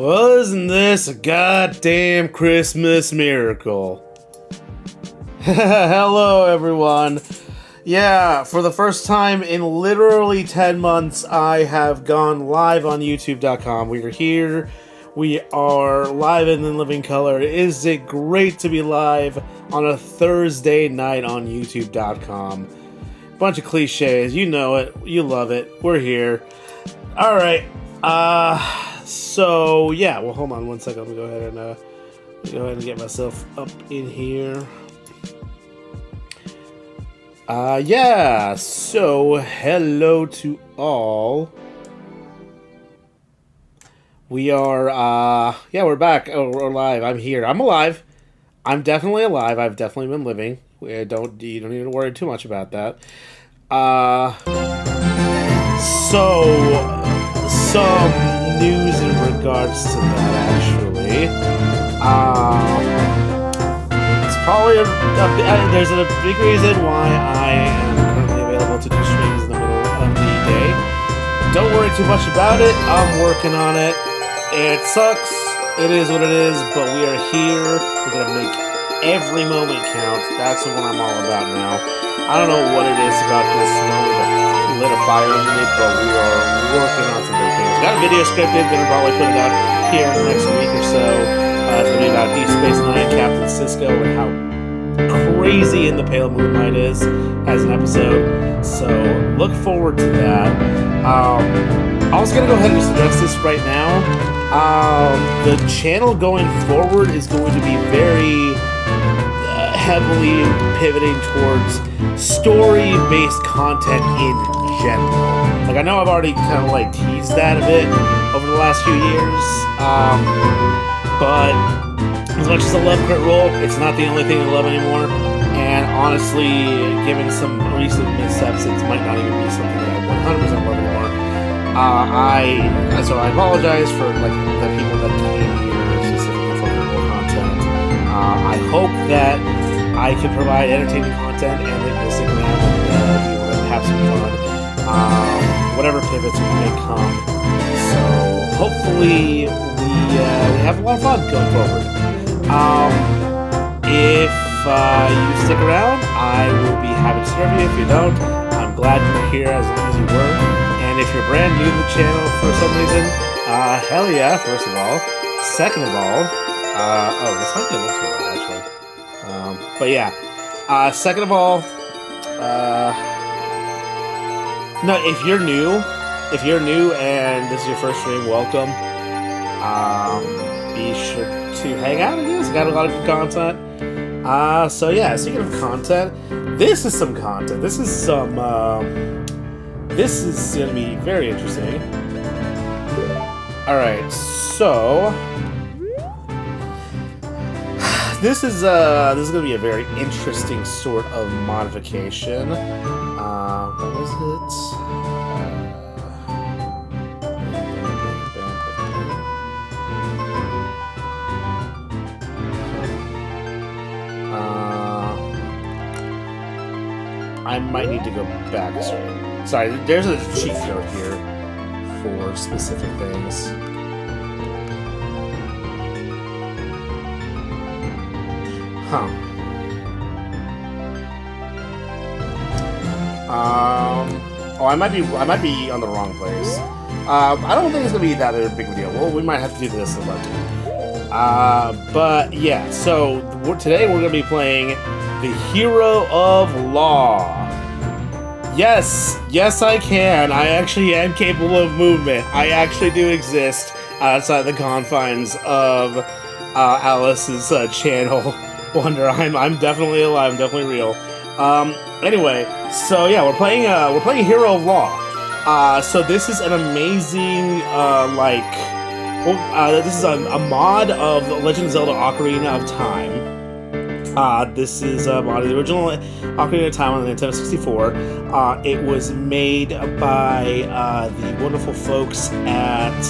Wasn't this a goddamn Christmas miracle? Hello, everyone. Yeah, for the first time in literally 10 months, I have gone live on YouTube.com. We are here. We are live and in living color. Is it great to be live on a Thursday night on YouTube.com? Bunch of cliches. You know it. You love it. We're here. All right. So yeah. Well, hold on one second. Let me go ahead and get myself up in here. Yeah. So hello to all. We are. Yeah, we're back. Oh, we're live. I'm here. I'm alive. I'm definitely alive. I've definitely been living. You don't need to worry too much about that. So some news in regards to that, actually. It's probably there's a big reason why I am currently available to do streams in the middle of the day. Don't worry too much about it. I'm working on it. It sucks. It is what it is, but we are here. We're gonna make every moment count. That's what I'm all about now. I don't know what it is about this moment that lit a fire under me, but we are working on some big things. Got a video scripted, gonna probably put it out here in the next week or so. It's gonna be about Deep Space Nine, Captain Sisko, and how crazy in the pale moonlight is as an episode. So look forward to that. I was gonna go ahead and just address this right now. The channel going forward is going to be very heavily pivoting towards story-based content in general. Like, I know I've already kind of like teased that a bit over the last few years, but as much as I love Crit Role, it's not the only thing I love anymore. And honestly, given some recent missteps, it might not even be something that I 100% love anymore. So I apologize for like the people that came here specifically for Crit Role content. I hope that I can provide entertaining content and that you'll stick around and be able to have some fun. Whatever pivots may come. So hopefully we have a lot of fun going forward. If you stick around, I will be happy to serve you. If you don't, I'm glad you're here as long as you were. And if you're brand new to the channel for some reason, hell yeah, first of all. Second of all, this might be a little too loud, actually. But yeah, second of all, no, if you're new and this is your first stream, welcome. Be sure to hang out, I guess. Got a lot of good content. So yeah, speaking of content, this is some content. This is gonna be very interesting. Alright, so This is gonna be a very interesting sort of modification. What was it? I might need to go back. Sorry, there's a cheat code here for specific things. Huh. Oh, I might be on the wrong place. I don't think it's gonna be that big of a deal. Well, we might have to do this in about two. But yeah. So today we're gonna be playing the Hero of Law. Yes, I can. I actually am capable of movement. I actually do exist outside the confines of Alice's channel. Wonder. I'm definitely alive. I'm definitely real. Anyway, so yeah, we're playing Hero of Law. So this is an amazing this is a mod of Legend of Zelda: Ocarina of Time. This is a mod of the original Ocarina of Time on the Nintendo 64. It was made by the wonderful folks at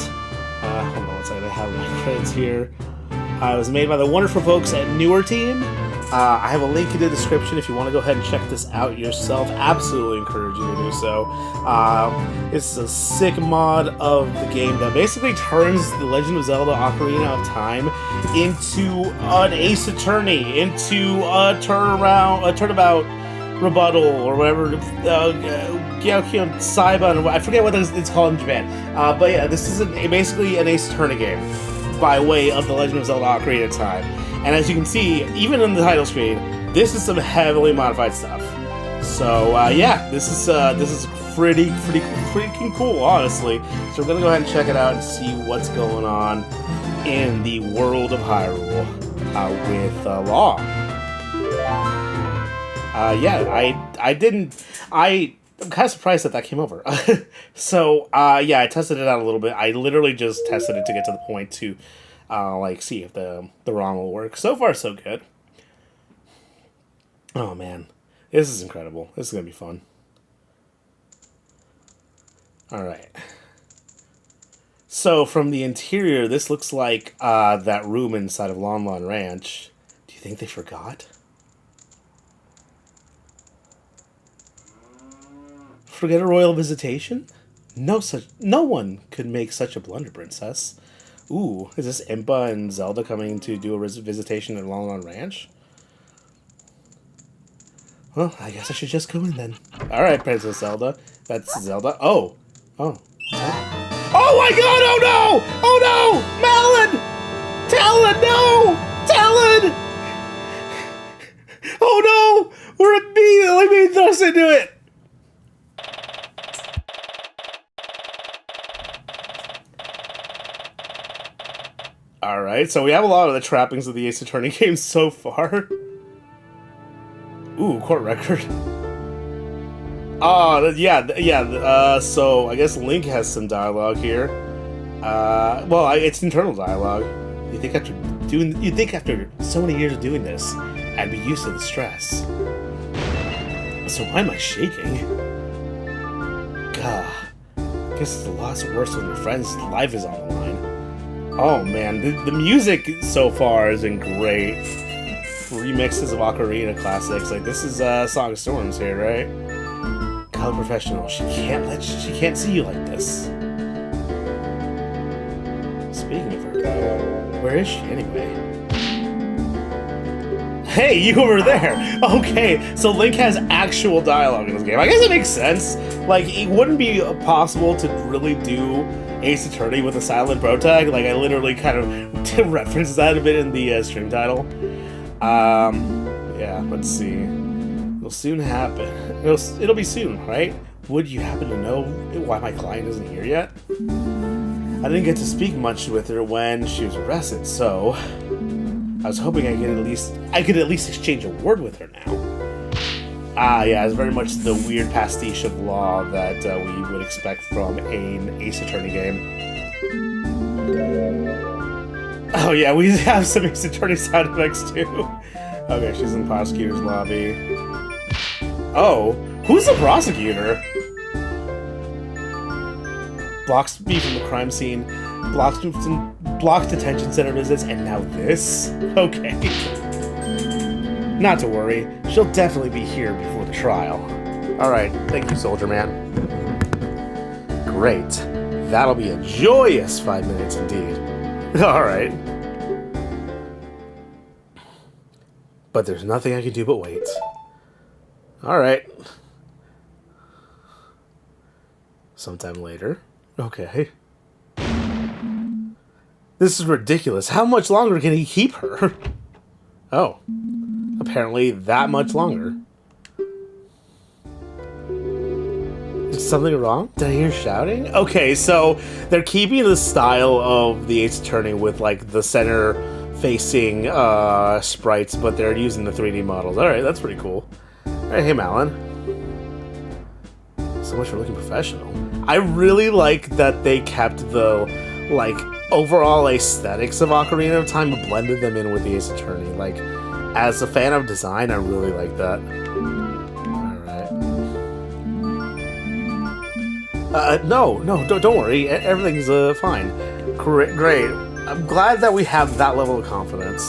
hold on one second. I have my credits here. It was made by the wonderful folks at Newer Team. I have a link in the description if you want to go ahead and check this out yourself. Absolutely encourage you to do so. It's a sick mod of the game that basically turns The Legend of Zelda Ocarina of Time into an Ace Attorney, into a turnabout rebuttal, or whatever, Saiban, I forget what it's called in Japan. But yeah, this is basically an Ace Attorney game by way of The Legend of Zelda Ocarina of Time. And as you can see, even in the title screen, this is some heavily modified stuff. So yeah, this is pretty freaking cool, honestly. So we're gonna go ahead and check it out and see what's going on in the world of Hyrule with Law. Yeah, I'm kind of surprised that came over. So yeah, I tested it out a little bit. I literally just tested it to get to the point to like see if the ROM will work. So far, so good. Oh man, this is incredible. This is gonna be fun. All right. So from the interior, this looks like that room inside of Lon Lon Ranch. Do you think they forgot? Forget a royal visitation? No one could make such a blunder, princess. Ooh, is this Impa and Zelda coming to do a visitation at Lon Lon Ranch? Well, I guess I should just go in then. Alright, Princess Zelda. That's Zelda. Oh. Oh. Oh my god! Oh no! Oh no! Malon! Talon, no! Talon! Oh no! We're immediately being thrust into it! Alright, so we have a lot of the trappings of the Ace Attorney games so far. Ooh, court record. So I guess Link has some dialogue here. Well, it's internal dialogue. You'd think after so many years of doing this, I'd be used to the stress. So why am I shaking? Gah. Guess it's a lot worse when your friend's life is on the line. Oh man, the music so far has been great. Remixes of Ocarina classics, like this is Song of Storms here, right? College professional, she can't see you like this. Speaking of her, where is she anyway? Hey, you over there! Okay, so Link has actual dialogue in this game. I guess it makes sense. Like, it wouldn't be possible to really do Ace Attorney with a silent Protag. Like, I literally kind of referenced that a bit in the stream title. Yeah, let's see. It'll soon happen. It'll be soon, right? Would you happen to know why my client isn't here yet? I didn't get to speak much with her when she was arrested, so I was hoping I could at least exchange a word with her now. Yeah, it's very much the weird pastiche of Law that we would expect from an Ace Attorney game. Oh yeah, we have some Ace Attorney sound effects too. Okay, she's in the prosecutor's lobby. Oh, who's the prosecutor? Blocks me from the crime scene, blocks detention center visits, and now this? Okay. Not to worry, she'll definitely be here before the trial. Alright, thank you, Soldier Man. Great. That'll be a joyous 5 minutes indeed. Alright. But there's nothing I can do but wait. Alright. Sometime later. Okay. This is ridiculous. How much longer can he keep her? Oh. Apparently that much longer. Is something wrong? Did I hear shouting? Okay, so they're keeping the style of the Ace Attorney with like the center facing sprites, but they're using the 3D models. Alright, that's pretty cool. Alright, hey Malon. So much for looking professional. I really like that they kept the like overall aesthetics of Ocarina of Time but blended them in with the Ace Attorney. Like, as a fan of design, I really like that. Alright. No, don't worry. Everything's fine. Great. I'm glad that we have that level of confidence.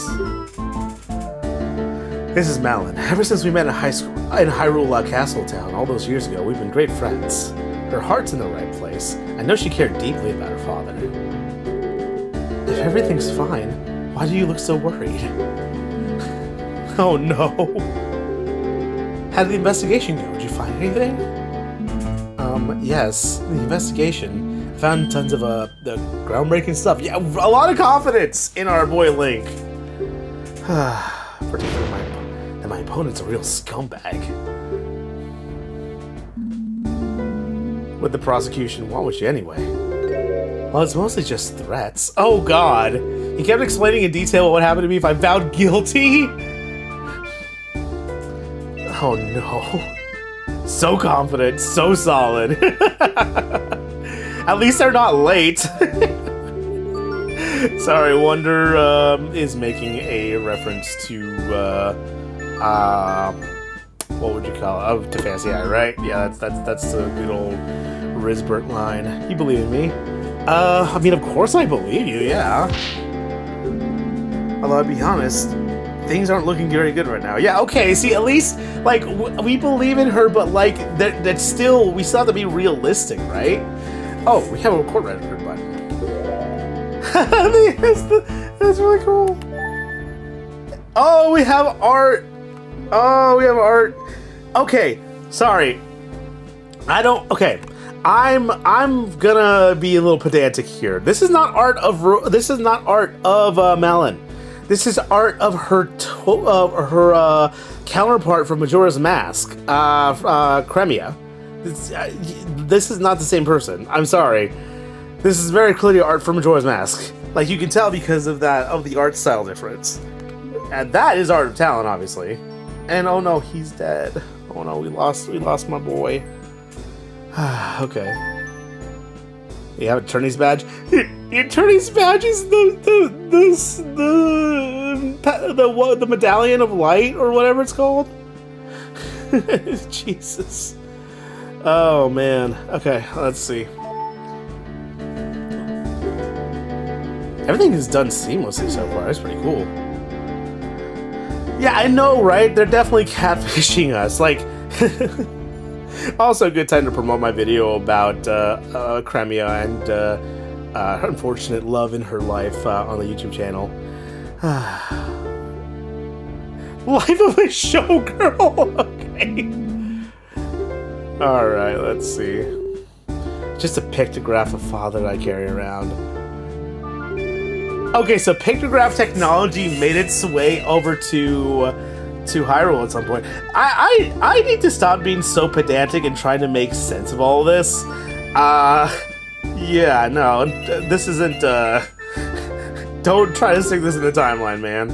This is Malin. Ever since we met in high school, in Hyrule Castle Town all those years ago, we've been great friends. Her heart's in the right place. I know she cared deeply about her father. If everything's fine, why do you look so worried? Oh no. How did the investigation go? Did you find anything? Yes. The investigation. I found tons of, the groundbreaking stuff. Yeah, a lot of confidence in our boy Link. Particularly that my opponent's a real scumbag. What the prosecution want with you anyway? Well, it's mostly just threats. Oh god! He kept explaining in detail what would happen to me if I vowed guilty? Oh no. So confident, so solid. At least they're not late. Sorry, Wonder is making a reference to, what would you call it? Oh, to Fancy Eye, right? Yeah, that's the good old Risbert line. You believe in me? I mean, of course I believe you, yeah. Although, I'll be honest, things aren't looking very good right now. Yeah, okay, see, at least, like, we believe in her, but, like, we still have to be realistic, right? Oh, we have a record record button. That's really cool. Oh, we have art. Oh, we have art. Okay, sorry. Okay. I'm gonna be a little pedantic here. This is not art of Malin. This is art of her counterpart from Majora's Mask, Cremia. This is not the same person. I'm sorry. This is very clearly art from Majora's Mask. Like, you can tell because of the art style difference. And that is Art of Talent, obviously. And oh no, he's dead. Oh no, we lost my boy. Okay. You have a attorney's badge? The attorney's badge is the medallion of light or whatever it's called. Jesus. Oh man. Okay, let's see. Everything is done seamlessly so far. That's pretty cool. Yeah, I know, right? They're definitely catfishing us. Like, also a good time to promote my video about Cremia and her unfortunate love in her life on the YouTube channel. Life of a showgirl. Okay. All right, let's see. Just a pictograph of father that I carry around. Okay, so pictograph technology made its way over to Hyrule at some point. I need to stop being so pedantic and trying to make sense of all of this. Yeah, no, this isn't, don't try to stick this in the timeline, man.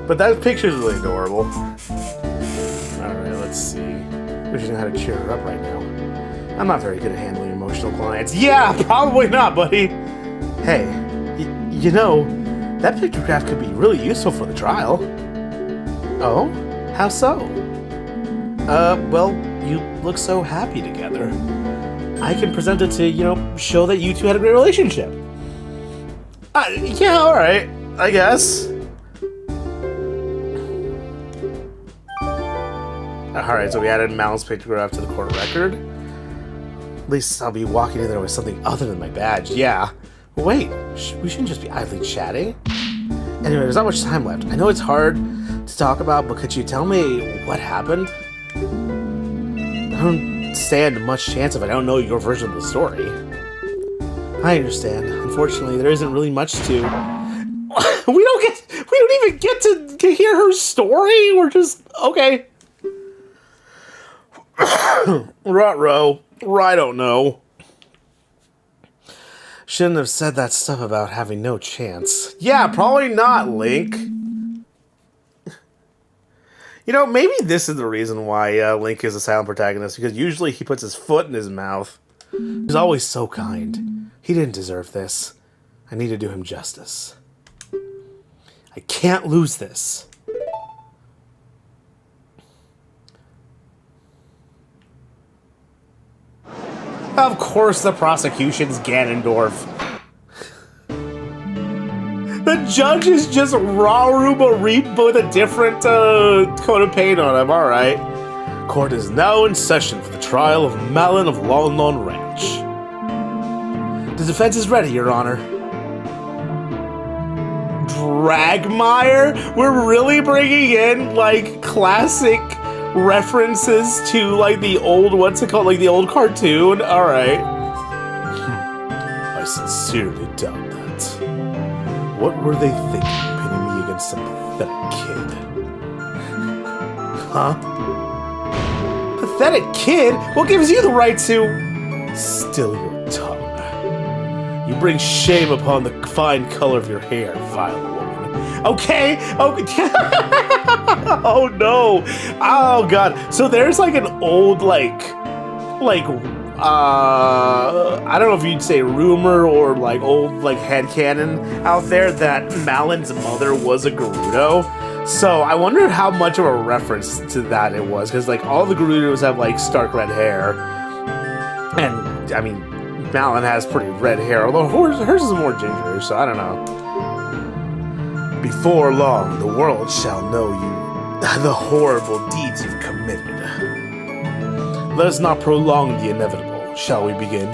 But that picture's really adorable. Alright, let's see. We should know how to cheer her up right now. I'm not very good at handling emotional clients. Yeah, probably not, buddy. Hey, you know, that pictograph could be really useful for the trial. Oh? How so? Well, you look so happy together. I can present it to, you know, show that you two had a great relationship. Yeah, alright, I guess. Alright, so we added Mal's pictograph to the court record. At least I'll be walking in there with something other than my badge, yeah. Wait, we shouldn't just be idly chatting. Anyway, there's not much time left. I know it's hard to talk about, but could you tell me what happened? I don't stand much chance if I don't know your version of the story. I understand. Unfortunately, there isn't really much to... we don't even get to hear her story? We're just... Okay. Ruh-roh. I don't know. Shouldn't have said that stuff about having no chance. Yeah, probably not, Link. You know, maybe this is the reason why Link is a silent protagonist, because usually he puts his foot in his mouth. He's always so kind. He didn't deserve this. I need to do him justice. I can't lose this. Of course the prosecution's Ganondorf. The judge is just Raruba Reap with a different coat of paint on him. All right. Court is now in session for the trial of Malin of Lon Lon Ranch. The defense is ready, Your Honor. Dragmire? We're really bringing in, like, classic references to, like, the old, what's it called? Like, the old cartoon? Alright. I sincerely doubt that. What were they thinking, pitting me against some pathetic kid? Huh? Pathetic kid? What gives you the right to... Still your tongue. You bring shame upon the fine color of your hair, vile woman. Okay, okay. Oh no. Oh god. So there's like an old I don't know if you'd say rumor or like old like headcanon out there that Malin's mother was a Gerudo. So I wondered how much of a reference to that it was, because like all the Gerudos have like stark red hair, and I mean Malin has pretty red hair, although hers is more ginger, so I don't know. Before long, the world shall know you, the horrible deeds you've committed. Let us not prolong the inevitable. Shall we begin?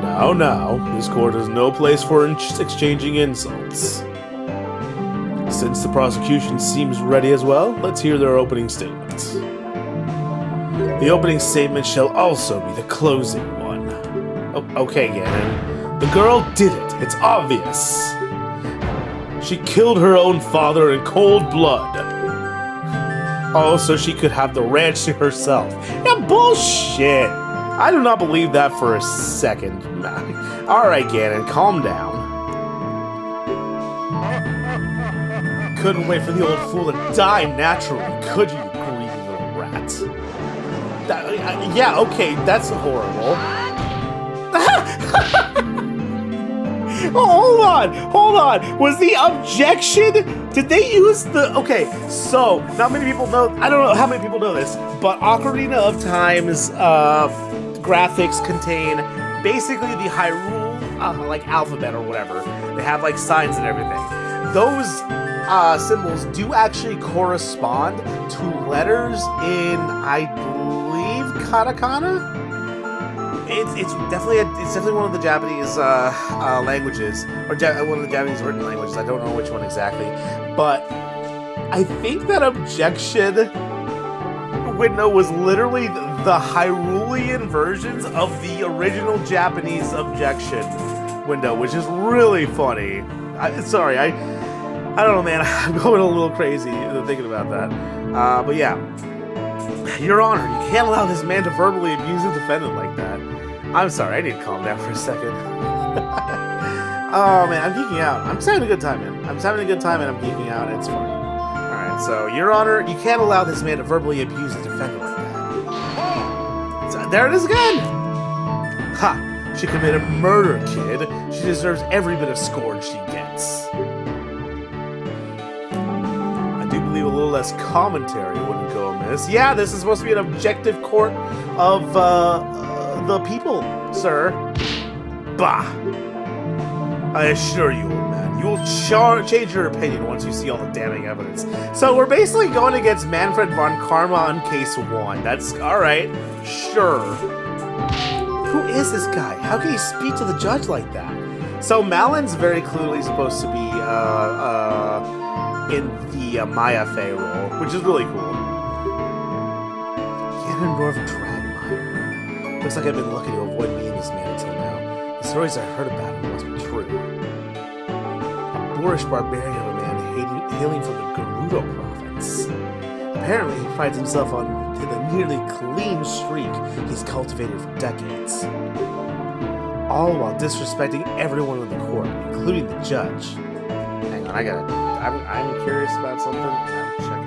Now, this court is no place for exchanging insults. Since the prosecution seems ready as well, let's hear their opening statements. The opening statement shall also be the closing one. Okay, Ganon. The girl did it. It's obvious. She killed her own father in cold blood. Oh, so she could have the ranch to herself. Yeah, bullshit. I do not believe that for a second. Alright, Ganon, calm down. Couldn't wait for the old fool to die naturally, could you, greedy little rat? Yeah, okay, that's horrible. Oh, hold on. Was the objection? Did they use the? Okay, so not many people know. I don't know how many people know this, but Ocarina of Time's graphics contain basically the Hyrule like alphabet or whatever. They have like signs and everything. Those symbols do actually correspond to letters in, I believe, katakana. It's definitely one of the Japanese languages, or one of the Japanese written languages. I don't know which one exactly, but I think that objection window was literally the Hyrulean versions of the original Japanese objection window, which is really funny. Sorry, I don't know, man. I'm going a little crazy thinking about that. But yeah, Your Honor, you can't allow this man to verbally abuse a defendant like that. I'm sorry, I need to calm down for a second. Oh man, I'm geeking out. I'm just having a good time, man. I'm just having a good time and I'm geeking out. It's funny. Alright, so, Your Honor, you can't allow this man to verbally abuse a defendant like that. So, there it is again! Ha! She committed murder, kid. She deserves every bit of scorn she gets. I do believe a little less commentary wouldn't go amiss. Yeah, this is supposed to be an objective court of, the people, sir. Bah! I assure you, old man, you will change your opinion once you see all the damning evidence. So we're basically going against Manfred von Karma on case 1. That's alright. Sure. Who is this guy? How can he speak to the judge like that? So Malin's very clearly supposed to be in the Maya Fey role, which is really cool. Ganondorf Dragmire. Looks like I've been lucky to avoid meeting this man until now. The stories I heard about him must be true. A boorish barbarian of a man hailing from the Gerudo province. Apparently, he prides himself on the nearly clean streak he's cultivated for decades. All while disrespecting everyone in the court, including the judge. Hang on, I'm curious about something, and I'm checking.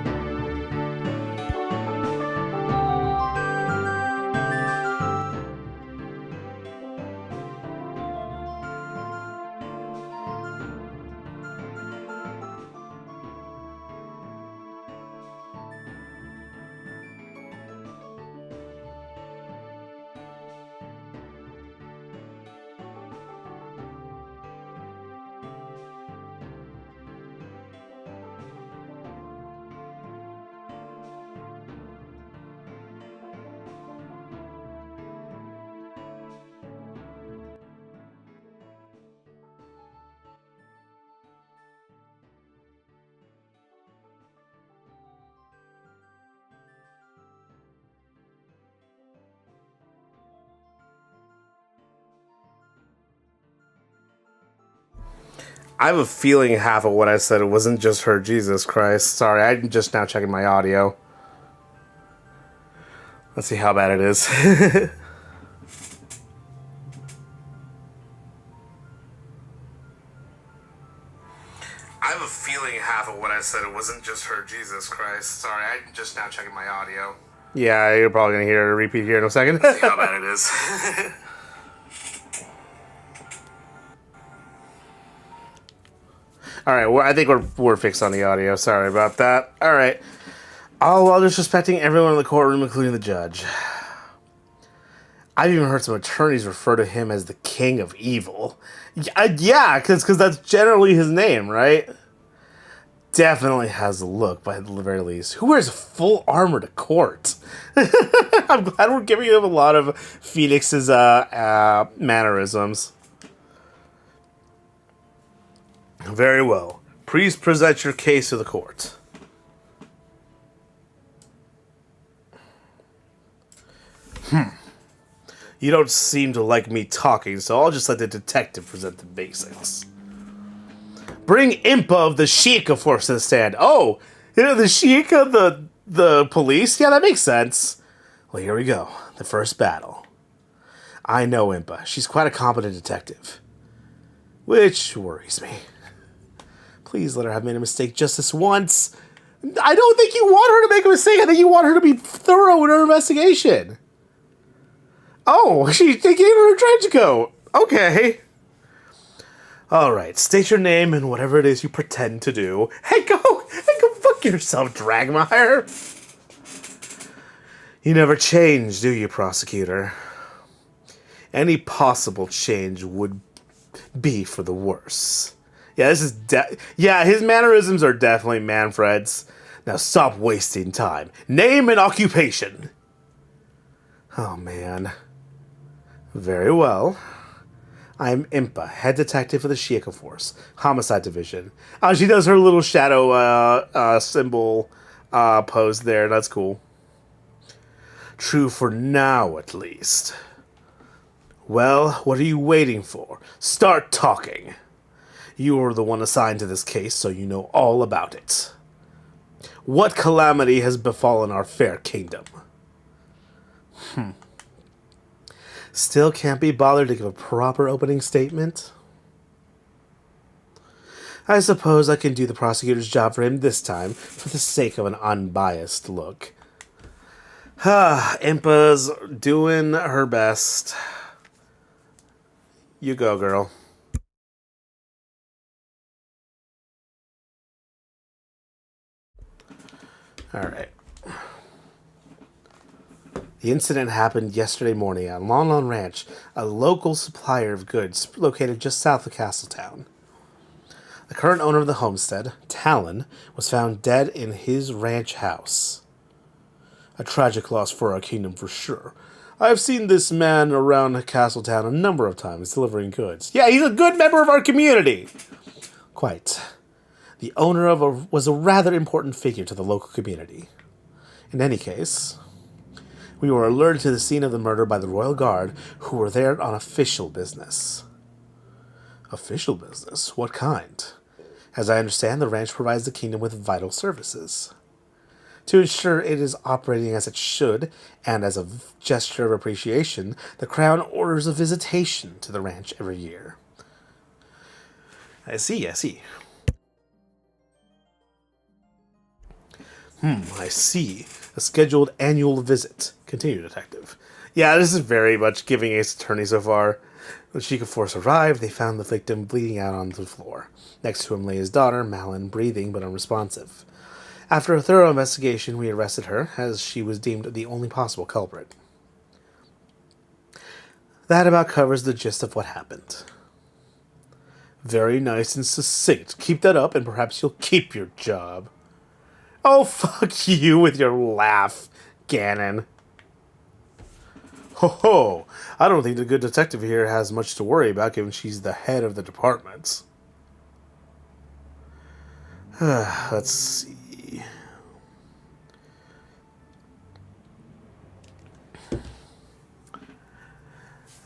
I have a feeling half of what I said it wasn't just her. Jesus Christ. Sorry, I'm just now checking my audio. Let's see how bad it is. I have a feeling half of what I said it wasn't just her. Jesus Christ. Sorry, I'm just now checking my audio. Yeah, you're probably going to hear a repeat here in a second. Let's see how bad it is. Alright, well, I think we're fixed on the audio. Sorry about that. Alright. All while disrespecting everyone in the courtroom, including the judge. I've even heard some attorneys refer to him as the king of evil. Yeah, because that's generally his name, right? Definitely has a look, by the very least. Who wears full armor to court? I'm glad we're giving him a lot of Phoenix's mannerisms. Very well. Please present your case to the court. You don't seem to like me talking, so I'll just let the detective present the basics. Bring Impa of the Sheikah force to the stand. Oh, you know, the Sheikah, the police? Yeah, that makes sense. Well, here we go. The first battle. I know Impa. She's quite a competent detective. Which worries me. Please let her have made a mistake just this once. I don't think you want her to make a mistake. I think you want her to be thorough in her investigation. Oh, they gave her a trench coat. Okay. All right, state your name and whatever it is you pretend to do. Hey, go fuck yourself, Dragmire. You never change, do you, prosecutor? Any possible change would be for the worse. Yeah, this is his mannerisms are definitely Manfred's. Now stop wasting time. Name and occupation. Oh, man. Very well. I'm Impa, head detective for the Sheikah Force, Homicide Division. She does her little shadow symbol pose there. That's cool. True for now, at least. Well, what are you waiting for? Start talking. You are the one assigned to this case, so you know all about it. What calamity has befallen our fair kingdom? Still can't be bothered to give a proper opening statement? I suppose I can do the prosecutor's job for him this time, for the sake of an unbiased look. Impa's doing her best. You go, girl. Alright. The incident happened yesterday morning at Lon Lon Ranch, a local supplier of goods located just south of Castletown. The current owner of the homestead, Talon, was found dead in his ranch house. A tragic loss for our kingdom for sure. I've seen this man around Castletown a number of times delivering goods. Yeah, he's a good member of our community! Quite. The owner was a rather important figure to the local community. In any case, we were alerted to the scene of the murder by the Royal Guard, who were there on official business. Official business? What kind? As I understand, the ranch provides the kingdom with vital services. To ensure it is operating as it should, and as a gesture of appreciation, the Crown orders a visitation to the ranch every year. I see. I see. A scheduled annual visit. Continue, detective. Yeah, this is very much giving Ace Attorney so far. When Sheikah Force arrived, they found the victim bleeding out on the floor. Next to him lay his daughter, Malin, breathing but unresponsive. After a thorough investigation, we arrested her, as she was deemed the only possible culprit. That about covers the gist of what happened. Very nice and succinct. Keep that up, and perhaps you'll keep your job. Oh, fuck you with your laugh, Ganon. Ho ho! I don't think the good detective here has much to worry about, given she's the head of the department. Let's see.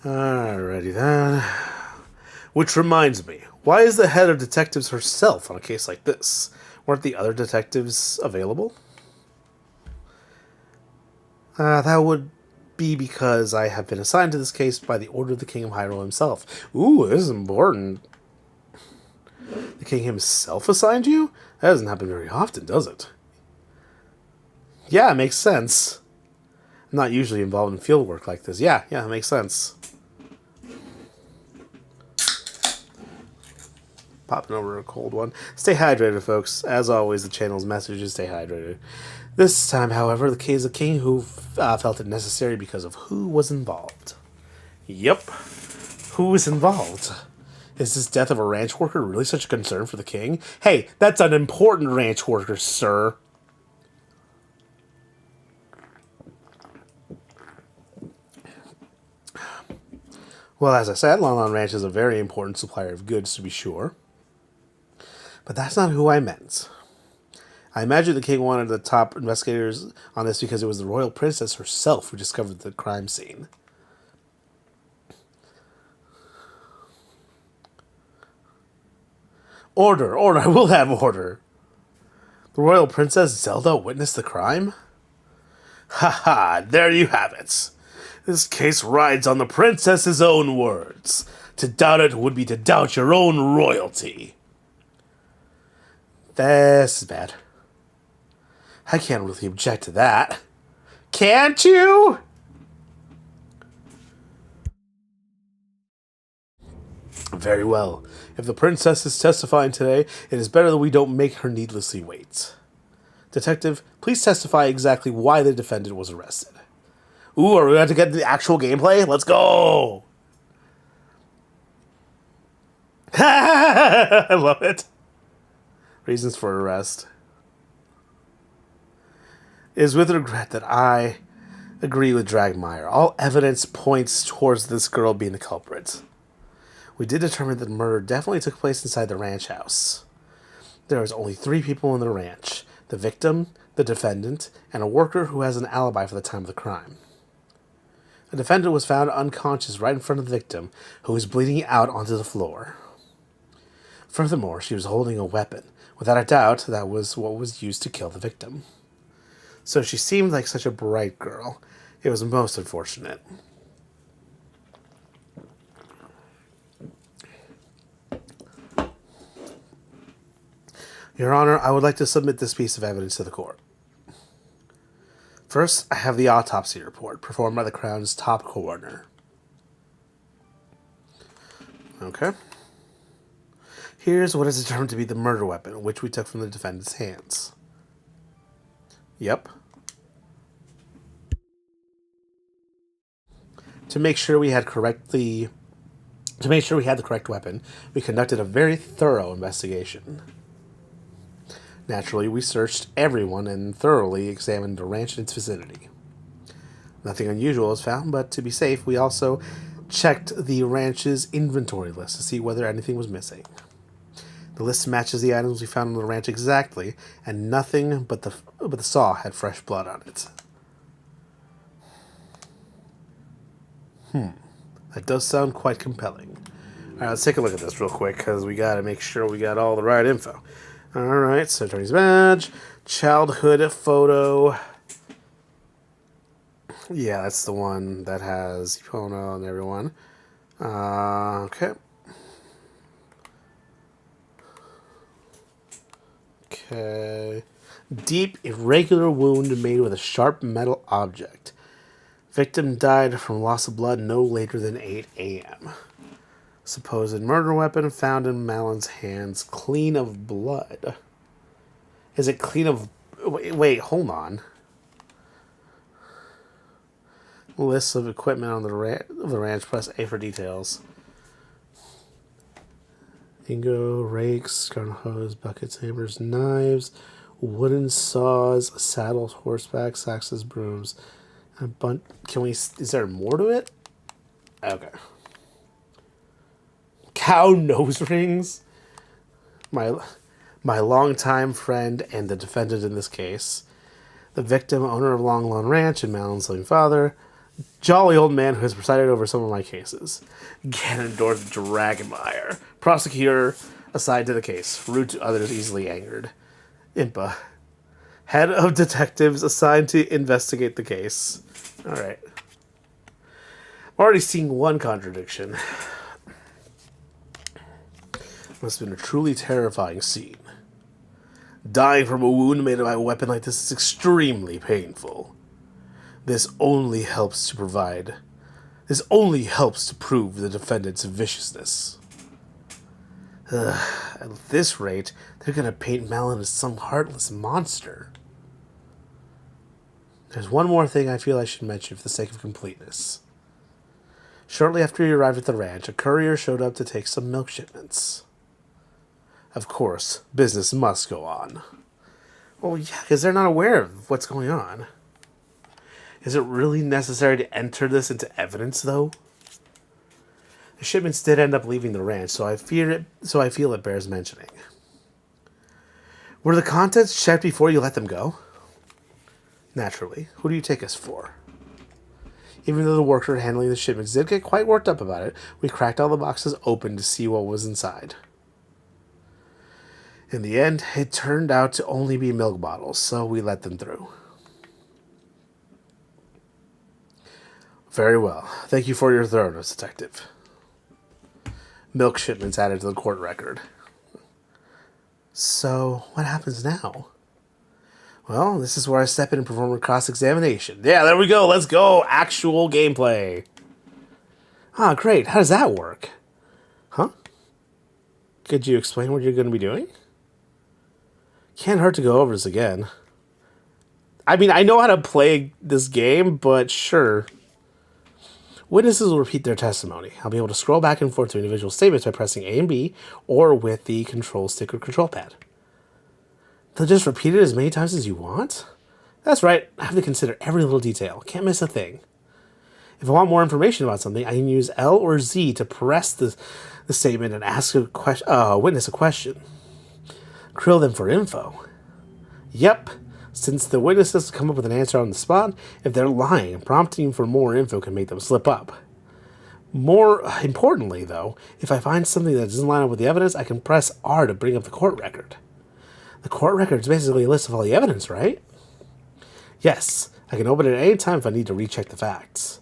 Alrighty then. Which reminds me, Why is the head of detectives herself on a case like this? Weren't the other detectives available? That would be because I have been assigned to this case by the order of the King of Hyrule himself. Ooh, this is important. The king himself assigned you? That doesn't happen very often, does it? Yeah, it makes sense. I'm not usually involved in field work like this. Yeah, it makes sense. Popping over a cold one. Stay hydrated, folks. As always, the channel's message is stay hydrated. This time, however, the case of the king who felt it necessary because of who was involved. Yep. Who was involved? Is this death of a ranch worker really such a concern for the king? Hey, that's an important ranch worker, sir. Well, as I said, Lon Lon Ranch is a very important supplier of goods, to be sure. But that's not who I meant. I imagine the king wanted the top investigators on this because it was the royal princess herself who discovered the crime scene. Order, order, we'll have order. The royal princess Zelda witnessed the crime? Ha, there you have it. This case rides on the princess's own words. To doubt it would be to doubt your own royalty. This is bad. I can't really object to that. Can't you? Very well. If the princess is testifying today, it is better that we don't make her needlessly wait. Detective, please testify exactly why the defendant was arrested. Ooh, are we about to get the actual gameplay? Let's go! I love it. Reasons for arrest. It is with regret that I agree with Dragmire. All evidence points towards this girl being the culprit. We did determine that the murder definitely took place inside the ranch house. There was only 3 people in the ranch. The victim, the defendant, and a worker who has an alibi for the time of the crime. The defendant was found unconscious right in front of the victim, who was bleeding out onto the floor. Furthermore, she was holding a weapon. Without a doubt, that was what was used to kill the victim. So she seemed like such a bright girl. It was most unfortunate. Your Honor, I would like to submit this piece of evidence to the court. First, I have the autopsy report performed by the Crown's top coroner. Okay. Here's what is determined to be the murder weapon, which we took from the defendant's hands. Yep. To make sure we had the correct weapon, we conducted a very thorough investigation. Naturally, we searched everyone and thoroughly examined the ranch and its vicinity. Nothing unusual was found, but to be safe, we also checked the ranch's inventory list to see whether anything was missing. The list matches the items we found on the ranch exactly, and nothing but the saw had fresh blood on it. That does sound quite compelling. Alright, let's take a look at this real quick, because we gotta make sure we got all the right info. Alright, so attorney's badge, childhood photo. Yeah, that's the one that has Epona and everyone. Okay. Okay. Deep, irregular wound made with a sharp metal object. Victim died from loss of blood no later than 8 a.m. Supposed murder weapon found in Malon's hands, clean of blood. Is it clean of... Wait, hold on. List of equipment on the ranch, press A for details. Ingo, rakes, garden hose, buckets, hammers, knives, wooden saws, saddles, horseback, axes, brooms. A bunch. Is there more to it? Okay. Cow nose rings. My longtime friend and the defendant in this case. The victim, owner of Long Lawn Ranch and Malon's living father. Jolly old man who has presided over some of my cases. Ganondorf Dragmire. Prosecutor assigned to the case. Rude to others, easily angered. Impa. Head of detectives assigned to investigate the case. Alright. Already seeing one contradiction. Must have been a truly terrifying scene. Dying from a wound made by a weapon like this is extremely painful. This only helps to prove the defendant's viciousness. At this rate, they're gonna paint Malin as some heartless monster. There's one more thing I feel I should mention for the sake of completeness. Shortly after he arrived at the ranch, a courier showed up to take some milk shipments. Of course, business must go on. Well, yeah, because they're not aware of what's going on. Is it really necessary to enter this into evidence, though? The shipments did end up leaving the ranch, so I feel it bears mentioning. Were the contents checked before you let them go? Naturally. Who do you take us for? Even though the worker handling the shipments did get quite worked up about it, we cracked all the boxes open to see what was inside. In the end, it turned out to only be milk bottles, so we let them through. Very well. Thank you for your thoroughness, Detective. Milk shipments added to the court record. So, what happens now? Well, this is where I step in and perform a cross-examination. Yeah, there we go. Let's go. Actual gameplay. Ah, great. How does that work? Huh? Could you explain what you're going to be doing? Can't hurt to go over this again. I mean, I know how to play this game, but sure. Witnesses will repeat their testimony. I'll be able to scroll back and forth to individual statements by pressing A and B or with the control stick or control pad. They'll just repeat it as many times as you want? That's right. I have to consider every little detail. Can't miss a thing. If I want more information about something, I can use L or Z to press the statement and ask a witness a question. Krill them for info. Yep. Since the witness has to come up with an answer on the spot, if they're lying, prompting for more info can make them slip up. More importantly, though, if I find something that doesn't line up with the evidence, I can press R to bring up the court record. The court record is basically a list of all the evidence, right? Yes, I can open it at any time if I need to recheck the facts.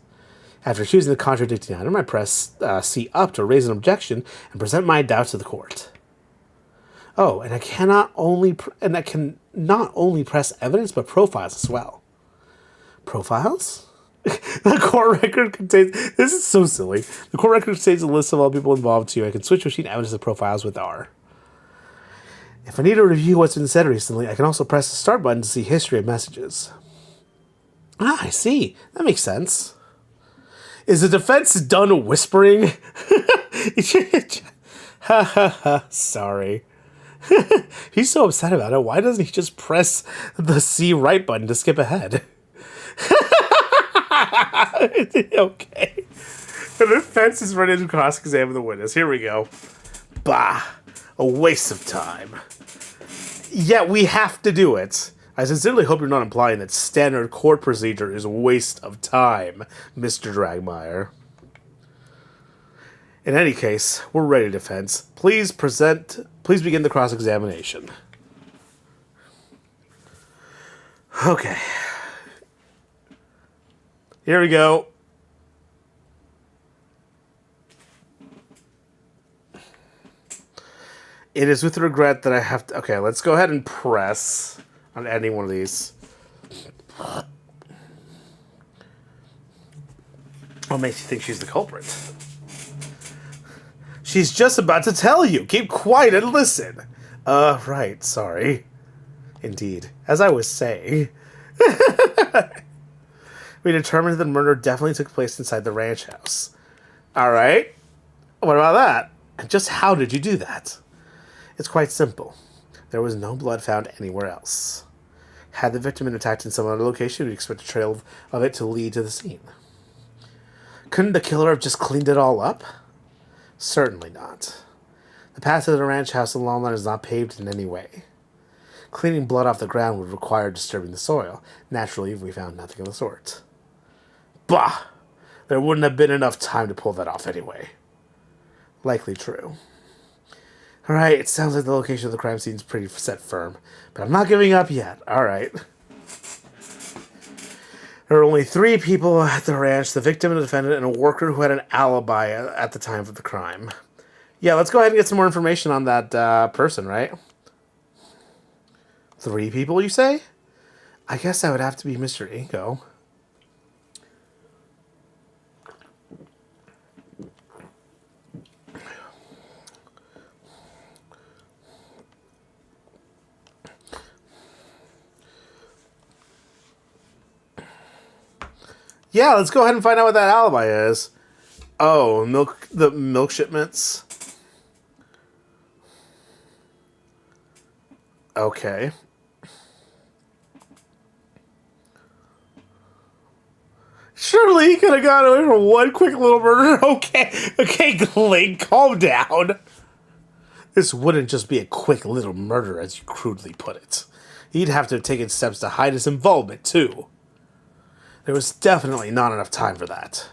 After choosing the contradicting item, I press C up to raise an objection and present my doubts to the court. Oh, and I can not only press evidence, but profiles as well. Profiles? The court record contains... This is so silly. The court record contains a list of all people involved, too. I can switch between evidence and profiles with R. If I need to review what's been said recently, I can also press the start button to see history of messages. Ah, I see. That makes sense. Is the defense done whispering? Ha ha ha. Sorry. He's so upset about it. Why doesn't he just press the C right button to skip ahead? Okay. The defense is ready to cross-examine the witness. Here we go. Bah. A waste of time. Yeah, we have to do it. I sincerely hope you're not implying that standard court procedure is a waste of time, Mr. Dragmire. In any case, we're ready, defense. Please begin the cross-examination. Okay. Here we go. It is with regret that I have to... Okay, let's go ahead and press on any one of these. What makes you think she's the culprit? She's just about to tell you. Keep quiet and listen. Right, sorry. Indeed. As I was saying. We determined that the murder definitely took place inside the ranch house. Alright. What about that? And just how did you do that? It's quite simple. There was no blood found anywhere else. Had the victim been attacked in some other location, we'd expect a trail of it to lead to the scene. Couldn't the killer have just cleaned it all up? Certainly not. The path to the ranch house and lawn line is not paved in any way. Cleaning blood off the ground would require disturbing the soil. Naturally, we found nothing of the sort. Bah! There wouldn't have been enough time to pull that off anyway. Likely true. Alright, it sounds like the location of the crime scene is pretty set firm. But I'm not giving up yet. Alright. There were only 3 people at the ranch, the victim and the defendant, and a worker who had an alibi at the time of the crime. Yeah, let's go ahead and get some more information on that person, right? 3 people, you say? I guess that would have to be Mr. Ingo. Yeah, let's go ahead and find out what that alibi is. Oh, the milk shipments. Okay. Surely he could have gotten away from one quick little murder. Okay, Gling, calm down. This wouldn't just be a quick little murder, as you crudely put it. He'd have to have taken steps to hide his involvement, too. There was definitely not enough time for that.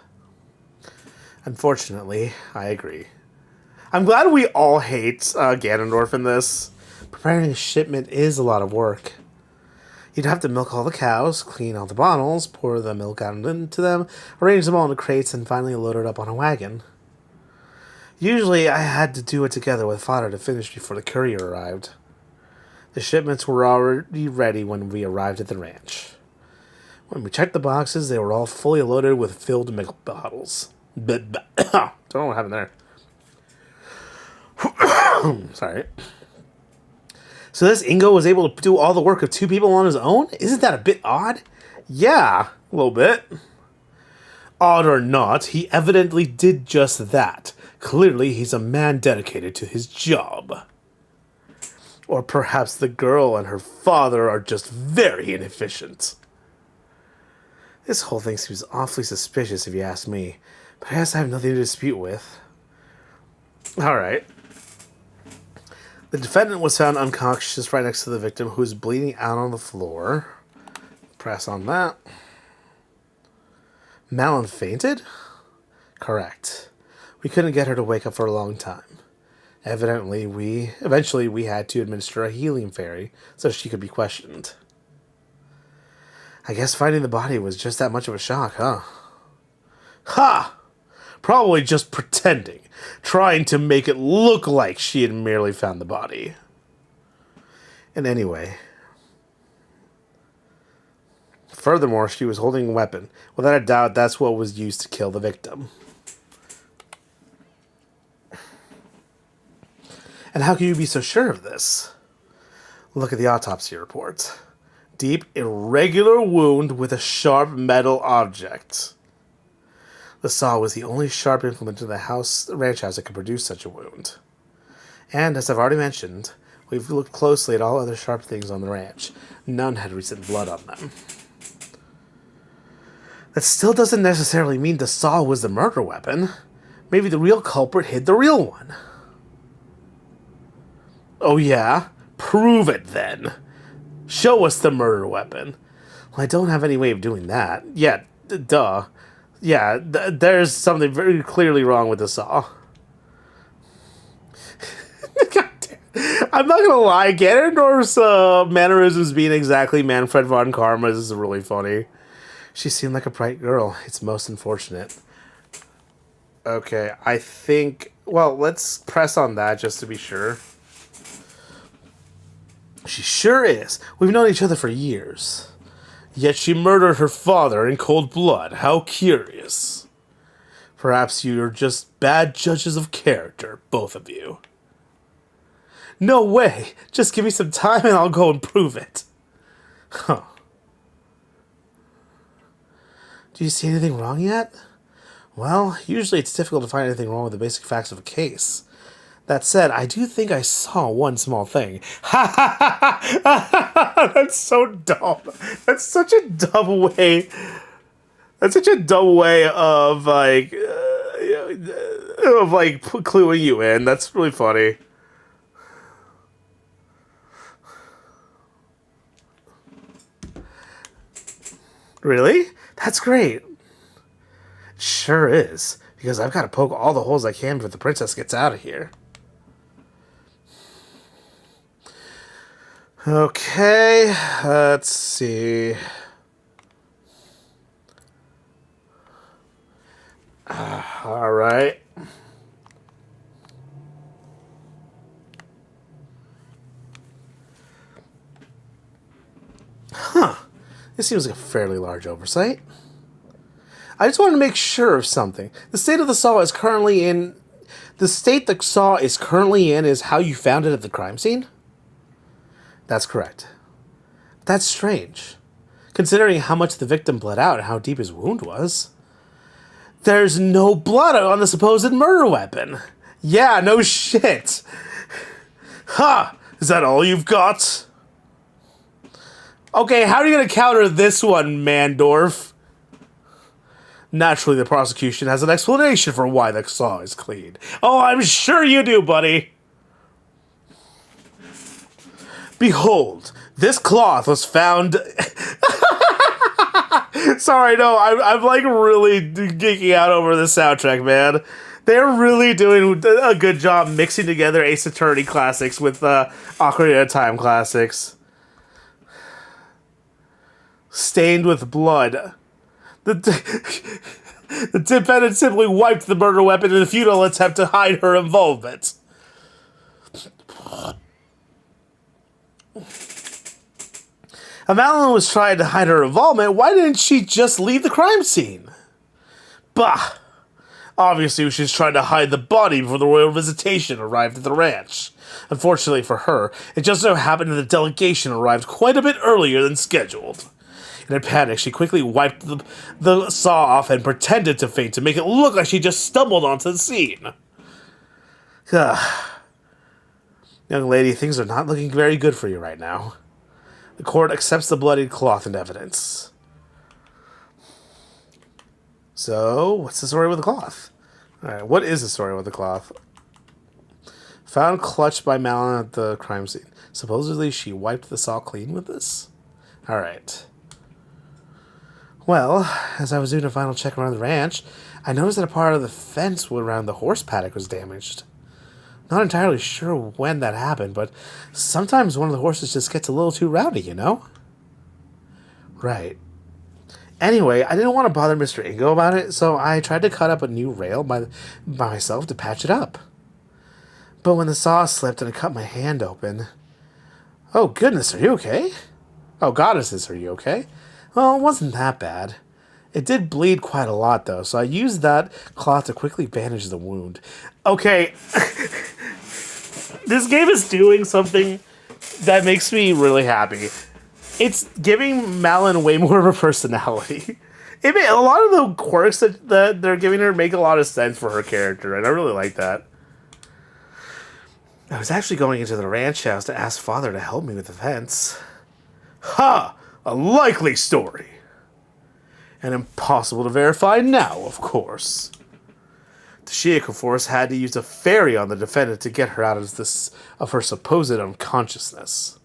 Unfortunately, I agree. I'm glad we all hate Ganondorf in this. Preparing a shipment is a lot of work. You'd have to milk all the cows, clean all the bottles, pour the milk out into them, arrange them all into crates, and finally load it up on a wagon. Usually, I had to do it together with Father to finish before the courier arrived. The shipments were already ready when we arrived at the ranch. When we checked the boxes, they were all fully loaded with filled milk bottles. Don't know what happened there. Sorry. So this Ingo was able to do all the work of 2 people on his own? Isn't that a bit odd? Yeah, a little bit. Odd or not, he evidently did just that. Clearly, he's a man dedicated to his job. Or perhaps the girl and her father are just very inefficient. This whole thing seems awfully suspicious if you ask me, but I guess I have nothing to dispute with. Alright. The defendant was found unconscious right next to the victim, who was bleeding out on the floor. Press on that. Malin fainted? Correct. We couldn't get her to wake up for a long time. Eventually, we had to administer a healing fairy so she could be questioned. I guess finding the body was just that much of a shock, huh? Ha! Probably just pretending, trying to make it look like she had merely found the body. And anyway, furthermore, she was holding a weapon. Without a doubt, that's what was used to kill the victim. And how can you be so sure of this? Look at the autopsy report. Deep, irregular wound with a sharp metal object. The saw was the only sharp implement in the ranch house that could produce such a wound. And, as I've already mentioned, we've looked closely at all other sharp things on the ranch. None had recent blood on them. That still doesn't necessarily mean the saw was the murder weapon. Maybe the real culprit hid the real one. Oh yeah? Prove it then. Show us the murder weapon. Well, I don't have any way of doing that. Yeah, duh. Yeah, there's something very clearly wrong with the saw. God damn. I'm not gonna lie, Ganondorf's mannerisms being exactly Manfred von Karma is really funny. She seemed like a bright girl. It's most unfortunate. Okay, I think... Well, let's press on that just to be sure. She sure is. We've known each other for years. Yet she murdered her father in cold blood. How curious. Perhaps you're just bad judges of character, both of you. No way. Just give me some time and I'll go and prove it. Huh. Do you see anything wrong yet? Well, usually it's difficult to find anything wrong with the basic facts of a case. That said, I do think I saw one small thing. Ha ha ha! That's so dumb. That's such a dumb way. That's such a dumb way of cluing you in. That's really funny. Really? That's great. Sure is, because I've got to poke all the holes I can before the princess gets out of here. Okay, let's see. All right. Huh. This seems like a fairly large oversight. I just wanted to make sure of something. The state of the saw is currently in... The state the saw is currently in is how you found it at the crime scene? That's correct. That's strange, considering how much the victim bled out and how deep his wound was. There's no blood on the supposed murder weapon. Yeah, no shit. Ha! Is that all you've got? Okay, how are you going to counter this one, Mandorf? Naturally, the prosecution has an explanation for why the saw is clean. Oh, I'm sure you do, buddy. Behold, this cloth was found... Sorry, no, I'm like really geeking out over the soundtrack, man. They're really doing a good job mixing together Ace Attorney classics with Ocarina of Time classics. Stained with blood. The defendant simply wiped the murder weapon in a futile attempt to hide her involvement. If Madeline was trying to hide her involvement, why didn't she just leave the crime scene? Bah! Obviously, she was trying to hide the body before the royal visitation arrived at the ranch. Unfortunately for her, it just so happened that the delegation arrived quite a bit earlier than scheduled. In a panic, she quickly wiped the saw off and pretended to faint to make it look like she just stumbled onto the scene. Young lady, things are not looking very good for you right now. The court accepts the bloodied cloth and evidence. So, what's the story with the cloth? Alright, what is the story with the cloth? Found clutched by Malin at the crime scene. Supposedly, she wiped the saw clean with this? Alright. Well, as I was doing a final check around the ranch, I noticed that a part of the fence around the horse paddock was damaged. Not entirely sure when that happened, but sometimes one of the horses just gets a little too rowdy, you know? Right. Anyway, I didn't want to bother Mr. Ingo about it, so I tried to cut up a new rail by myself to patch it up. But when the saw slipped and I cut my hand open... Oh, goodness, are you okay? Oh, goddesses, are you okay? Well, it wasn't that bad. It did bleed quite a lot, though, so I used that cloth to quickly bandage the wound. Okay, this game is doing something that makes me really happy. It's giving Malin way more of a personality. A lot of the quirks that they're giving her make a lot of sense for her character, and I really like that. I was actually going into the ranch house to ask Father to help me with the fence. Ha! A likely story. And impossible to verify now, of course. The Shiaka Force had to use a fairy on the defendant to get her out of her supposed unconsciousness.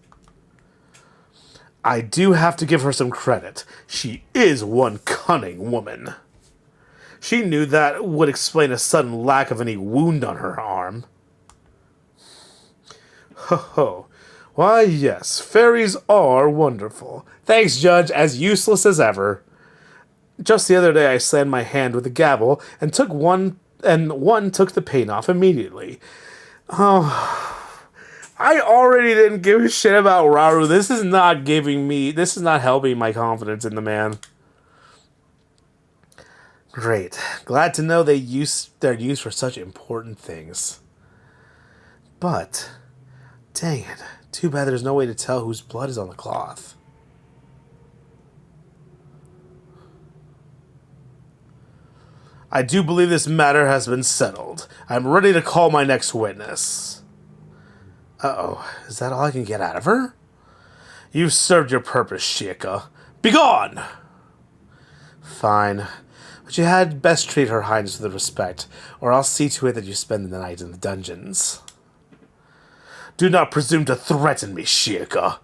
I do have to give her some credit. She is one cunning woman. She knew that would explain a sudden lack of any wound on her arm. Ho ho. Why, yes, fairies are wonderful. Thanks, Judge, as useless as ever. Just the other day I slammed my hand with a gavel and one took the pain off immediately. Oh, I already didn't give a shit about Rauru. This is not helping my confidence in the man. Great. Glad to know they're used for such important things. But, dang it. Too bad there's no way to tell whose blood is on the cloth. I do believe this matter has been settled. I'm ready to call my next witness. Uh-oh. Is that all I can get out of her? You've served your purpose, Shiaka. Begone! Fine. But you had best treat her highness with respect, or I'll see to it that you spend the night in the dungeons. Do not presume to threaten me, Shiaka.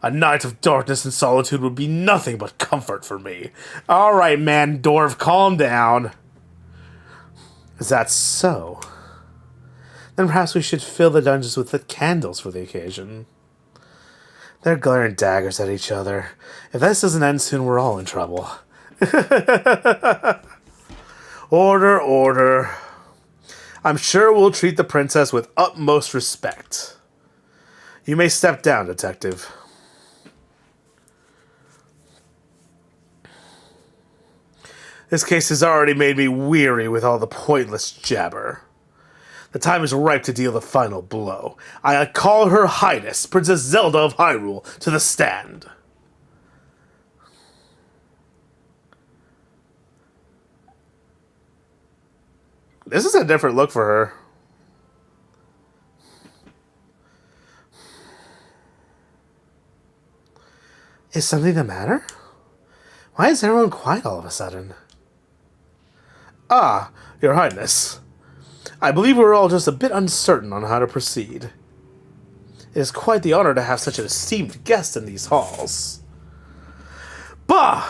A night of darkness and solitude would be nothing but comfort for me. Alright, man, dwarf, calm down. Is that so? Then perhaps we should fill the dungeons with the candles for the occasion. They're glaring daggers at each other. If this doesn't end soon, we're all in trouble. Order, order. I'm sure we'll treat the princess with utmost respect. You may step down, detective. This case has already made me weary with all the pointless jabber. The time is ripe to deal the final blow. I call Her Highness, Princess Zelda of Hyrule, to the stand. This is a different look for her. Is something the matter? Why is everyone quiet all of a sudden? Ah, Your Highness. I believe we're all just a bit uncertain on how to proceed. It is quite the honor to have such an esteemed guest in these halls. Bah!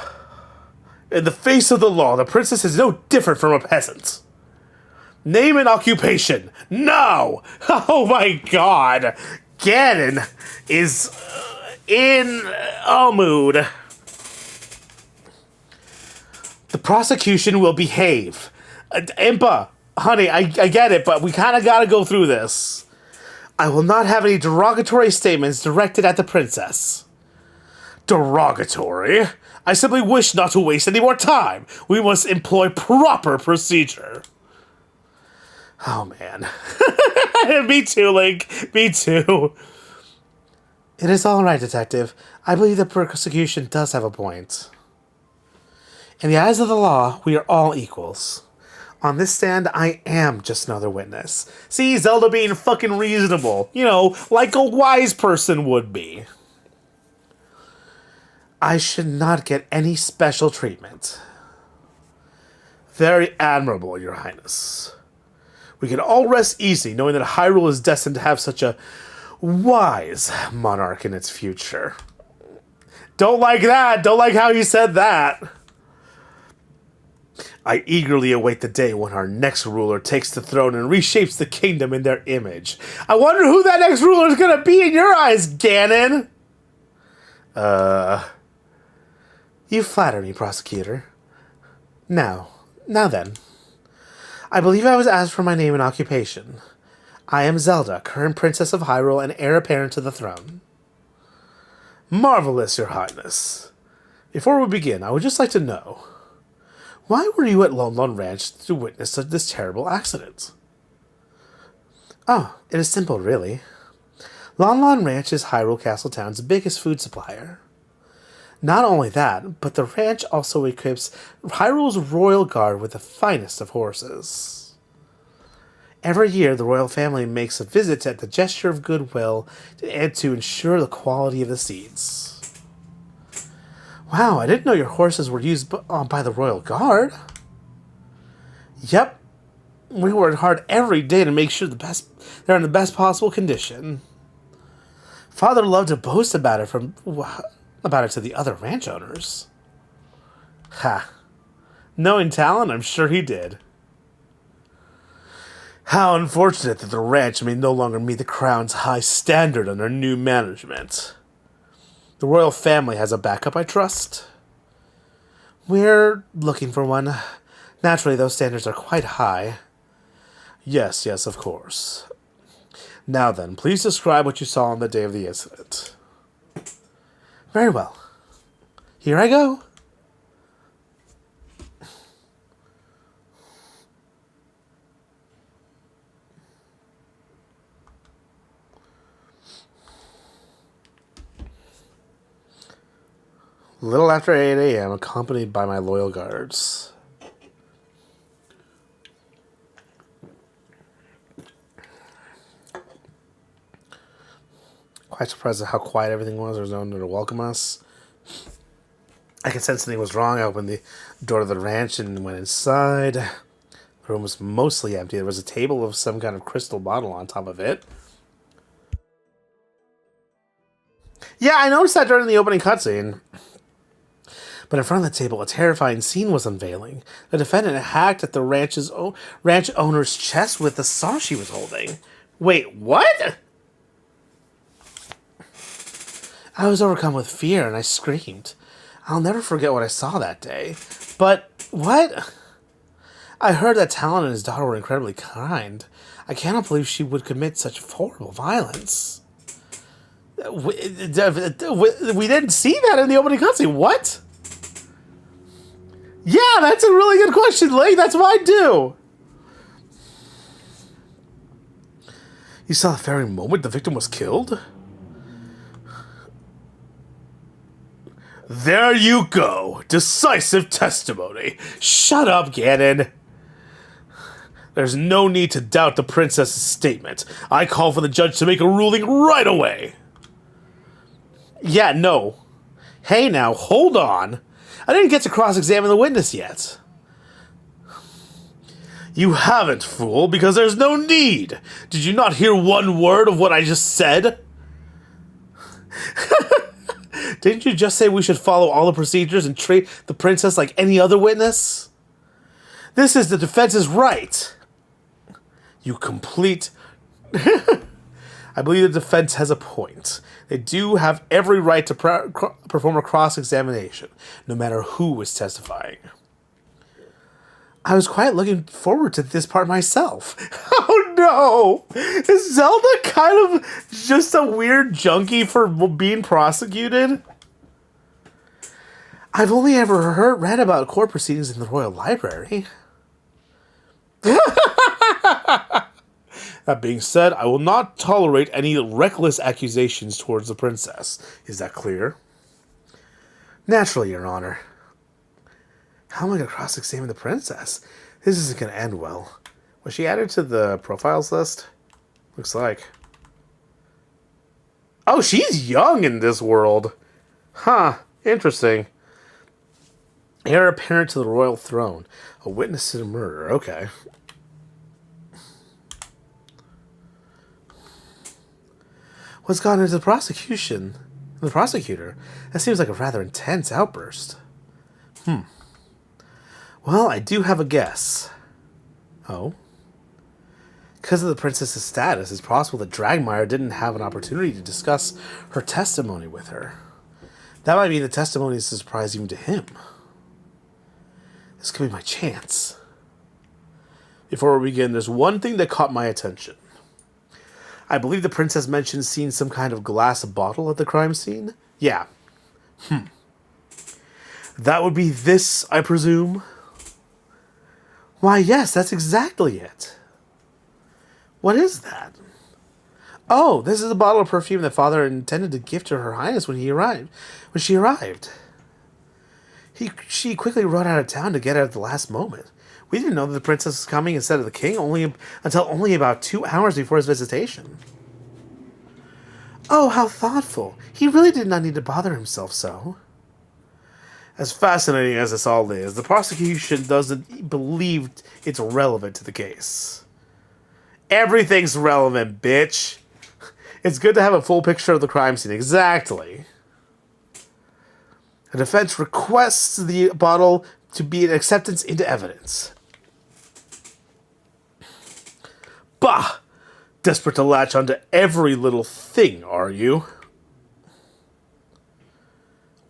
In the face of the law, the princess is no different from a peasant. Name and occupation. No! Oh my god! Ganon is in a mood. The prosecution will behave. Impa, honey, I get it, but we kind of got to go through this. I will not have any derogatory statements directed at the princess. Derogatory? I simply wish not to waste any more time. We must employ proper procedure. Oh, man. Me too, Link. Me too. It is all right, Detective. I believe the prosecution does have a point. In the eyes of the law, we are all equals. On this stand, I am just another witness. See, Zelda being fucking reasonable. You know, like a wise person would be. I should not get any special treatment. Very admirable, Your Highness. We can all rest easy knowing that Hyrule is destined to have such a wise monarch in its future. Don't like that. Don't like how you said that. I eagerly await the day when our next ruler takes the throne and reshapes the kingdom in their image. I wonder who that next ruler is going to be in your eyes, Ganon. You flatter me, prosecutor. Now then. I believe I was asked for my name and occupation. I am Zelda, current Princess of Hyrule and heir apparent to the throne. Marvelous, Your Highness. Before we begin, I would just like to know, why were you at Lon Lon Ranch to witness this terrible accident? Oh, it is simple, really. Lon Lon Ranch is Hyrule Castle Town's biggest food supplier. Not only that, but the ranch also equips Hyrule's royal guard with the finest of horses. Every year, the royal family makes a visit at the gesture of goodwill and to ensure the quality of the seeds. Wow, I didn't know your horses were used by the royal guard. Yep, we work hard every day to make sure they're in the best possible condition. Father loved to boast about it to the other ranch owners. Ha. Knowing talent, I'm sure he did. How unfortunate that the ranch may no longer meet the crown's high standard under new management. The royal family has a backup, I trust? We're looking for one. Naturally, those standards are quite high. Yes, of course. Now then, please describe what you saw on the day of the incident. Very well. Here I go. A little after 8 a.m., accompanied by my loyal guards. Quite surprised at how quiet everything was. There was no one to welcome us. I could sense something was wrong. I opened the door to the ranch and went inside. The room was mostly empty. There was a table with some kind of crystal bottle on top of it. Yeah, I noticed that during the opening cutscene. But in front of the table, a terrifying scene was unveiling. The defendant hacked at the ranch owner's chest with the saw she was holding. Wait, what? I was overcome with fear and I screamed. I'll never forget what I saw that day. But what? I heard that Talon and his daughter were incredibly kind. I cannot believe she would commit such horrible violence. We didn't see that in the opening cutscene. What? Yeah, that's a really good question, Link. That's what I do. You saw the very moment the victim was killed? There you go. Decisive testimony. Shut up, Ganon. There's no need to doubt the princess's statement. I call for the judge to make a ruling right away. Yeah, no. Hey now, hold on. I didn't get to cross-examine the witness yet. You haven't, fool, because there's no need. Did you not hear one word of what I just said? Didn't you just say we should follow all the procedures and treat the princess like any other witness? This is the defense's right. You complete... I believe the defense has a point. They do have every right to perform a cross-examination, no matter who is testifying. I was quite looking forward to this part myself. Oh no! Is Zelda kind of just a weird junkie for being prosecuted? I've only ever read about court proceedings in the Royal Library. That being said, I will not tolerate any reckless accusations towards the princess. Is that clear? Naturally, Your Honor. How am I going to cross-examine the princess? This isn't going to end well. Was she added to the profiles list? Looks like. Oh, she's young in this world. Huh, interesting. Heir apparent to the royal throne. A witness to the murder. Okay. What's gone into the prosecution? The prosecutor? That seems like a rather intense outburst. Well, I do have a guess. Oh? Because of the princess's status, it's possible that Dragmire didn't have an opportunity to discuss her testimony with her. That might mean the testimony is a surprise even to him. This could be my chance. Before we begin, there's one thing that caught my attention. I believe the princess mentioned seeing some kind of glass bottle at the crime scene. Yeah. That would be this, I presume? Why, yes, that's exactly it. What is that? Oh, this is a bottle of perfume that Father intended to gift to Her Highness when she arrived. She quickly rode out of town to get it at the last moment. We didn't know that the princess was coming instead of the king until only about 2 hours before his visitation. Oh, how thoughtful. He really did not need to bother himself so. As fascinating as this all is, the prosecution doesn't believe it's relevant to the case. Everything's relevant, bitch. It's good to have a full picture of the crime scene. Exactly. The defense requests the bottle to be an acceptance into evidence. Bah! Desperate to latch onto every little thing, are you?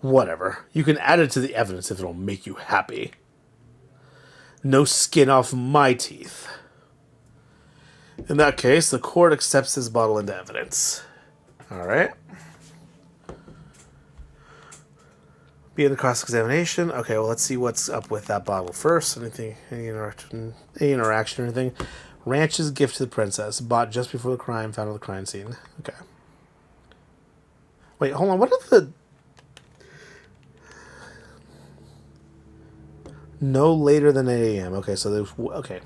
Whatever. You can add it to the evidence if it'll make you happy. No skin off my teeth. In that case, the court accepts this bottle into evidence. Alright. Be in the cross-examination. Okay, well, let's see what's up with that bottle first. Any interaction or anything. Ranch's gift to the princess. Bought just before the crime, found on the crime scene. Okay. Wait, hold on. What are the... No later than 8 a.m. Okay, so there's... Okay.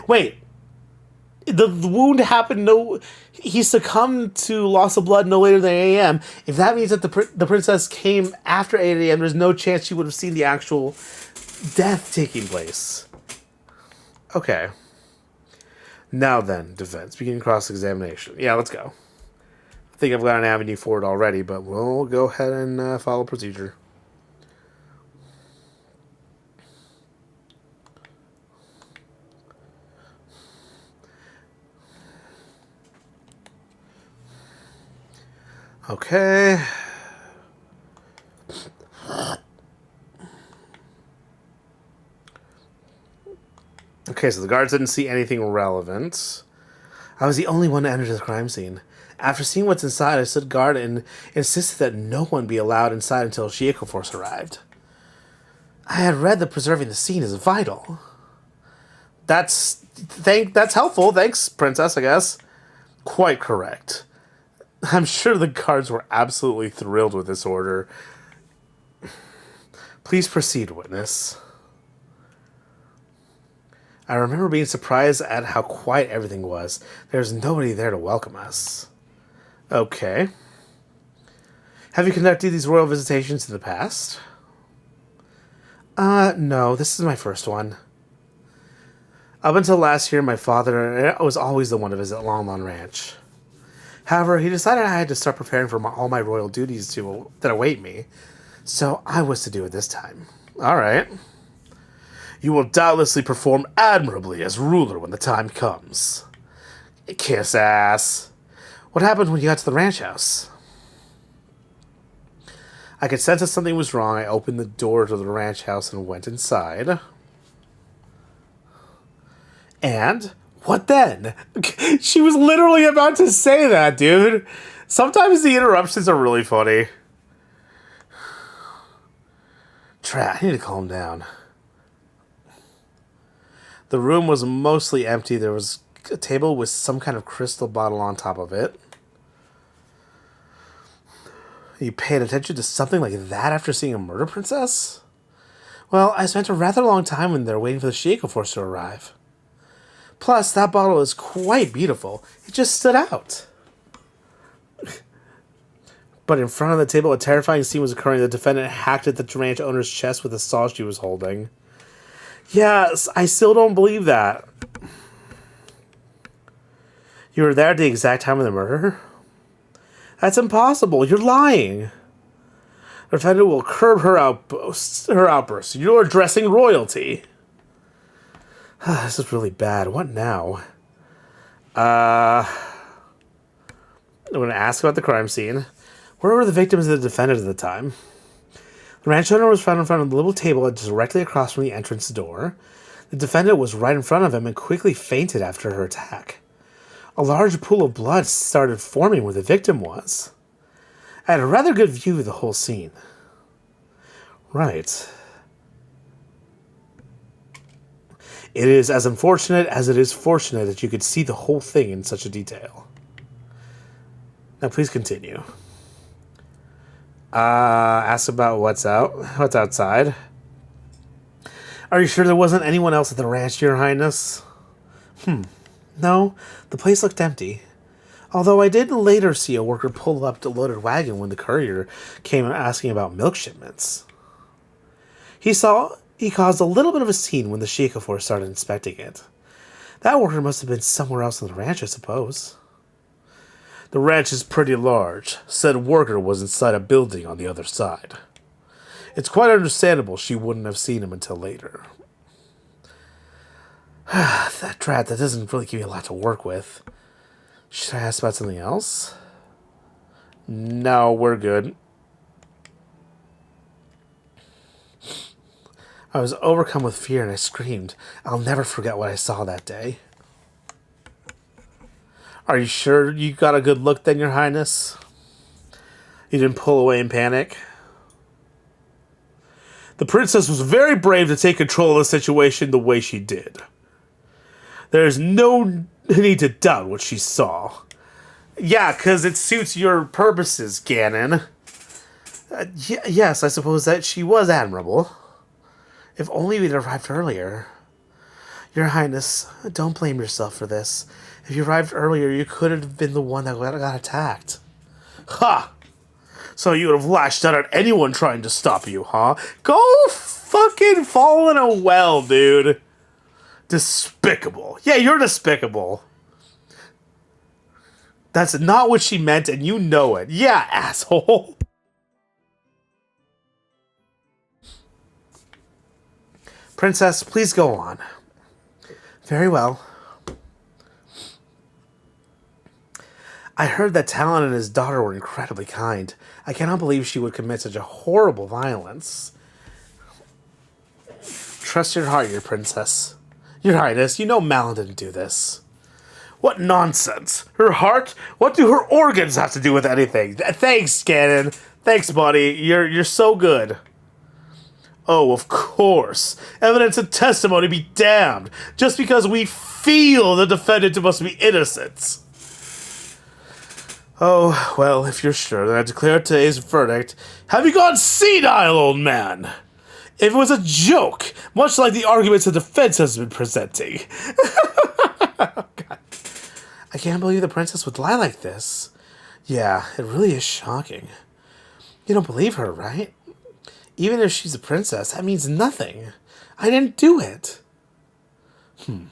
Wait. The wound happened he succumbed to loss of blood no later than 8 a.m. If that means that the princess came after 8 a.m., there's no chance she would have seen the actual death taking place. Okay. Now then, defense. Beginning cross-examination. Yeah, let's go. think I've got an avenue for it already, but we'll go ahead and follow procedure. Okay. Okay, so the guards didn't see anything relevant. I was the only one to enter the crime scene. After seeing what's inside, I stood guard and insisted that no one be allowed inside until Shieko Force arrived. I had read that preserving the scene is vital. That's helpful. Thanks, Princess, I guess. Quite correct. I'm sure the guards were absolutely thrilled with this order. Please proceed, witness. I remember being surprised at how quiet everything was. There's nobody there to welcome us. Okay. Have you conducted these royal visitations in the past? No, this is my first one. Up until last year, my father was always the one to visit Long Lawn Ranch. However, he decided I had to start preparing for all my royal duties that await me, so I was to do it this time. All right. You will doubtlessly perform admirably as ruler when the time comes. Kiss ass. What happened when you got to the ranch house? I could sense that something was wrong. I opened the door to the ranch house and went inside. And what then? She was literally about to say that, dude. Sometimes the interruptions are really funny. I need to calm down. The room was mostly empty. There was a table with some kind of crystal bottle on top of it. You paid attention to something like that after seeing a murder princess? Well, I spent a rather long time in there waiting for the Shieko Force to arrive. Plus, that bottle is quite beautiful. It just stood out. But in front of the table, a terrifying scene was occurring. The defendant hacked at the ranch owner's chest with the saw she was holding. Yes, I still don't believe that. You were there at the exact time of the murder? That's impossible. You're lying. The defendant will curb her outbursts. You're addressing royalty. This is really bad. What now? I'm going to ask about the crime scene. Where were the victims and the defendant at the time? The ranch owner was found in front of the little table directly across from the entrance door. The defendant was right in front of him and quickly fainted after her attack. A large pool of blood started forming where the victim was. I had a rather good view of the whole scene. Right. It is as unfortunate as it is fortunate that you could see the whole thing in such a detail. Now please continue. Ask about what's outside. Are you sure there wasn't anyone else at the ranch, Your Highness? No, the place looked empty. Although I did later see a worker pull up the loaded wagon when the courier came asking about milk shipments. He caused a little bit of a scene when the Shieko Force started inspecting it. That worker must have been somewhere else on the ranch, I suppose. The ranch is pretty large. Said worker was inside a building on the other side. It's quite understandable she wouldn't have seen him until later. That doesn't really give you a lot to work with. Should I ask about something else? No, we're good. I was overcome with fear and I screamed. I'll never forget what I saw that day. Are you sure you got a good look then, Your Highness? You didn't pull away in panic? The princess was very brave to take control of the situation the way she did. There's no need to doubt what she saw. Yeah, because it suits your purposes, Ganon. Yes, I suppose that she was admirable. If only we'd arrived earlier. Your Highness, don't blame yourself for this. If you arrived earlier, you could have been the one that got attacked. Ha! So you would have lashed out at anyone trying to stop you, huh? Go fucking fall in a well, dude. Despicable. Yeah, you're despicable. That's not what she meant, and you know it. Yeah, asshole. Princess, please go on. Very well. I heard that Talon and his daughter were incredibly kind. I cannot believe she would commit such a horrible violence. Trust your heart, your princess. Your Highness, you know Malin didn't do this. What nonsense. Her heart? What do her organs have to do with anything? Thanks, Ganon. Thanks, buddy. You're so good. Oh, of course. Evidence and testimony be damned. Just because we feel the defendant must be innocent. Oh, well, if you're sure, then I declare today's verdict. Have you gone senile, old man? If it was a joke, much like the arguments the defense has been presenting. Oh, God. I can't believe the princess would lie like this. Yeah, it really is shocking. You don't believe her, right? Even if she's a princess, that means nothing. I didn't do it. To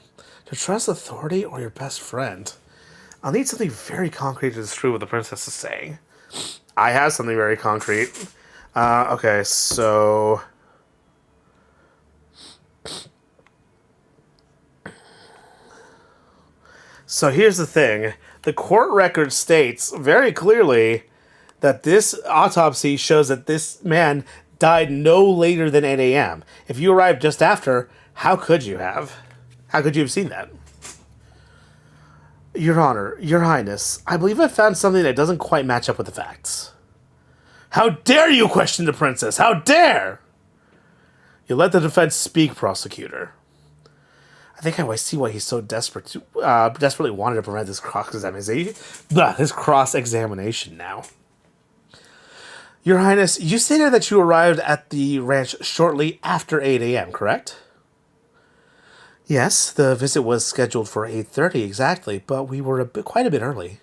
trust authority or your best friend? I'll need something very concrete to disprove what the princess is saying. I have something very concrete. Okay, so... So here's the thing. The court record states very clearly that this autopsy shows that this man died no later than 8 a.m. If you arrived just after, how could you have? How could you have seen that? Your Honor, Your Highness, I believe I found something that doesn't quite match up with the facts. How dare you question the princess? How dare! You let the defense speak, prosecutor. I think I see why he's so desperately wanted to prevent this cross-examination now. Your Highness, you stated that you arrived at the ranch shortly after 8 a.m., correct? Yes, the visit was scheduled for 8:30 exactly, but we were quite a bit early.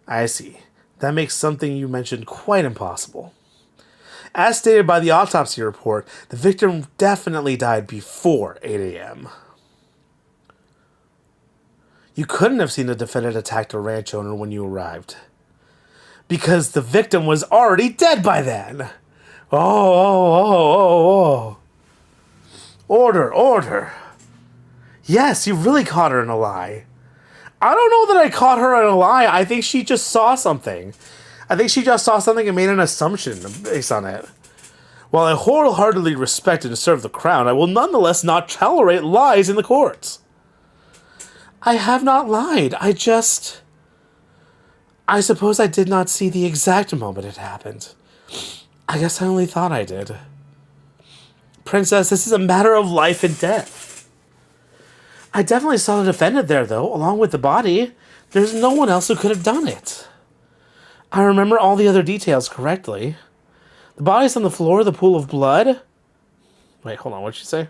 I see. That makes something you mentioned quite impossible. As stated by the autopsy report, the victim definitely died before 8 a.m. You couldn't have seen the defendant attack the ranch owner when you arrived. Because the victim was already dead by then. Oh. Order. Yes, you really caught her in a lie. I don't know that I caught her in a lie. I think she just saw something. And made an assumption based on it. While I wholeheartedly respect and serve the crown, I will nonetheless not tolerate lies in the courts. I have not lied. I suppose I did not see the exact moment it happened. I guess I only thought I did. Princess, this is a matter of life and death. I definitely saw the defendant there, though, along with the body. There's no one else who could have done it. I remember all the other details correctly. The body's on the floor, the pool of blood. Wait, hold on, what'd she say?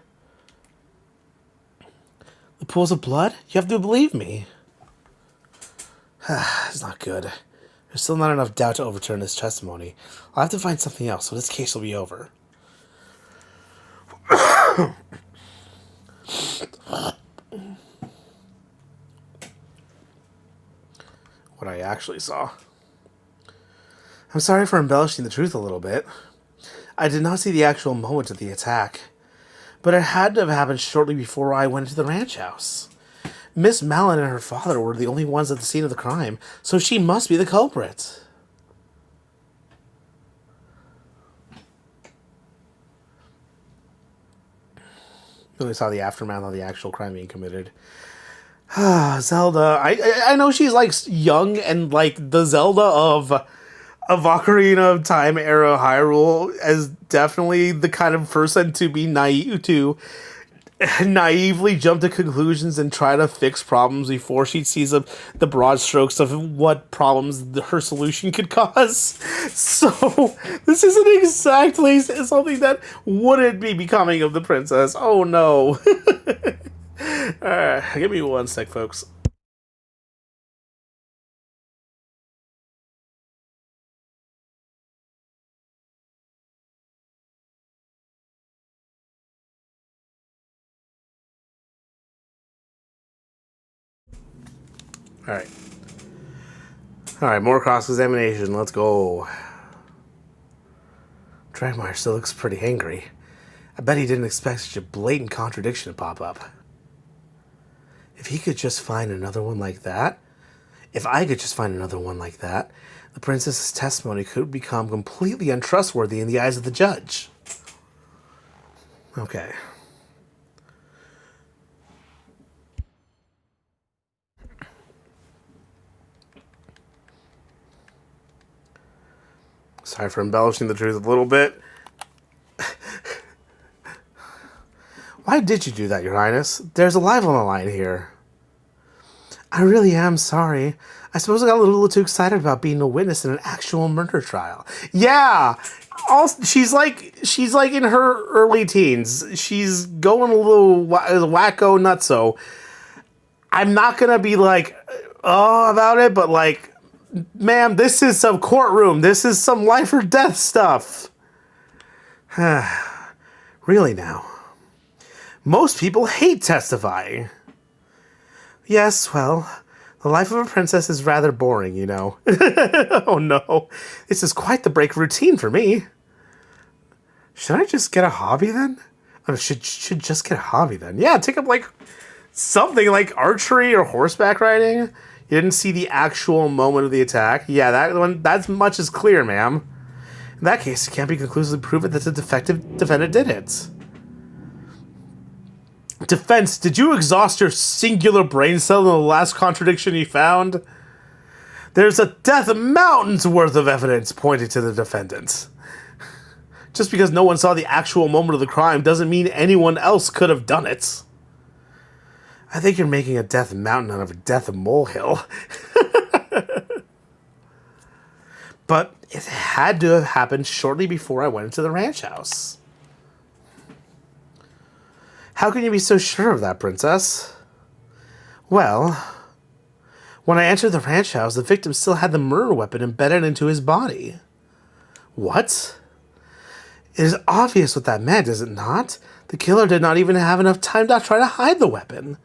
The pools of blood? You have to believe me. It's not good. There's still not enough doubt to overturn this testimony. I'll have to find something else, so this case will be over. What I actually saw. I'm sorry for embellishing the truth a little bit. I did not see the actual moment of the attack, but it had to have happened shortly before I went to the ranch house. Miss Malin and her father were the only ones at the scene of the crime, so she must be the culprit. We only saw the aftermath of the actual crime being committed. Zelda. I know she's like young and like the Zelda of Ocarina of Time era Hyrule is definitely the kind of person to be naively jump to conclusions and try to fix problems before she sees the broad strokes of what problems her solution could cause. So this isn't exactly something that wouldn't be becoming of the princess. Oh no. Give me one sec, folks. Alright. Alright, more cross-examination. Let's go. Dragmire still looks pretty angry. I bet he didn't expect such a blatant contradiction to pop up. If he could just find another one like that, if I could just find another one like that, the princess's testimony could become completely untrustworthy in the eyes of the judge. Okay. Sorry for embellishing the truth a little bit. Why did you do that, Your Highness? There's a life on the line here. I really am sorry. I suppose I got a little too excited about being a witness in an actual murder trial. Yeah! Also, she's like in her early teens. She's going a little wacko nutso. I'm not gonna be like, oh, about it, but like, ma'am, this is some courtroom. This is some life or death stuff. Really now? Most people hate testifying. Yes, well, the life of a princess is rather boring, you know. Oh no, this is quite the break routine for me. Should I just get a hobby then? I should just get a hobby then. Yeah, take up like something like archery or horseback riding. You didn't see the actual moment of the attack. Yeah, that much is clear, ma'am. In that case, it can't be conclusively proven that the defective defendant did it. Defense, did you exhaust your singular brain cell in the last contradiction you found? There's a death mountain's worth of evidence pointing to the defendant. Just because no one saw the actual moment of the crime doesn't mean anyone else could have done it. I think you're making a death mountain out of a death molehill. But it had to have happened shortly before I went into the ranch house. How can you be so sure of that, princess? Well, when I entered the ranch house, the victim still had the murder weapon embedded into his body. What? It is obvious what that meant, is it not? The killer did not even have enough time to try to hide the weapon.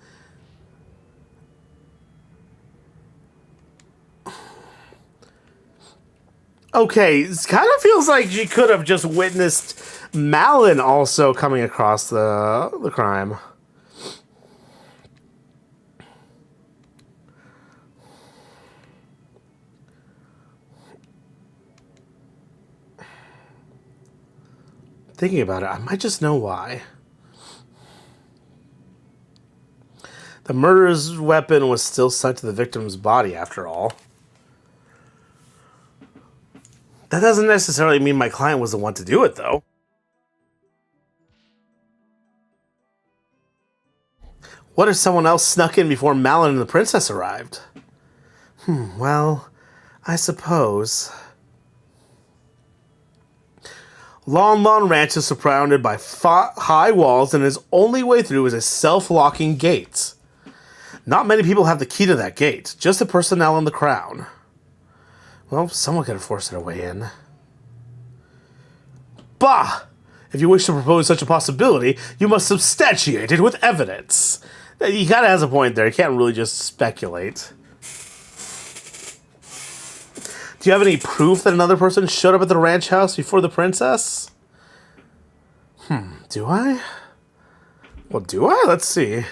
Okay, it kind of feels like she could have just witnessed Malin also coming across the crime. Thinking about it, I might just know why. The murderer's weapon was still stuck to the victim's body after all. That doesn't necessarily mean my client was the one to do it, though. What if someone else snuck in before Malin and the princess arrived? Well, I suppose. Lon Lon Ranch is surrounded by high walls, and its only way through is a self-locking gate. Not many people have the key to that gate, just the personnel and the crown. Well, someone could have forced their way in. Bah! If you wish to propose such a possibility, you must substantiate it with evidence. He kind of has a point there. You can't really just speculate. Do you have any proof that another person showed up at the ranch house before the princess? Do I? Well, do I? Let's see.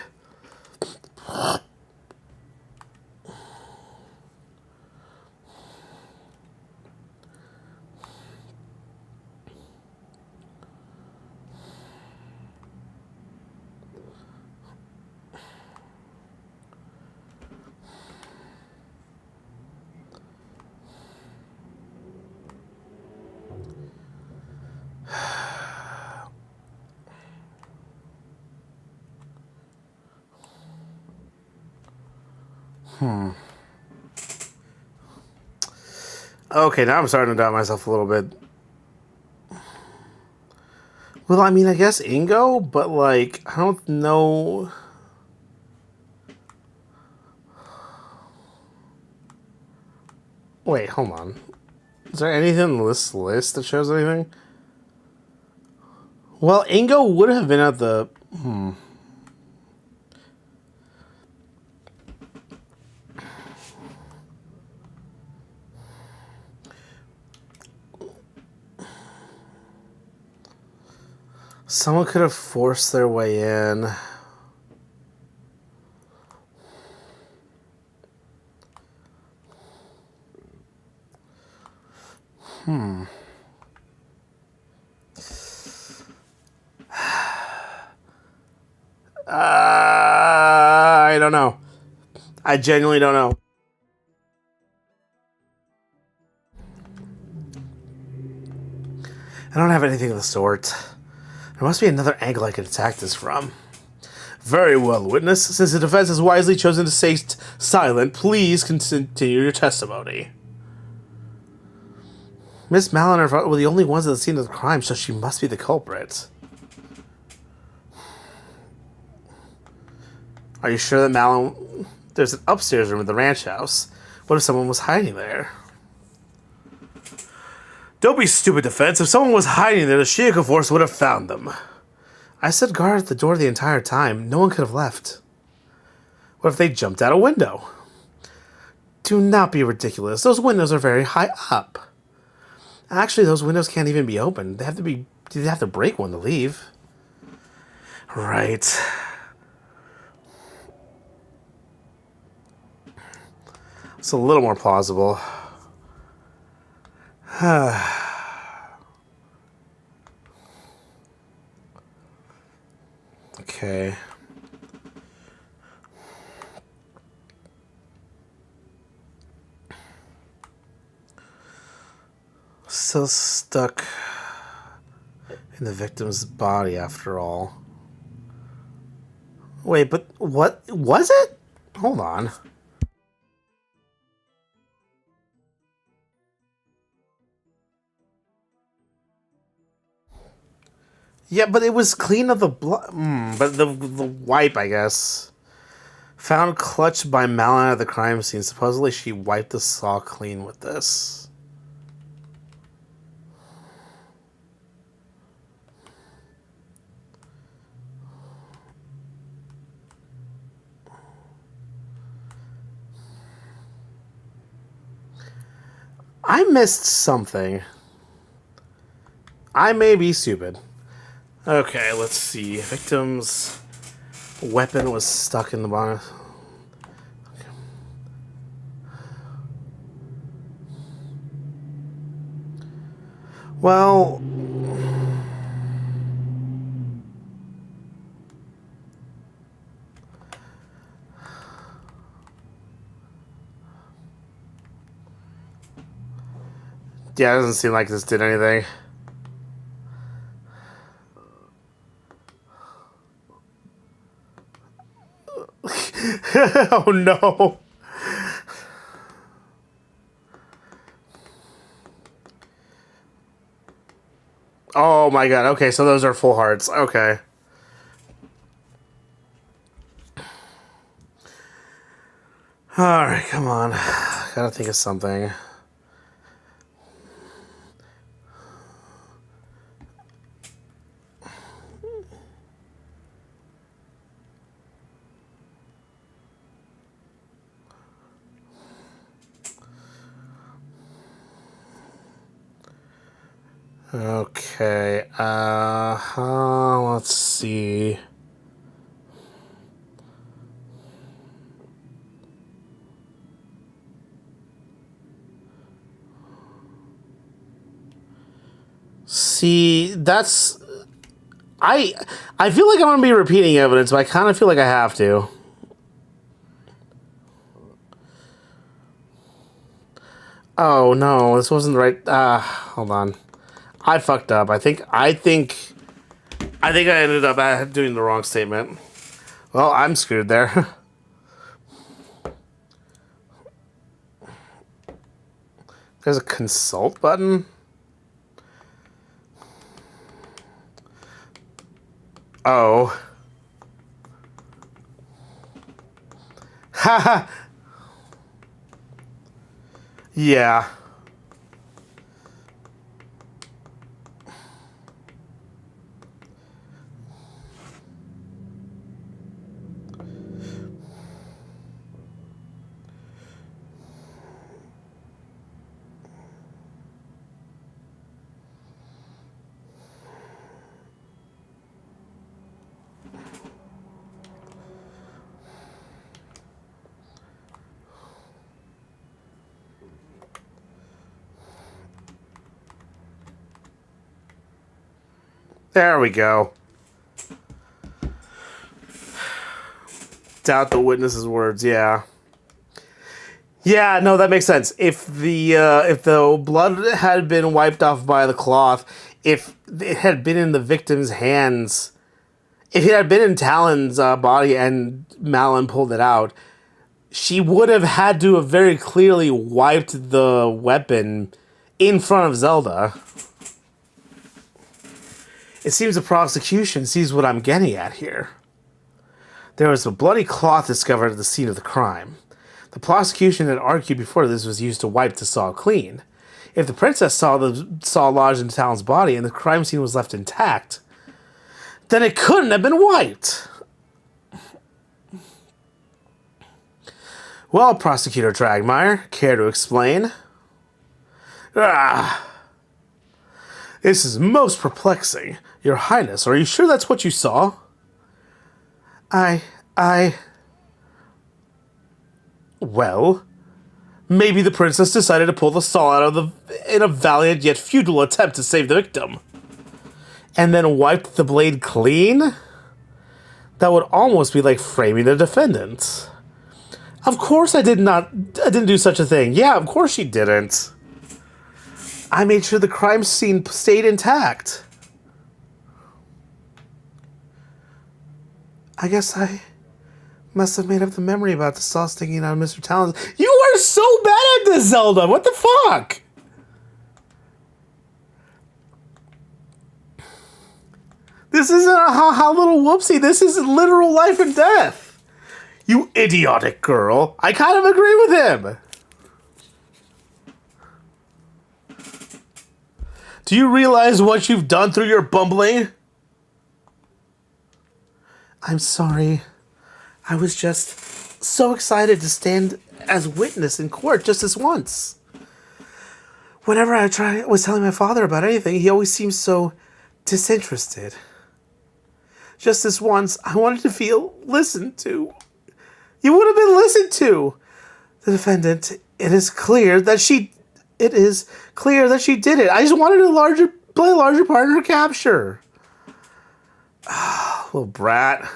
Okay, now I'm starting to doubt myself a little bit. Well, I mean, I guess Ingo, but like, I don't know. Wait, hold on. Is there anything in this list that shows anything? Well, Ingo would have been at the... Someone could have forced their way in. I don't know. I genuinely don't know. I don't have anything of the sort. There must be another angle I can attack this from. Very well, witness. Since the defense has wisely chosen to stay silent, please continue your testimony. Miss Malin and her father were the only ones at the scene of the crime, so she must be the culprit. Are you sure that Malin... There's an upstairs room at the ranch house. What if someone was hiding there? Don't be stupid, defense. If someone was hiding there, the Shiaka force would have found them. I stood guard at the door the entire time. No one could have left. What if they jumped out a window? Do not be ridiculous. Those windows are very high up. Actually, those windows can't even be opened. They have to break one to leave. Right. It's a little more plausible. Okay. Still stuck in the victim's body after all. Wait, but what was it? Hold on. Yeah, but it was clean of the blood. But the wipe, I guess. Found clutched by Malin at the crime scene. Supposedly she wiped the saw clean with this. I missed something. I may be stupid. Okay, let's see. Victim's weapon was stuck in the bottom. Okay. Well... Yeah, it doesn't seem like this did anything. Oh no. Oh my god. Okay, so those are full hearts. Okay. Alright, come on. Gotta think of something. Okay, let's see. See, that's... I feel like I'm going to be repeating evidence, but I kind of feel like I have to. Oh, no, this wasn't right. Hold on. I fucked up. I think I ended up doing the wrong statement. Well, I'm screwed there. There's a consult button. Oh. Haha. Yeah. There we go. Doubt the witness's words, yeah. Yeah, no, that makes sense. If the blood had been wiped off by the cloth, if it had been in the victim's hands, if it had been in Talon's body and Malin pulled it out, she would have had to have very clearly wiped the weapon in front of Zelda. It seems the prosecution sees what I'm getting at here. There was a bloody cloth discovered at the scene of the crime. The prosecution had argued before this was used to wipe the saw clean. If the princess saw the saw lodged in Talon's body and the crime scene was left intact, then it couldn't have been wiped. Well, Prosecutor Dragmire, care to explain? This is most perplexing. Your Highness, are you sure that's what you saw? Well, maybe the princess decided to pull the saw out in a valiant yet futile attempt to save the victim. And then wiped the blade clean? That would almost be like framing the defendant. Of course I didn't do such a thing. Yeah, of course she didn't. I made sure the crime scene stayed intact. I guess I must have made up the memory about the saw sticking out of Mr. Talon's. You are so bad at this, Zelda! What the fuck? This isn't a ha-ha little whoopsie. This is literal life and death. You idiotic girl. I kind of agree with him. Do you realize what you've done through your bumbling? I'm sorry. I was just so excited to stand as witness in court just this once. Whenever I was telling my father about anything, he always seems so disinterested. Just this once, I wanted to feel listened to. You would have been listened to. The defendant, it is clear that she did it. I just wanted to play a larger part in her capture. Little brat.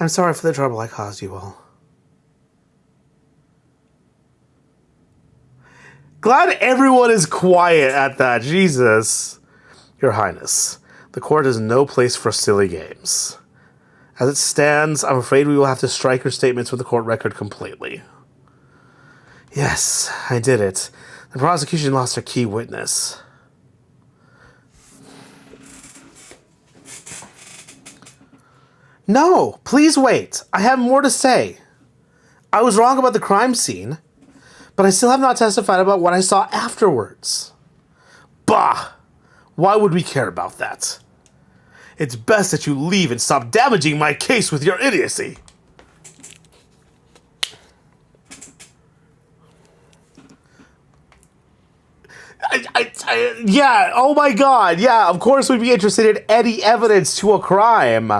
I'm sorry for the trouble I caused you all. Glad everyone is quiet at that. Jesus. Your Highness, the court is no place for silly games. As it stands, I'm afraid we will have to strike your statements with the court record completely. Yes, I did it. The prosecution lost their key witness. No, please wait. I have more to say. I was wrong about the crime scene, but I still have not testified about what I saw afterwards. Bah! Why would we care about that? It's best that you leave and stop damaging my case with your idiocy. Yeah, oh my god, yeah, of course we'd be interested in any evidence to a crime.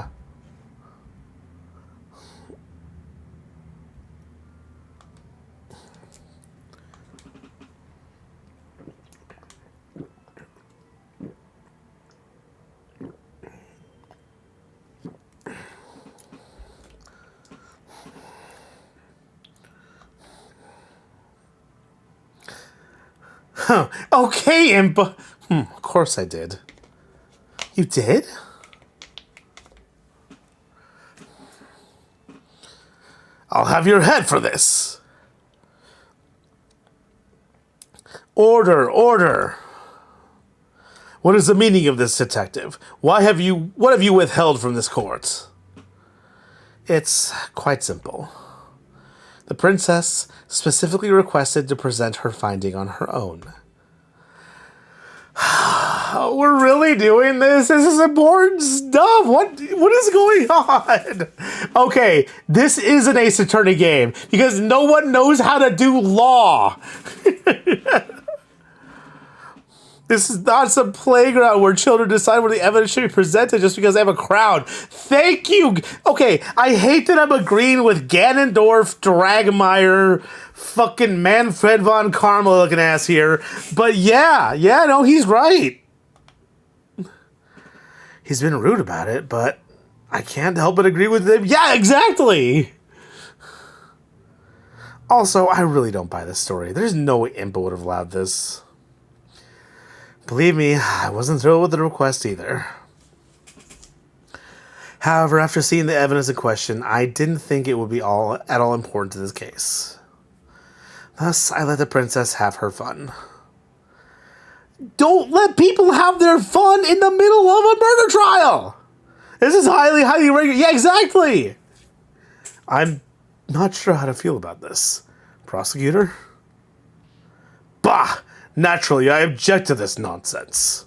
Huh. Okay, Imp. Of course I did. You did? I'll have your head for this. Order, order. What is the meaning of this, detective? What have you withheld from this court? It's quite simple. The princess specifically requested to present her finding on her own. We're really doing this? This is important stuff. What is going on? Okay, this is an Ace Attorney game because no one knows how to do law. This is not some playground where children decide where the evidence should be presented just because they have a crowd. Thank you. Okay, I hate that I'm agreeing with Ganondorf, Dragmire, fucking Manfred von Karma looking ass here. But yeah, no, he's right. He's been rude about it, but I can't help but agree with him. Yeah, exactly! Also, I really don't buy this story. There's no way Impa would have allowed this. Believe me, I wasn't thrilled with the request either. However, after seeing the evidence in question, I didn't think it would be at all important to this case. Thus, I let the princess have her fun. Don't let people have their fun in the middle of a murder trial! This is highly irregular. Yeah, exactly! I'm not sure how to feel about this. Prosecutor? Bah! Naturally, I object to this nonsense.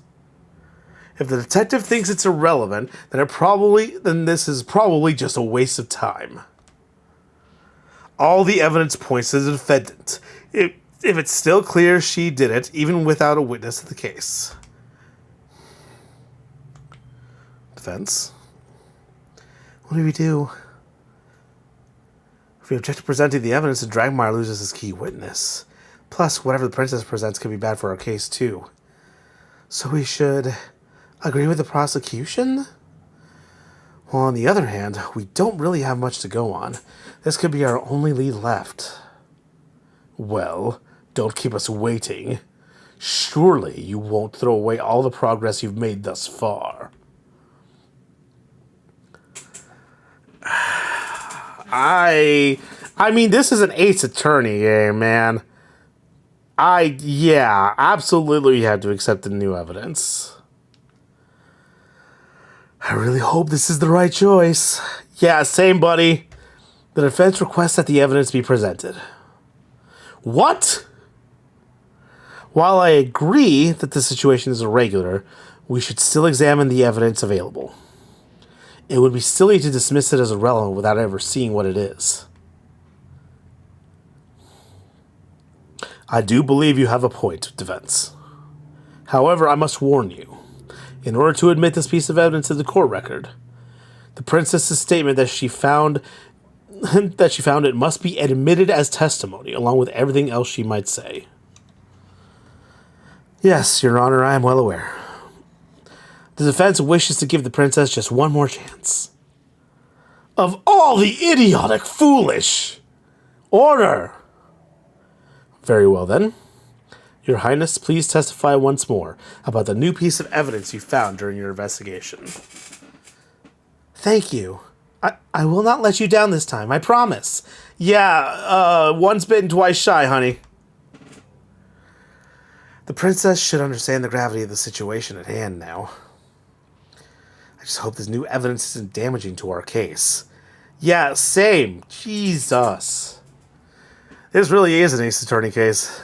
If the detective thinks it's irrelevant, then this is probably just a waste of time. All the evidence points to the defendant. If it's still clear she did it, even without a witness to the case. Defense? What do we do? If we object to presenting the evidence, then Dragmire loses his key witness. Plus, whatever the princess presents could be bad for our case, too. So we should agree with the prosecution? Well, on the other hand, we don't really have much to go on. This could be our only lead left. Well, don't keep us waiting. Surely you won't throw away all the progress you've made thus far. I mean, this is an Ace Attorney game, man. Yeah, absolutely have to accept the new evidence. I really hope this is the right choice. Yeah, same, buddy. The defense requests that the evidence be presented. What? While I agree that the situation is irregular, we should still examine the evidence available. It would be silly to dismiss it as irrelevant without ever seeing what it is. I do believe you have a point, defense. However, I must warn you. In order to admit this piece of evidence to the court record, the princess's statement that she found it must be admitted as testimony, along with everything else she might say. Yes, Your Honor, I am well aware. The defense wishes to give the princess just one more chance. Of all the idiotic, foolish! Order! Very well, then. Your Highness, please testify once more about the new piece of evidence you found during your investigation. Thank you. I will not let you down this time, I promise. Yeah, once bitten, twice shy, honey. The princess should understand the gravity of the situation at hand now. I just hope this new evidence isn't damaging to our case. Yeah, same. Jesus. This really is an Ace Attorney case.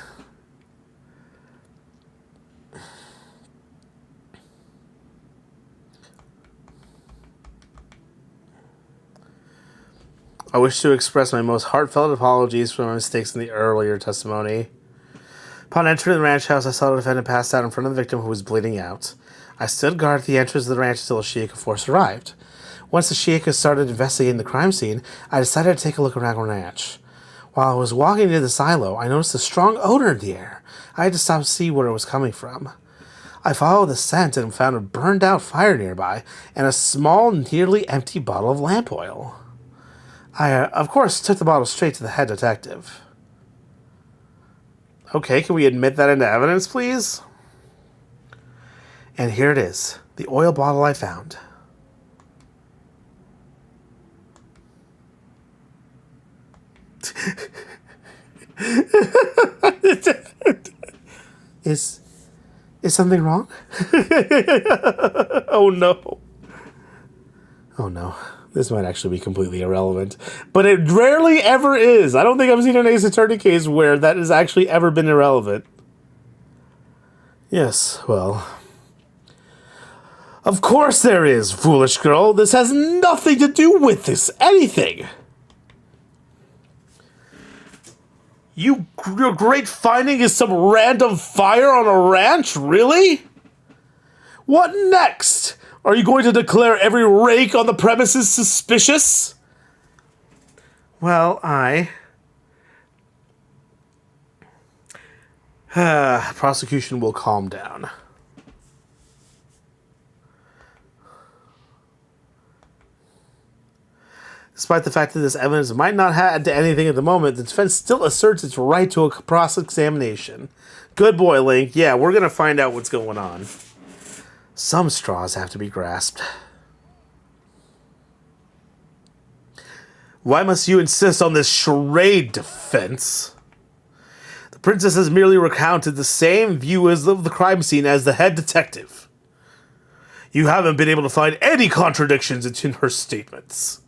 I wish to express my most heartfelt apologies for my mistakes in the earlier testimony. Upon entering the ranch house, I saw the defendant passed out in front of the victim who was bleeding out. I stood guard at the entrance of the ranch until a Sheikah force arrived. Once the Sheikah started investigating the crime scene, I decided to take a look around the ranch. While I was walking near the silo, I noticed a strong odor in the air. I had to stop to see where it was coming from. I followed the scent and found a burned-out fire nearby and a small, nearly empty bottle of lamp oil. I, of course, took the bottle straight to the head detective. Okay, can we admit that into evidence, please? And here it is, the oil bottle I found. Is something wrong? Oh no. Oh no. This might actually be completely irrelevant. But it rarely ever is. I don't think I've seen an Ace Attorney case where that has actually ever been irrelevant. Yes, well. Of course there is, foolish girl. This has nothing to do with this. Anything. Your great finding is some random fire on a ranch? Really? What next? Are you going to declare every rake on the premises suspicious? Well, prosecution will calm down. Despite the fact that this evidence might not add to anything at the moment, the defense still asserts its right to a cross-examination. Good boy, Link. Yeah, we're going to find out what's going on. Some straws have to be grasped. Why must you insist on this charade defense? The princess has merely recounted the same view of the crime scene as the head detective. You haven't been able to find any contradictions in her statements.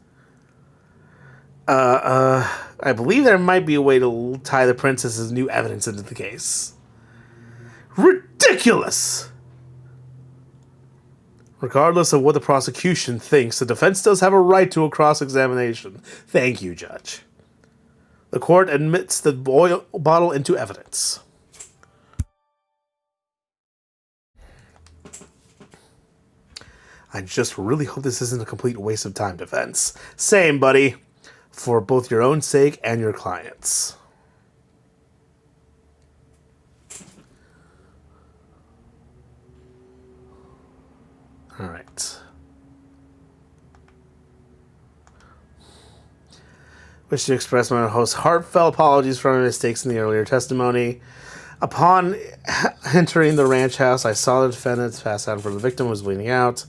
I believe there might be a way to tie the princess's new evidence into the case. Ridiculous! Regardless of what the prosecution thinks, the defense does have a right to a cross-examination. Thank you, Judge. The court admits the oil bottle into evidence. I just really hope this isn't a complete waste of time, defense. Same, buddy. For both your own sake and your clients. All right. Wish to express my most heartfelt apologies for my mistakes in the earlier testimony. Upon entering the ranch house, I saw the defendant pass out for the victim was bleeding out.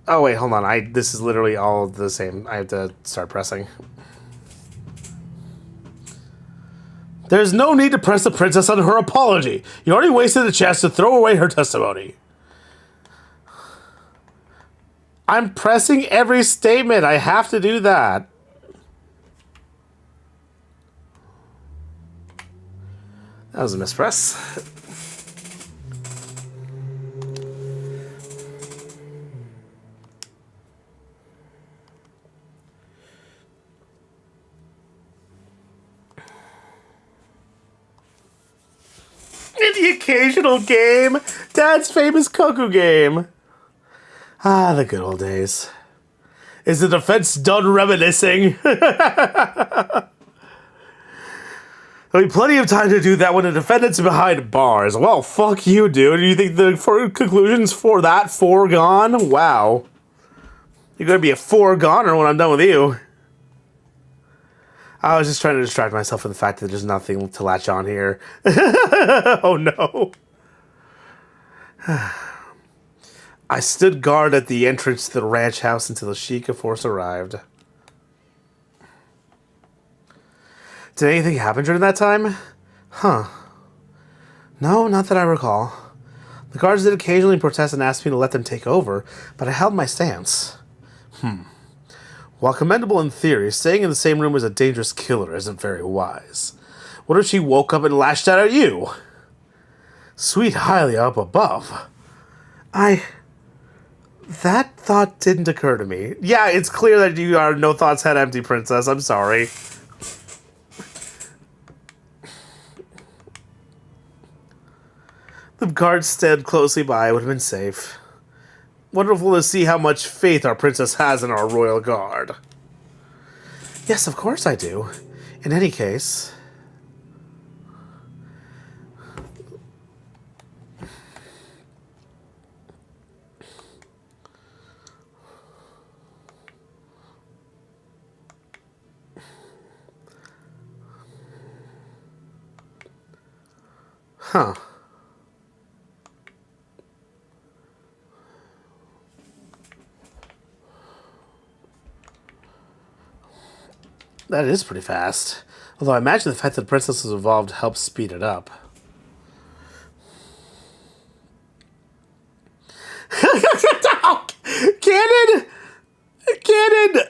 Oh, wait, hold on. This is literally all the same. I have to start pressing. There's no need to press the princess on her apology. You already wasted the chance to throw away her testimony. I'm pressing every statement. I have to do that. That was a mispress. The occasional game. Dad's famous Cuckoo game. Ah, the good old days. Is the defense done reminiscing? There'll be plenty of time to do that when the defendant's behind bars. Well, fuck you, dude. You think the conclusion's for that foregone? Wow. You're gonna be a foregoner when I'm done with you. I was just trying to distract myself from the fact that there's nothing to latch on here. Oh no. I stood guard at the entrance to the ranch house until the Sheikah force arrived. Did anything happen during that time? Huh. No, not that I recall. The guards did occasionally protest and ask me to let them take over, but I held my stance. While commendable in theory, staying in the same room as a dangerous killer isn't very wise. What if she woke up and lashed out at you? Sweet Hylia up above. That thought didn't occur to me. Yeah, it's clear that you are no thoughts head empty, princess. I'm sorry. The guards stood closely by. Would have been safe. Wonderful to see how much faith our princess has in our royal guard. Yes, of course I do. In any case... Huh. That is pretty fast. Although I imagine the fact that the princess was involved helps speed it up. Cannon! Cannon!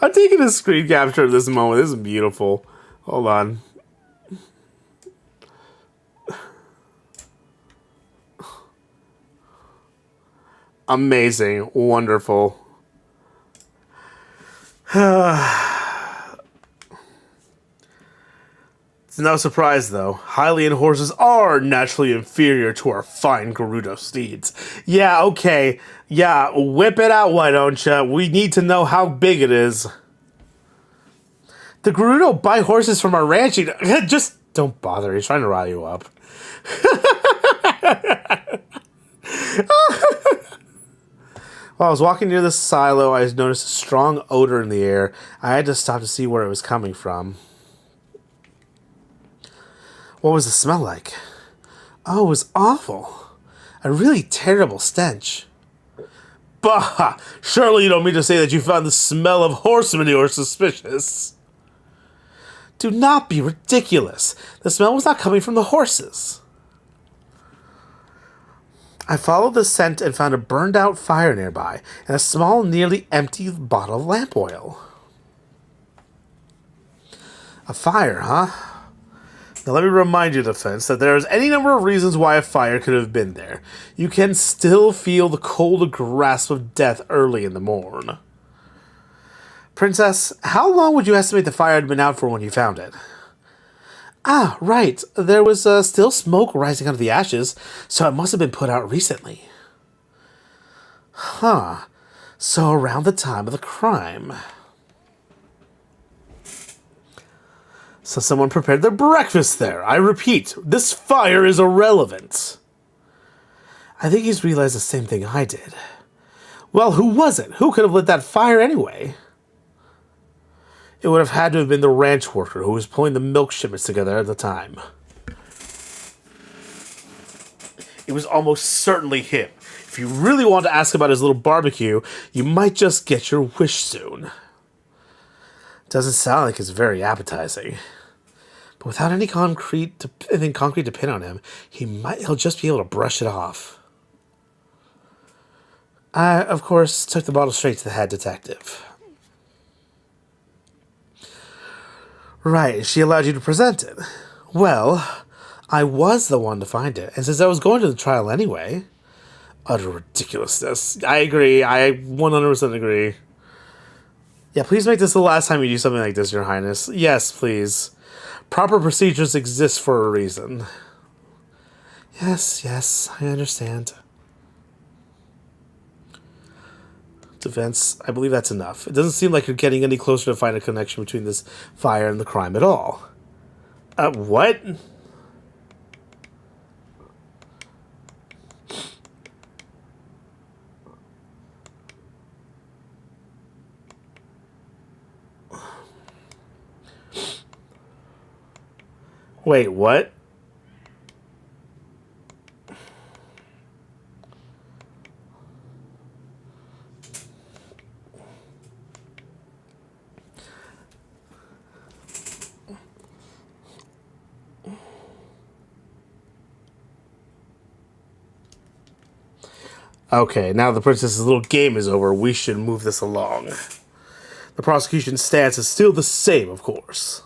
I'm taking a screen capture of this moment. This is beautiful. Hold on. Amazing. Wonderful. It's no surprise, though. Hylian horses are naturally inferior to our fine Gerudo steeds. Yeah, okay. Yeah, whip it out, why don't ya? We need to know how big it is. The Gerudo buy horses from our ranch. Just don't bother. He's trying to rile you up. While I was walking near the silo, I noticed a strong odor in the air. I had to stop to see where it was coming from. What was the smell like? Oh, it was awful. A really terrible stench. Bah! Surely you don't mean to say that you found the smell of horse manure suspicious. Do not be ridiculous. The smell was not coming from the horses. I followed the scent and found a burned-out fire nearby and a small, nearly empty bottle of lamp oil. A fire, huh? Now let me remind you, Defense, that there is any number of reasons why a fire could have been there. You can still feel the cold grasp of death early in the morn. Princess, how long would you estimate the fire had been out for when you found it? Ah, right. There was still smoke rising out of the ashes, so it must have been put out recently. Huh. So around the time of the crime. So someone prepared their breakfast there. I repeat, this fire is irrelevant. I think he's realized the same thing I did. Well, who was it? Who could have lit that fire anyway? It would have had to have been the ranch worker who was pulling the milk shipments together at the time. It was almost certainly him. If you really want to ask about his little barbecue, you might just get your wish soon. Doesn't sound like it's very appetizing. But without anything concrete to pin on him, he'll just be able to brush it off. I, of course, took the bottle straight to the head detective. Right, she allowed you to present it. Well, I was the one to find it, and since I was going to the trial anyway... Utter ridiculousness. I agree, I 100% agree. Yeah, please make this the last time you do something like this, Your Highness. Yes, please. Proper procedures exist for a reason. Yes, I understand. Defense, I believe that's enough. It doesn't seem like you're getting any closer to find a connection between this fire and the crime at all. What? Wait, what? Okay, now the princess's little game is over. We should move this along. The prosecution's stance is still the same, of course.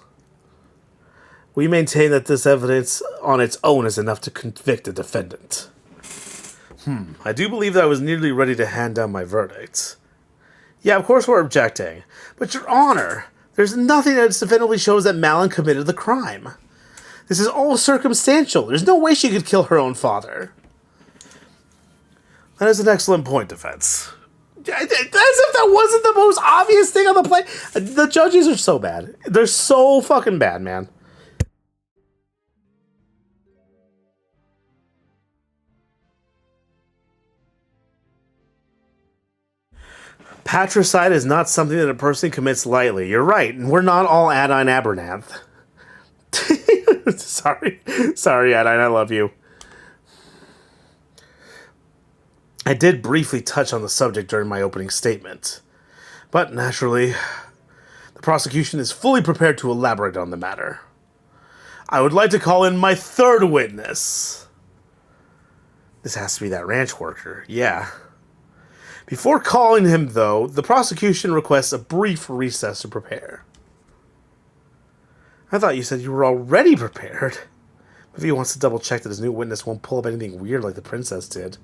We maintain that this evidence on its own is enough to convict a defendant. I do believe that I was nearly ready to hand down my verdict. Yeah, of course we're objecting. But, Your Honor, there's nothing that definitively shows that Malin committed the crime. This is all circumstantial. There's no way she could kill her own father. That is an excellent point, Defense. As if that wasn't the most obvious thing on the plate. The judges are so bad. They're so fucking bad, man. Patricide is not something that a person commits lightly. You're right, and we're not all Adine Abernanth. Sorry, Adine, I love you. I did briefly touch on the subject during my opening statement, but naturally, the prosecution is fully prepared to elaborate on the matter. I would like to call in my third witness. This has to be that ranch worker, yeah. Before calling him, though, the prosecution requests a brief recess to prepare. I thought you said you were already prepared. Maybe he wants to double check that his new witness won't pull up anything weird like the princess did.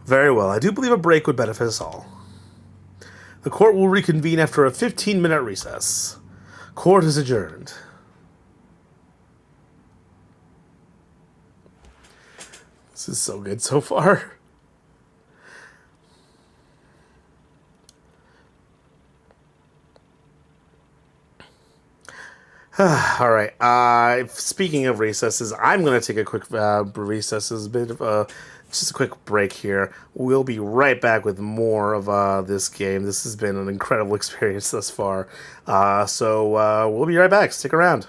Very well, I do believe a break would benefit us all. The court will reconvene after a 15-minute recess. Court is adjourned. This is so good so far. All right. Speaking of recesses, I'm going to take a quick recess. This is a bit of just a quick break here. We'll be right back with more of this game. This has been an incredible experience thus far. So we'll be right back. Stick around.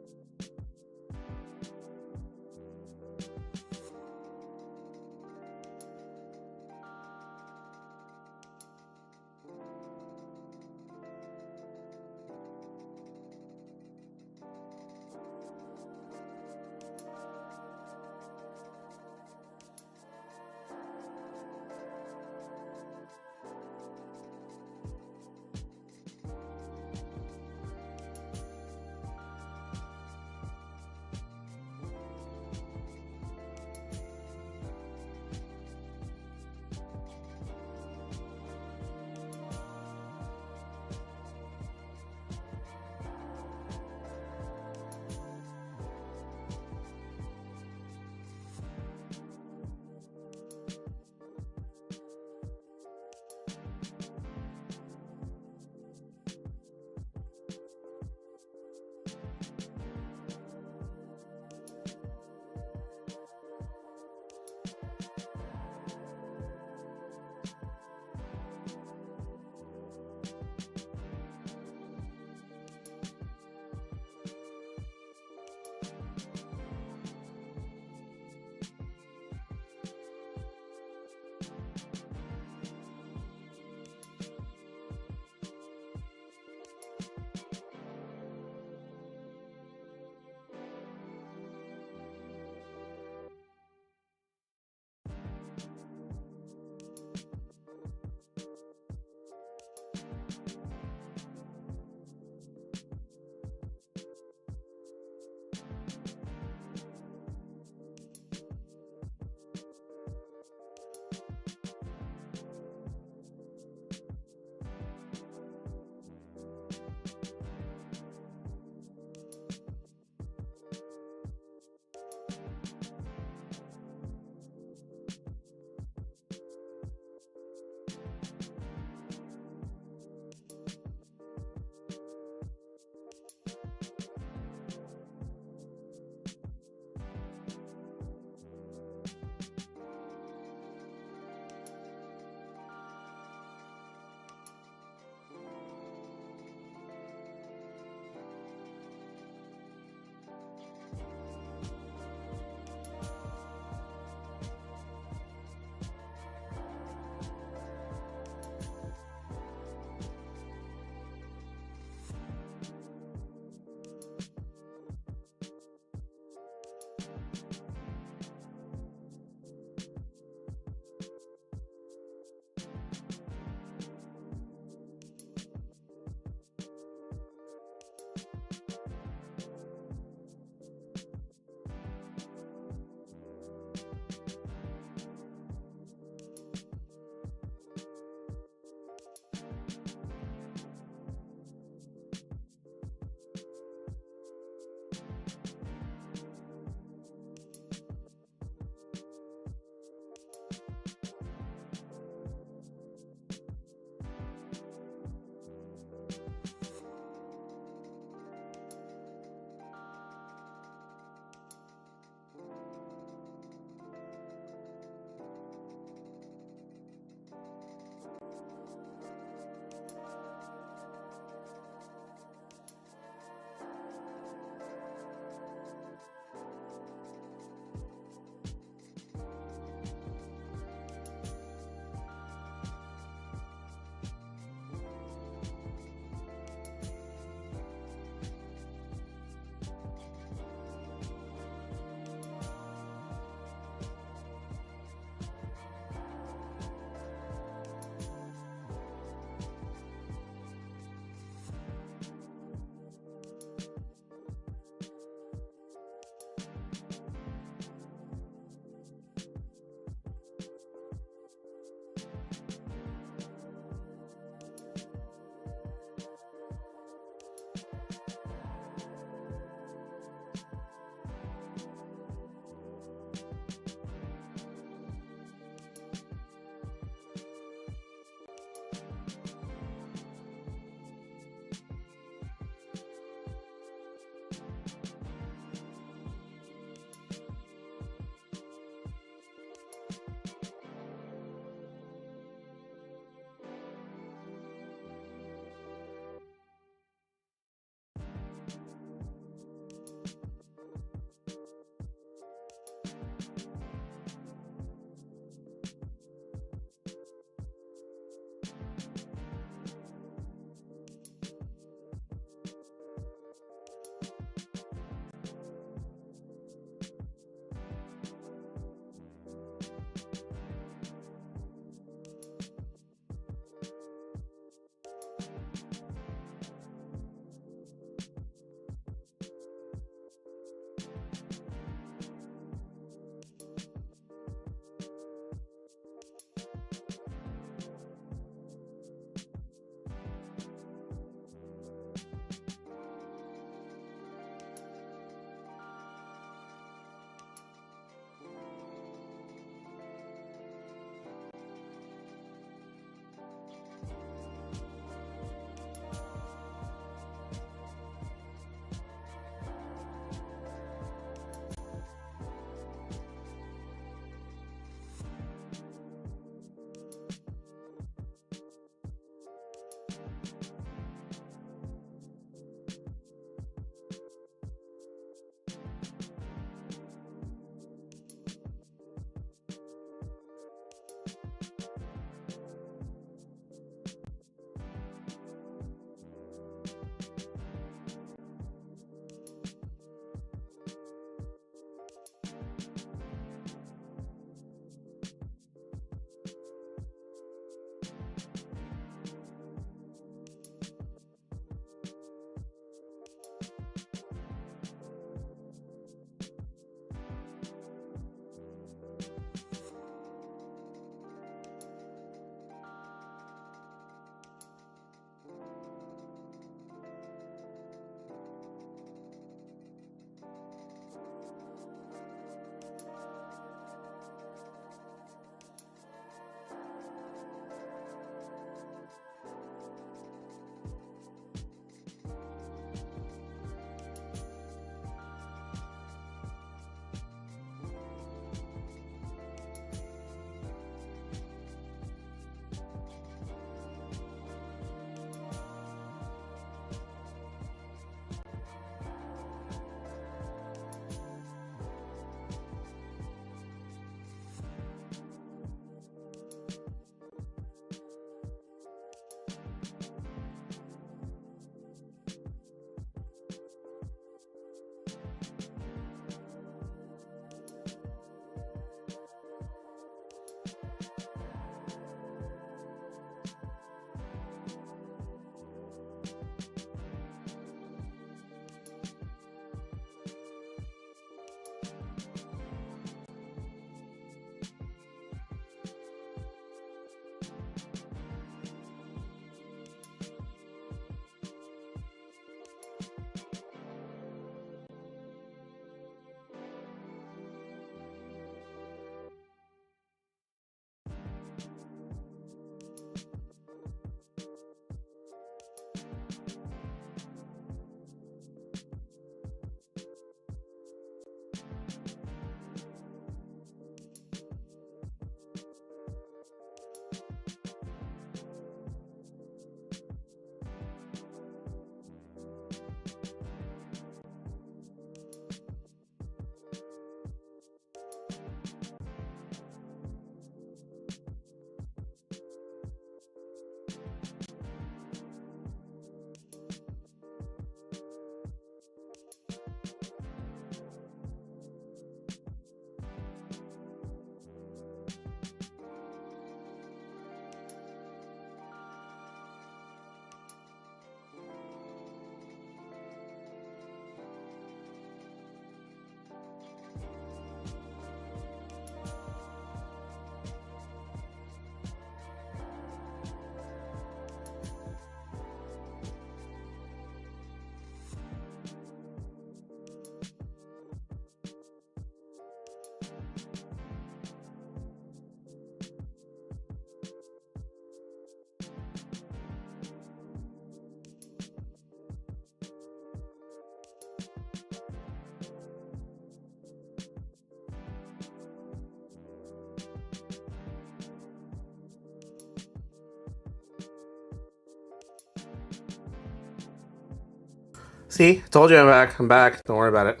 See? Told you I'm back. I'm back. Don't worry about it.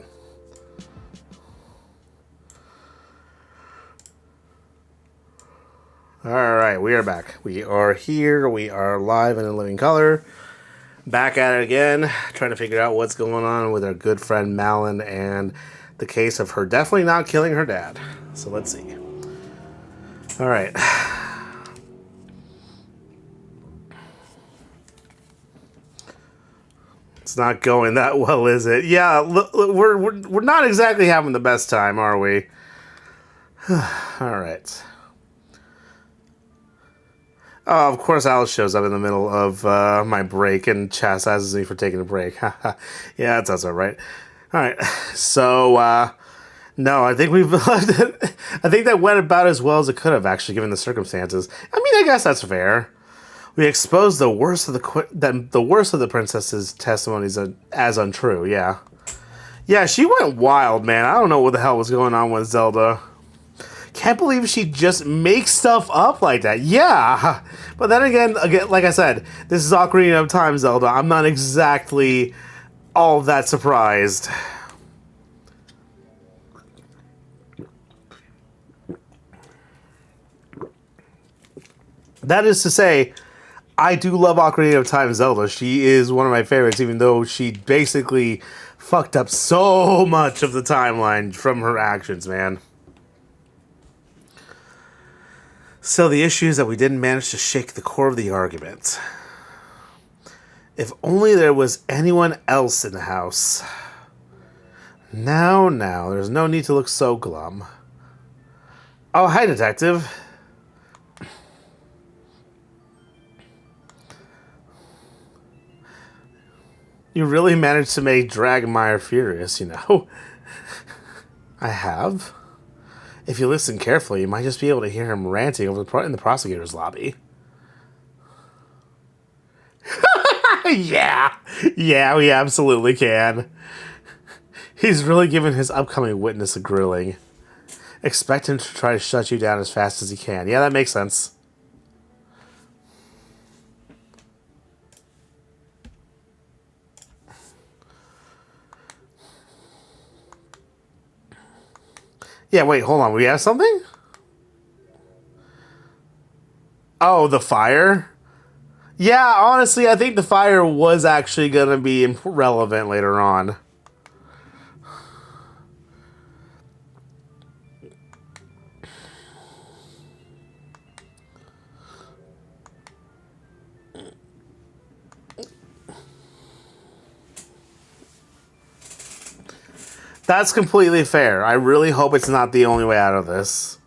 Alright, we are back. We are here. We are live and in living color. Back at it again. Trying to figure out what's going on with our good friend Malin and the case of her definitely not killing her dad. So let's see. Alright. It's not going that well, is it? Yeah, we're not exactly having the best time, are we? All right. Oh, of course, Alice shows up in the middle of my break and chastises me for taking a break. Yeah, that's all right. All right. So, no, I think we've. I think that went about as well as it could have, actually, given the circumstances. I mean, I guess that's fair. We exposed the worst of the princess's testimonies as untrue. Yeah, yeah, she went wild, man. I don't know what the hell was going on with Zelda. Can't believe she just makes stuff up like that. Yeah, but then again, like I said, this is Ocarina of Time, Zelda. I'm not exactly all that surprised. That is to say, I do love Ocarina of Time Zelda. She is one of my favorites, even though she basically fucked up so much of the timeline from her actions, man. So the issue is that we didn't manage to shake the core of the argument. If only there was anyone else in the house. Now, there's no need to look so glum. Oh, hi, detective. You really managed to make Dragmire furious, you know. I have. If you listen carefully, you might just be able to hear him ranting in the prosecutor's lobby. Yeah, we absolutely can. He's really giving his upcoming witness a grilling. Expect him to try to shut you down as fast as he can. Yeah, that makes sense. Yeah, wait, hold on. We have something? Oh, the fire? Yeah, honestly, I think the fire was actually going to be relevant later on. That's completely fair. I really hope it's not the only way out of this.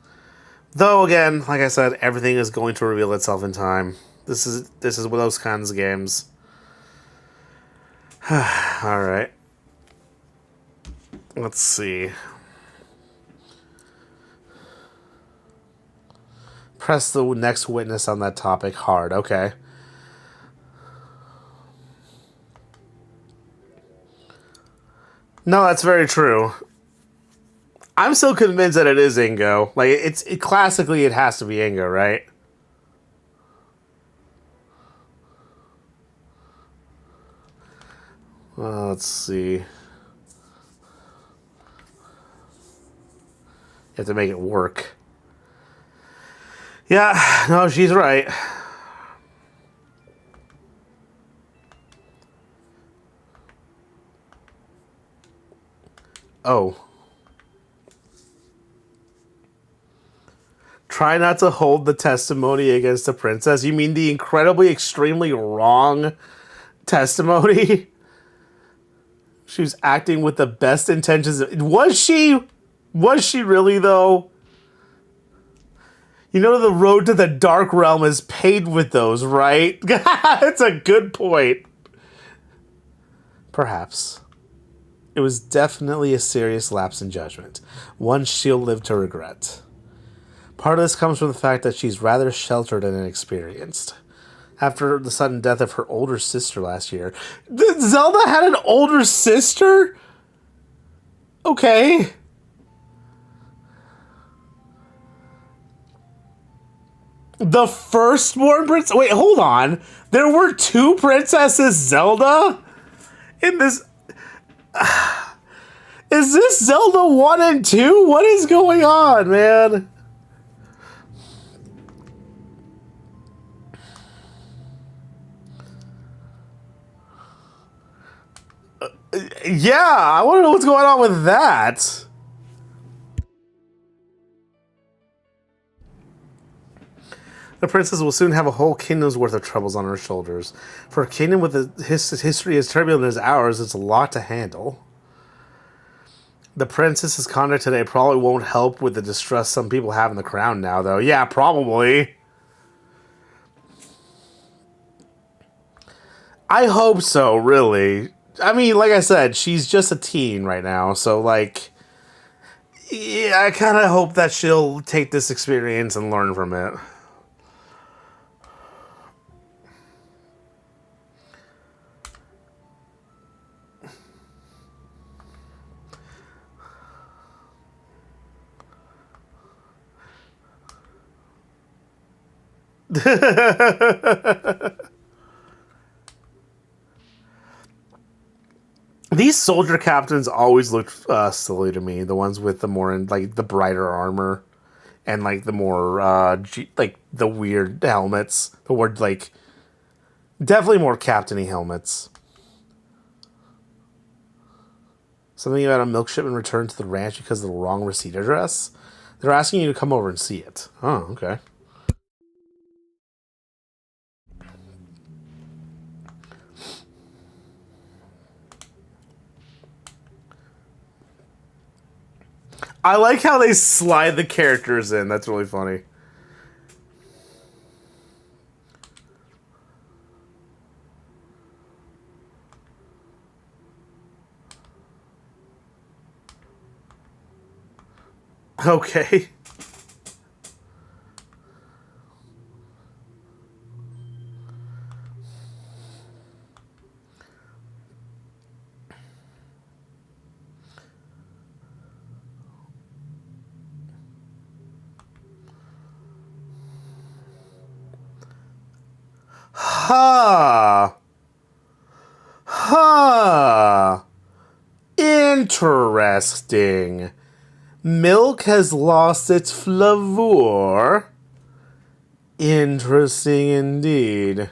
Though, again, like I said, everything is going to reveal itself in time. This is one of those kinds of games. Alright. Let's see. Press the next witness on that topic hard. Okay. No, that's very true. I'm still convinced that it is Ingo. Like, classically, it has to be Ingo, right? Well, let's see. You have to make it work. Yeah, no, she's right. Oh. Try not to hold the testimony against the princess? You mean the incredibly, extremely wrong testimony? She was acting with the best intentions. Was she? Was she really, though? You know, the road to the dark realm is paved with those, right? That's a good point. Perhaps. It was definitely a serious lapse in judgment, one she'll live to regret. Part of this comes from the fact that she's rather sheltered and inexperienced. After the sudden death of her older sister last year. Zelda had an older sister? Okay. The firstborn princess? Wait, hold on. There were two princesses Zelda? In this... Is this Zelda 1 and 2? What is going on, man? Yeah, I want to know what's going on with that. The princess will soon have a whole kingdom's worth of troubles on her shoulders. For a kingdom with a history as turbulent as ours, it's a lot to handle. The princess's conduct today probably won't help with the distrust some people have in the crown now, though. Yeah, probably. I hope so, really. I mean, like I said, she's just a teen right now, so, like... Yeah, I kind of hope that she'll take this experience and learn from it. These soldier captains always look silly to me. The ones with the more, like, the brighter armor. And, like, the more, like, the weird helmets. The word, like, definitely more captain-y helmets. Something about a milk shipment returned to the ranch because of the wrong receipt address? They're asking you to come over and see it. Oh, okay. I like how they slide the characters in. That's really funny. Okay. Ha! Ha! Interesting. Milk has lost its flavor. Interesting indeed.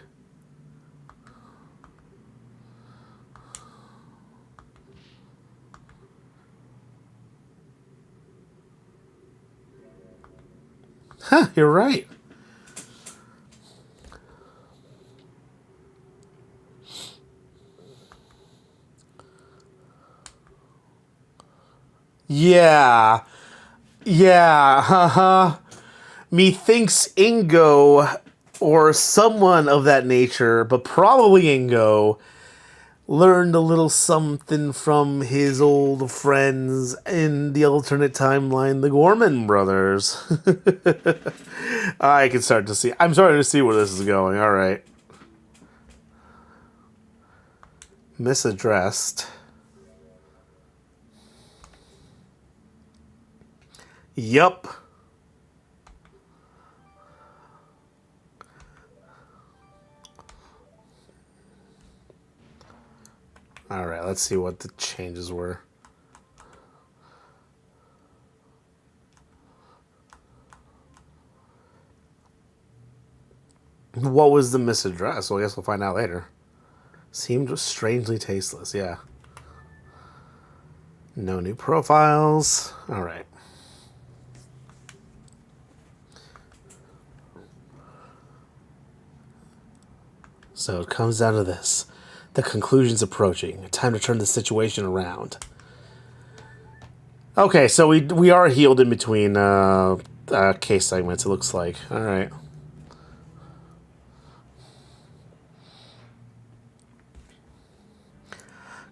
Huh, you're right. Yeah. Yeah, haha. Methinks Ingo, or someone of that nature, but probably Ingo, learned a little something from his old friends in the alternate timeline, the Gorman brothers. I can start to see. I'm starting to see where this is going. All right. Misaddressed. Yup. All right, let's see what the changes were. What was the misaddress? Well, I guess we'll find out later. Seemed strangely tasteless, yeah. No new profiles. All right. So it comes down to this. The conclusion's approaching. Time to turn the situation around. Okay, so we are healed in between case segments, it looks like. All right.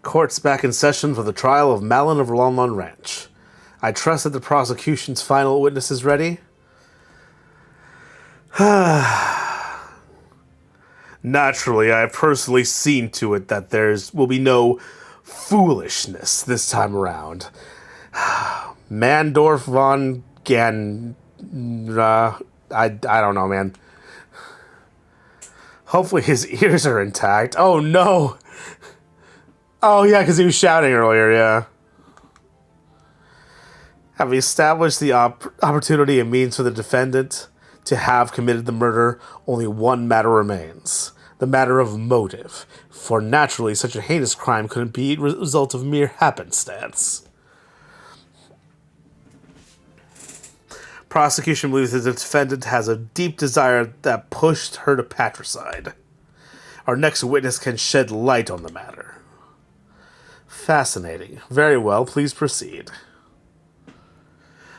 Court's back in session for the trial of Malin of Lon Ranch. I trust that the prosecution's final witness is ready. Naturally, I have personally seen to it that will be no foolishness this time around. Mandorf von Gan... I don't know, man. Hopefully his ears are intact. Oh, no! Oh, yeah, because he was shouting earlier, yeah. Having established the opportunity and means for the defendant to have committed the murder, only one matter remains. The matter of motive. For naturally, such a heinous crime couldn't be a result of mere happenstance. Prosecution believes that the defendant has a deep desire that pushed her to patricide. Our next witness can shed light on the matter. Fascinating. Very well, please proceed.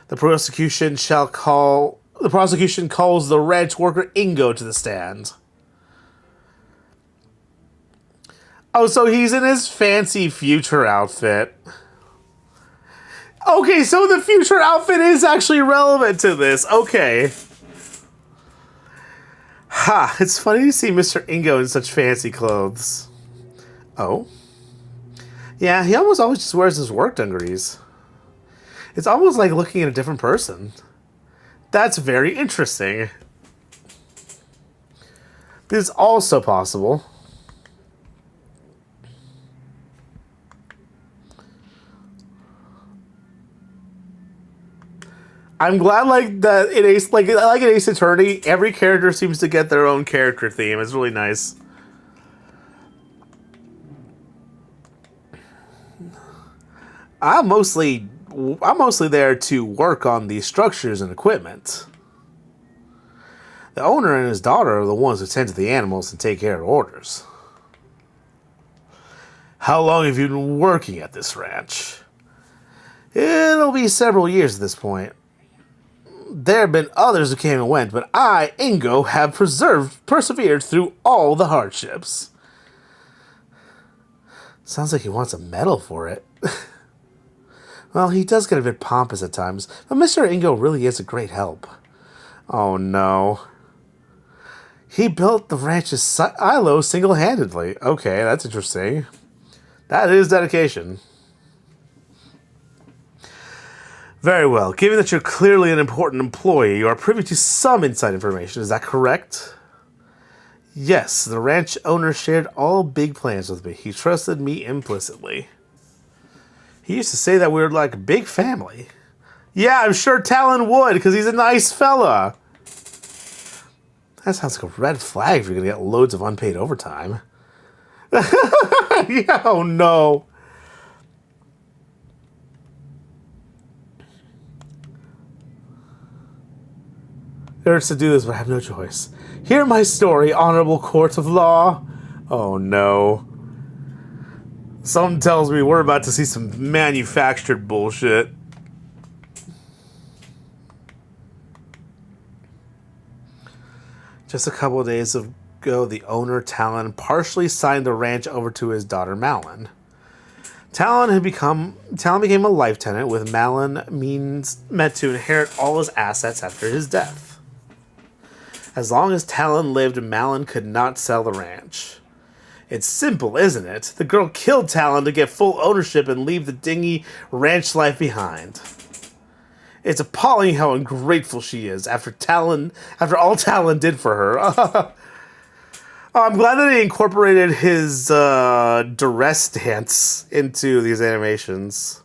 The prosecution calls the ranch worker Ingo to the stand. Oh, so he's in his fancy future outfit. Okay, so the future outfit is actually relevant to this. Okay. Ha, it's funny to see Mr. Ingo in such fancy clothes. Oh? Yeah, he almost always just wears his work dungarees. It's almost like looking at a different person. That's very interesting. This is also possible. I'm glad, like that in Ace, like in Ace Attorney, every character seems to get their own character theme. It's really nice. I'm mostly there to work on the structures and equipment. The owner and his daughter are the ones who tend to the animals and take care of orders. How long have you been working at this ranch? It'll be several years at this point. There have been others who came and went, but I, Ingo, have persevered through all the hardships. Sounds like he wants a medal for it. Well, he does get a bit pompous at times, but Mr. Ingo really is a great help. Oh no. He built the ranch's silo single-handedly. Okay, that's interesting. That is dedication. Very well. Given that you're clearly an important employee, you are privy to some inside information. Is that correct? Yes, the ranch owner shared all big plans with me. He trusted me implicitly. He used to say that we were like a big family. Yeah, I'm sure Talon would, because he's a nice fella. That sounds like a red flag if you're going to get loads of unpaid overtime. Yeah, oh no. It hurts to do this, but I have no choice. Hear my story, honorable court of law. Oh no. Something tells me we're about to see some manufactured bullshit. Just a couple of days ago, the owner, Talon, partially signed the ranch over to his daughter, Malin. Talon became a life tenant, with Malin meant to inherit all his assets after his death. As long as Talon lived, Malin could not sell the ranch. It's simple, isn't it? The girl killed Talon to get full ownership and leave the dingy ranch life behind. It's appalling how ungrateful she is after all Talon did for her. I'm glad that he incorporated his duress dance into these animations.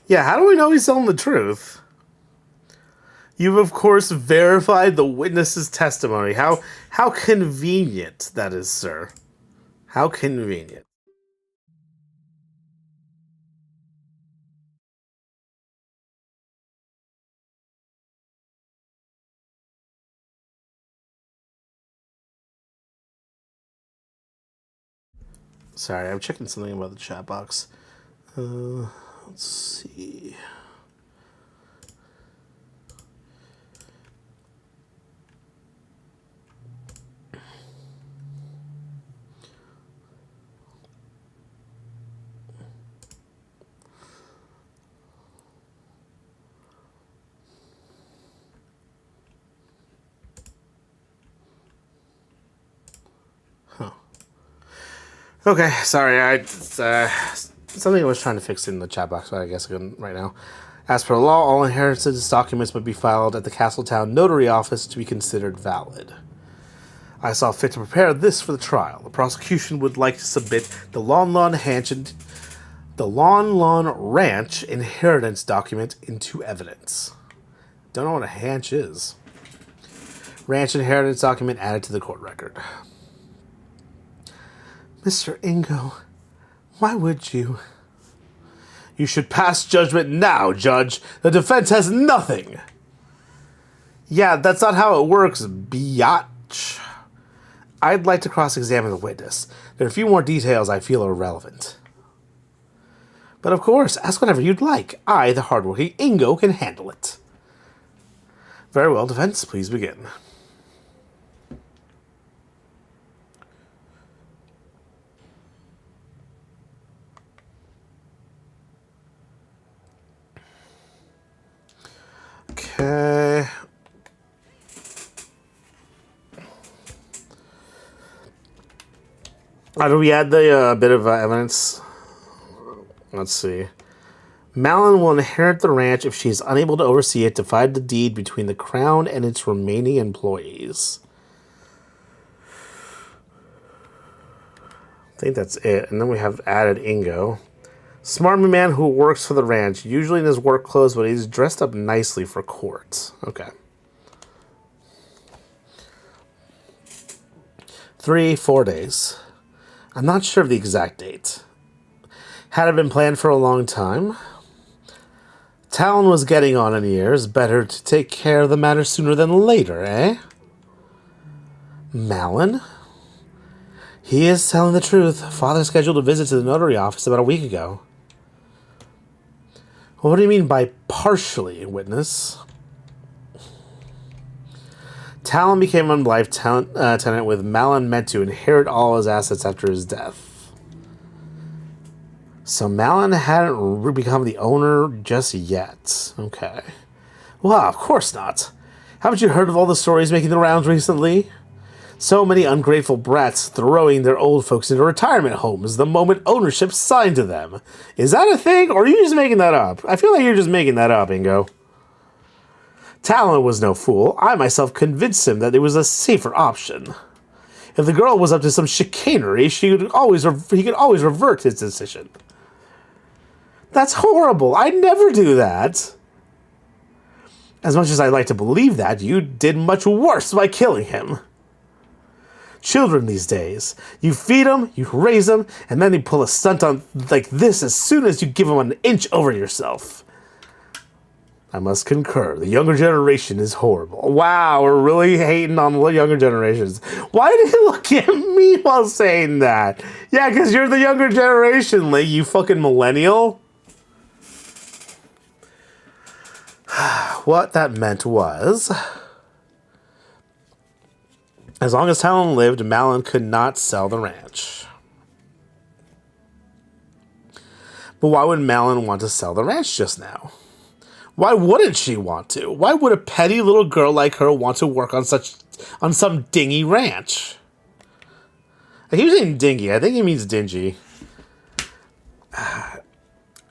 Yeah, how do we know he's telling the truth? You've, of course, verified the witness's testimony. How convenient that is, sir. How convenient. Sorry, I'm checking something about the chat box. Let's see. Okay, sorry, I something I was trying to fix in the chat box, but I guess I couldn't right now. As per law, all inheritance documents must be filed at the Castletown Notary Office to be considered valid. I saw fit to prepare this for the trial. The prosecution would like to submit the Lon Lon Ranch inheritance document into evidence. Don't know what a ranch is. Ranch inheritance document added to the court record. Mr. Ingo, why would you? You should pass judgment now, Judge. The defense has nothing. Yeah, that's not how it works, biatch. I'd like to cross-examine the witness. There are a few more details I feel are relevant. But of course, ask whatever you'd like. I, the hardworking Ingo, can handle it. Very well, defense, please begin. Okay. How do we add the bit of evidence? Let's see. Malin will inherit the ranch if she is unable to oversee it, divide the deed between the crown and its remaining employees. I think that's it. And then we have added Ingo. Smart man who works for the ranch, usually in his work clothes, but he's dressed up nicely for court. Okay. 4 days. I'm not sure of the exact date. Had it been planned for a long time? Talon was getting on in years. Better to take care of the matter sooner than later, eh? Malin? He is telling the truth. Father scheduled a visit to the notary office about a week ago. What do you mean by partially, witness? Talon became a life tenant with Malin meant to inherit all his assets after his death. So Malin hadn't become the owner just yet. Okay. Well, of course not. Haven't you heard of all the stories making the rounds recently? So many ungrateful brats throwing their old folks into retirement homes the moment ownership's signed to them. Is that a thing, or are you just making that up? I feel like you're just making that up, Ingo. Talon was no fool. I myself convinced him that it was a safer option. If the girl was up to some chicanery, he could always revert his decision. That's horrible. I'd never do that. As much as I'd like to believe that, you did much worse by killing him. Children these days, you feed them, you raise them, and then they pull a stunt on like this as soon as you give them an inch over yourself. I must concur. The younger generation is horrible. Wow, we're really hating on the younger generations. Why did you look at me while saying that? Yeah, because you're the younger generation, Lee, you fucking millennial. What that meant was, as long as Talon lived, Malin could not sell the ranch. But why would Malin want to sell the ranch just now? Why wouldn't she want to? Why would a petty little girl like her want to work on some dingy ranch? I keep saying dingy. I think he means dingy.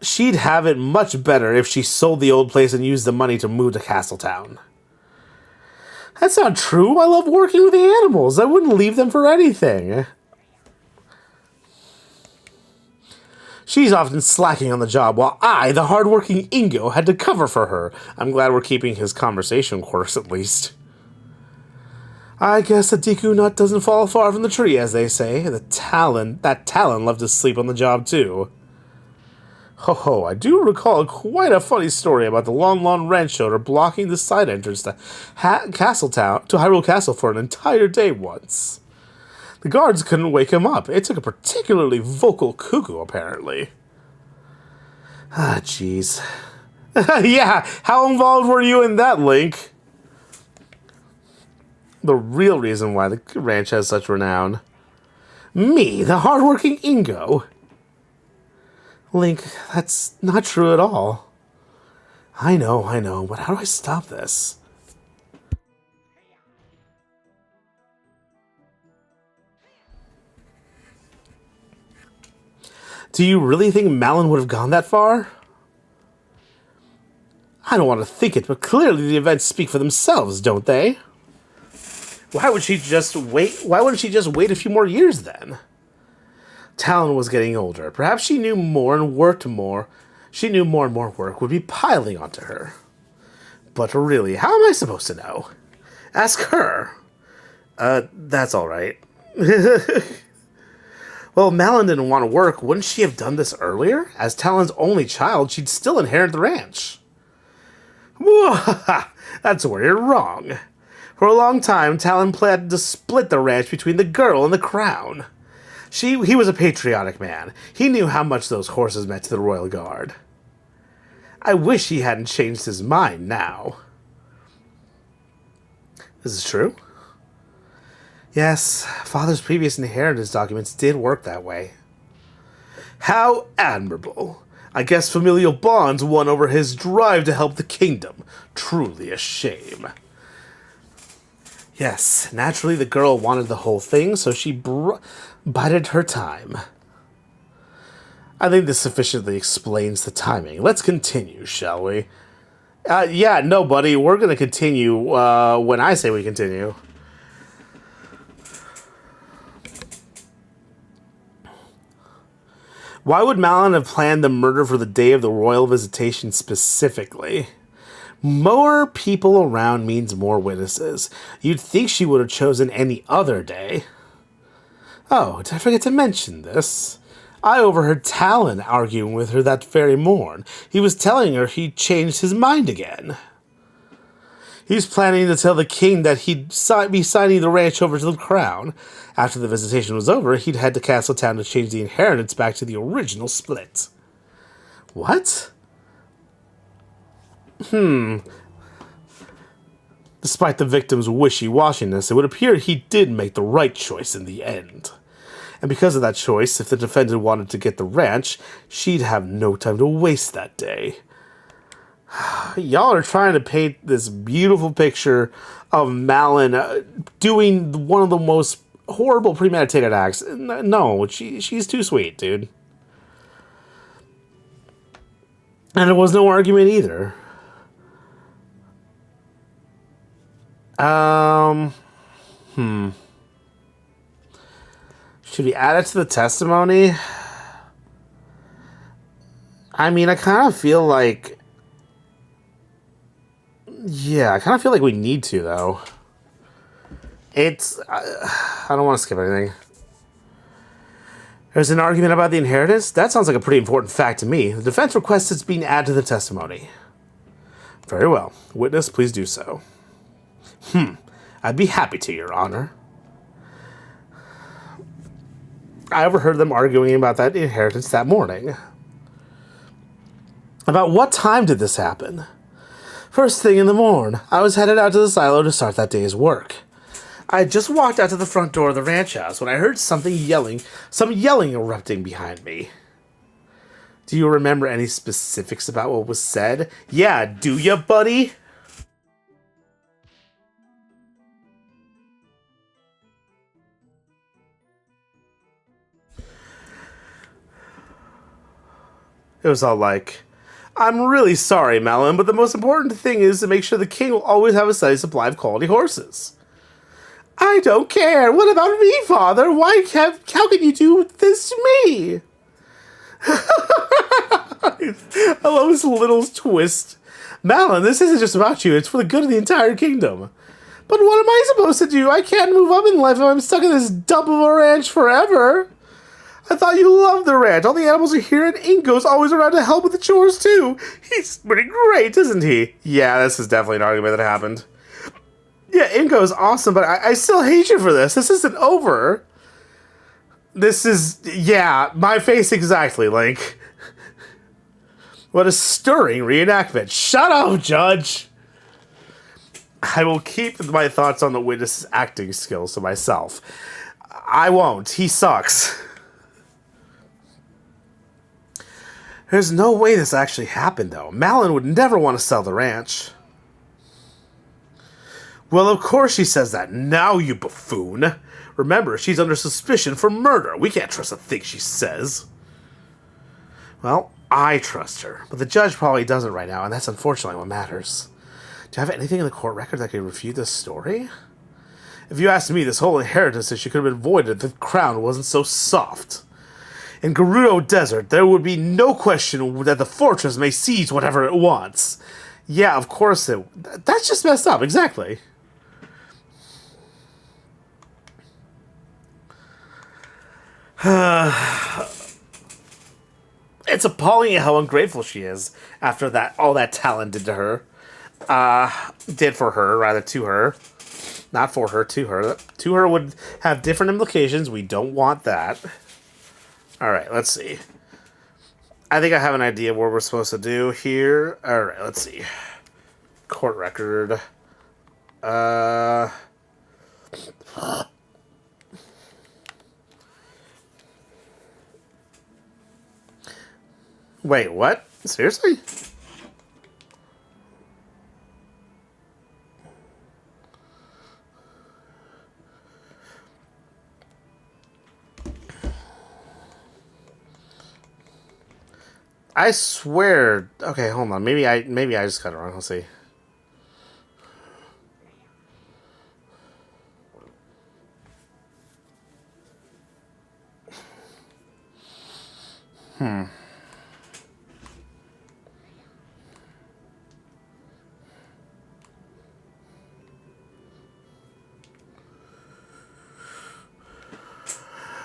She'd have it much better if she sold the old place and used the money to move to Castletown. That's not true. I love working with the animals. I wouldn't leave them for anything. She's often slacking on the job while I, the hardworking Ingo, had to cover for her. I'm glad we're keeping his conversation course at least. I guess a Deku nut doesn't fall far from the tree, as they say. That Talon loved to sleep on the job too. Ho ho, I do recall quite a funny story about the Lon Lon Ranch owner blocking the side entrance to Hyrule Castle for an entire day once. The guards couldn't wake him up. It took a particularly vocal cuckoo, apparently. Ah, jeez. Yeah, how involved were you in that, Link? The real reason why the ranch has such renown. Me, the hardworking Ingo. Link, that's not true at all. I know, but how do I stop this? Do you really think Malin would have gone that far? I don't want to think it, but clearly the events speak for themselves, don't they? Why would she just wait? Why wouldn't she just wait a few more years then? Talon was getting older. Perhaps she knew more and worked more. She knew more and more work would be piling onto her. But really, how am I supposed to know? Ask her. That's all right. Well, Malin didn't want to work. Wouldn't she have done this earlier? As Talon's only child, she'd still inherit the ranch. That's where you're wrong. For a long time, Talon planned to split the ranch between the girl and the crown. He was a patriotic man. He knew how much those horses meant to the royal guard. I wish he hadn't changed his mind now. This is true? Yes, Father's previous inheritance documents did work that way. How admirable. I guess familial bonds won over his drive to help the kingdom. Truly a shame. Yes, naturally the girl wanted the whole thing, so she bided her time. I think this sufficiently explains the timing. Let's continue, shall we? Yeah, no, buddy, we're going to continue when I say we continue. Why would Malin have planned the murder for the day of the royal visitation specifically? More people around means more witnesses. You'd think she would have chosen any other day. Oh, did I forget to mention this? I overheard Talon arguing with her that very morn. He was telling her he'd changed his mind again. He's planning to tell the king that he'd be signing the ranch over to the crown. After the visitation was over, he'd head to Castletown to change the inheritance back to the original split. What? Despite the victim's wishy-washiness, it would appear he did make the right choice in the end. And because of that choice, if the defendant wanted to get the ranch, she'd have no time to waste that day. Y'all are trying to paint this beautiful picture of Malin doing one of the most horrible premeditated acts. No, she's too sweet, dude. And there was no argument either. Should we add it to the testimony? I mean, I kind of feel like... Yeah, I kind of feel like we need to, though. I don't want to skip anything. There's an argument about the inheritance? That sounds like a pretty important fact to me. The defense requests it's being added to the testimony. Very well. Witness, please do so. I'd be happy to, Your Honor. I overheard them arguing about that inheritance that morning. About what time did this happen? First thing in the morn, I was headed out to the silo to start that day's work. I had just walked out to the front door of the ranch house when I heard some yelling erupting behind me. Do you remember any specifics about what was said? Yeah, do ya, buddy? It was all like, I'm really sorry, Malin, but the most important thing is to make sure the king will always have a steady supply of quality horses. I don't care. What about me, Father? How can you do this to me? I love this little twist. Malin, this isn't just about you. It's for the good of the entire kingdom. But what am I supposed to do? I can't move up in life if I'm stuck in this dump of a ranch forever. I thought you loved the ranch. All the animals are here, and Ingo's always around to help with the chores, too. He's pretty great, isn't he? Yeah, this is definitely an argument that happened. Yeah, Ingo is awesome, but I still hate you for this. This isn't over. This is, yeah, my face exactly. Like, what a stirring reenactment. Shut up, Judge. I will keep my thoughts on the witness's acting skills to myself. I won't. He sucks. There's no way this actually happened, though. Malin would never want to sell the ranch. Well, of course she says that now, you buffoon. Remember, she's under suspicion for murder. We can't trust a thing she says. Well, I trust her, but the judge probably doesn't right now, and that's unfortunately what matters. Do you have anything in the court record that could refute this story? If you ask me, this whole inheritance issue could have been avoided if the crown wasn't so soft. In Gerudo Desert, there would be no question that the fortress may seize whatever it wants. Yeah, of course it... That's just messed up, exactly. It's appalling how ungrateful she is after that all that talent did to her. Did for her, rather, to her. Not for her, to her. To her would have different implications. We don't want that. Alright, let's see. I think I have an idea of what we're supposed to do here. Alright, let's see. Court record. Wait, what? Seriously? I swear. Okay, hold on. Maybe I just got it wrong. Let's see.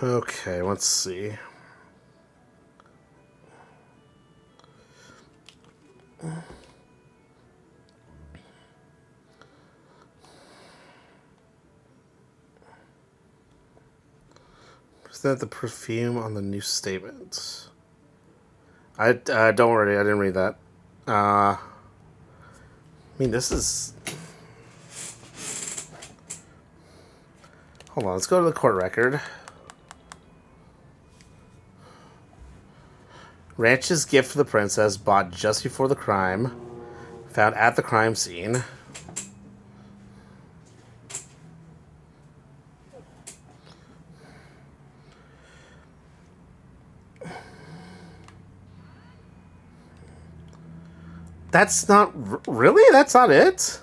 Okay, let's see. Is that the perfume on the new statement? I don't worry, I didn't read that. I mean, this is... Hold on, let's go to the court record. Ranch's gift for the princess, bought just before the crime. Found at the crime scene. That's not... Really? That's not it?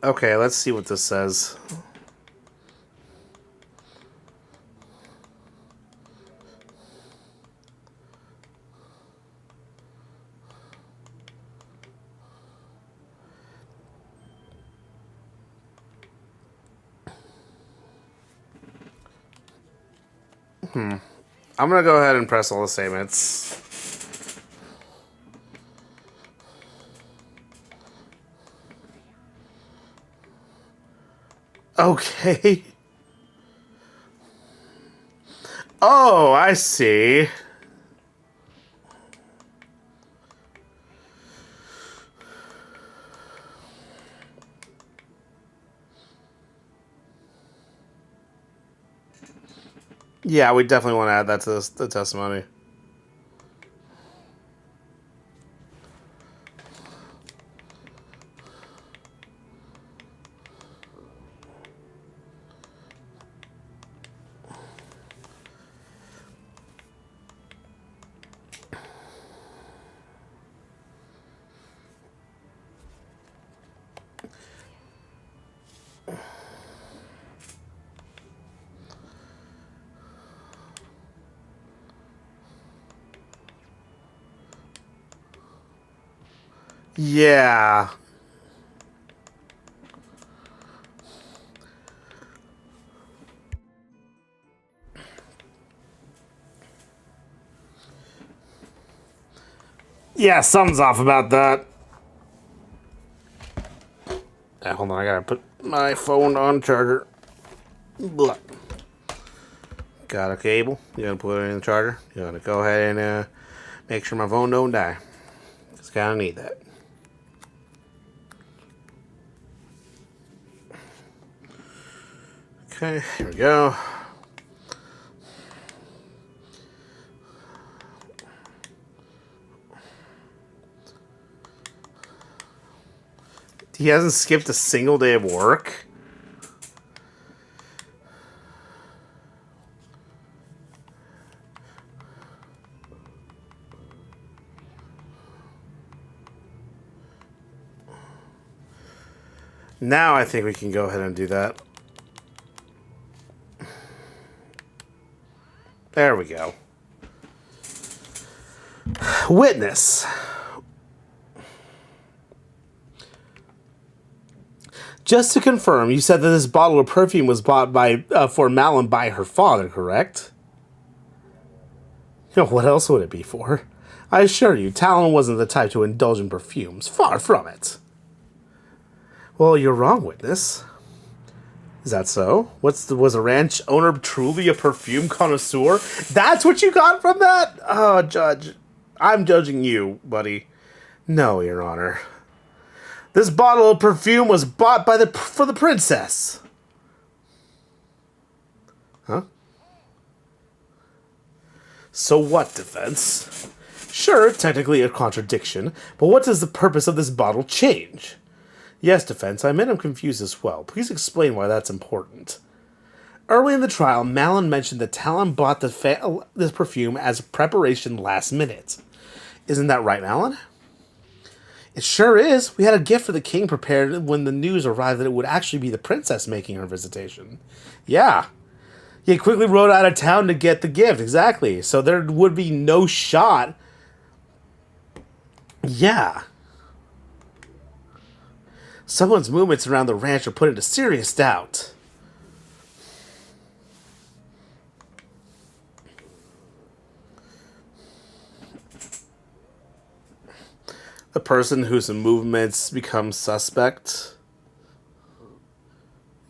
Okay, let's see what this says. I'm gonna go ahead and press all the statements. Okay. Oh, I see. Yeah, we definitely want to add that to the testimony. Yeah. Yeah, something's off about that. Yeah, hold on, I gotta put my phone on charger. Blah. Got a cable. You gotta put it in the charger. You gotta go ahead and make sure my phone don't die. Just gotta need that. Okay, here we go. He hasn't skipped a single day of work. Now I think we can go ahead and do that. There we go. Witness. Just to confirm, you said that this bottle of perfume was bought by for Malin by her father, correct? You know, what else would it be for? I assure you, Talon wasn't the type to indulge in perfumes. Far from it. Well, you're wrong, witness. Is that so? Was a ranch owner truly a perfume connoisseur? That's what you got from that? Oh, Judge. I'm judging you, buddy. No, Your Honor. This bottle of perfume was bought for the princess. Huh? So what, defense? Sure, technically a contradiction, but what does the purpose of this bottle change? Yes, defense, I admit I'm confused as well. Please explain why that's important. Early in the trial, Malin mentioned that Talon bought this perfume as preparation last minute. Isn't that right, Malin? It sure is. We had a gift for the king prepared when the news arrived that it would actually be the princess making her visitation. Yeah. He quickly rode out of town to get the gift, exactly. So there would be no shot. Yeah. Someone's movements around the ranch are put into serious doubt. The person whose movements become suspect?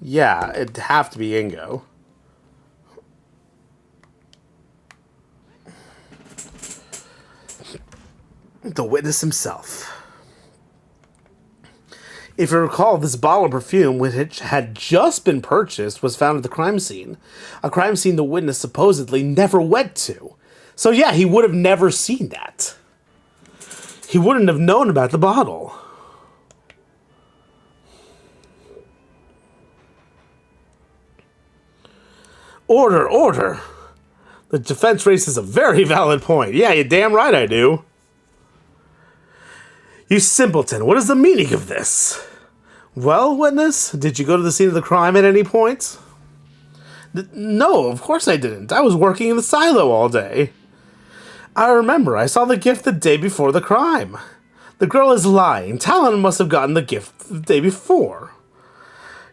Yeah, it'd have to be Ingo. The witness himself. If you recall, this bottle of perfume, which had just been purchased, was found at the crime scene. A crime scene the witness supposedly never went to. So yeah, he would have never seen that. He wouldn't have known about the bottle. Order, order. The defense raises a very valid point. Yeah, you're damn right I do. You simpleton, what is the meaning of this? Well, witness, did you go to the scene of the crime at any point? No, of course I didn't. I was working in the silo all day. I remember, I saw the gift the day before the crime. The girl is lying. Talon must have gotten the gift the day before.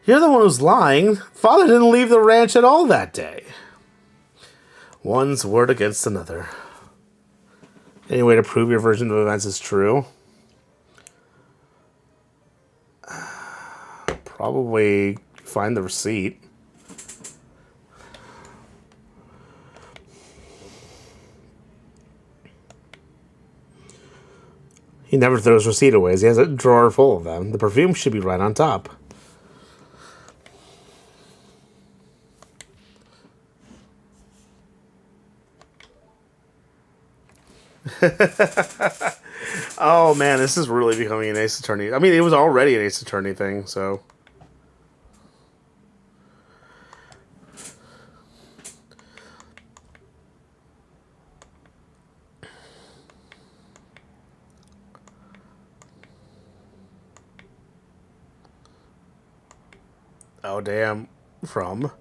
You're the one who's lying. Father didn't leave the ranch at all that day. One's word against another. Any way to prove your version of events is true? Probably find the receipt. He never throws receipt away. He has a drawer full of them. The perfume should be right on top. Oh man, this is really becoming an Ace Attorney. I mean, it was already an Ace Attorney thing, so. Oh, damn. From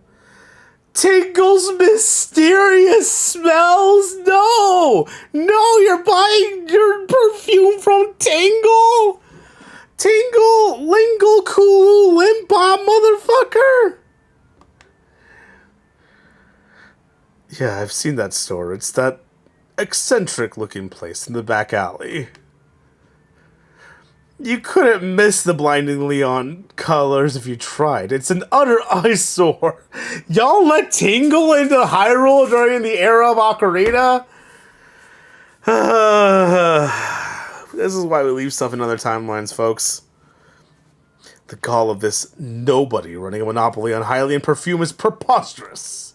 Tingle's Mysterious Smells? No! No, you're buying your perfume from Tingle? Tingle, Lingle, Kulu, Limpa, motherfucker! Yeah, I've seen that store. It's that eccentric-looking place in the back alley. You couldn't miss the blinding neon colors if you tried. It's an utter eyesore. Y'all let Tingle into Hyrule during the era of Ocarina? This is why we leave stuff in other timelines, folks. The gall of this nobody running a monopoly on Hylian perfume is preposterous.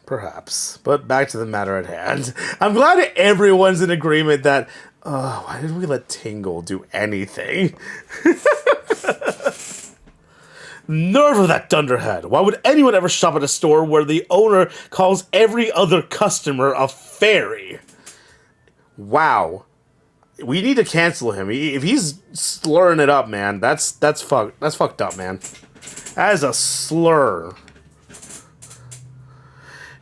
Perhaps. But back to the matter at hand. I'm glad everyone's in agreement that Why did we let Tingle do anything? Nerve of that dunderhead. Why would anyone ever shop at a store where the owner calls every other customer a fairy? Wow. We need to cancel him. If he's slurring it up, man, that's fucked up, man. That is a slur.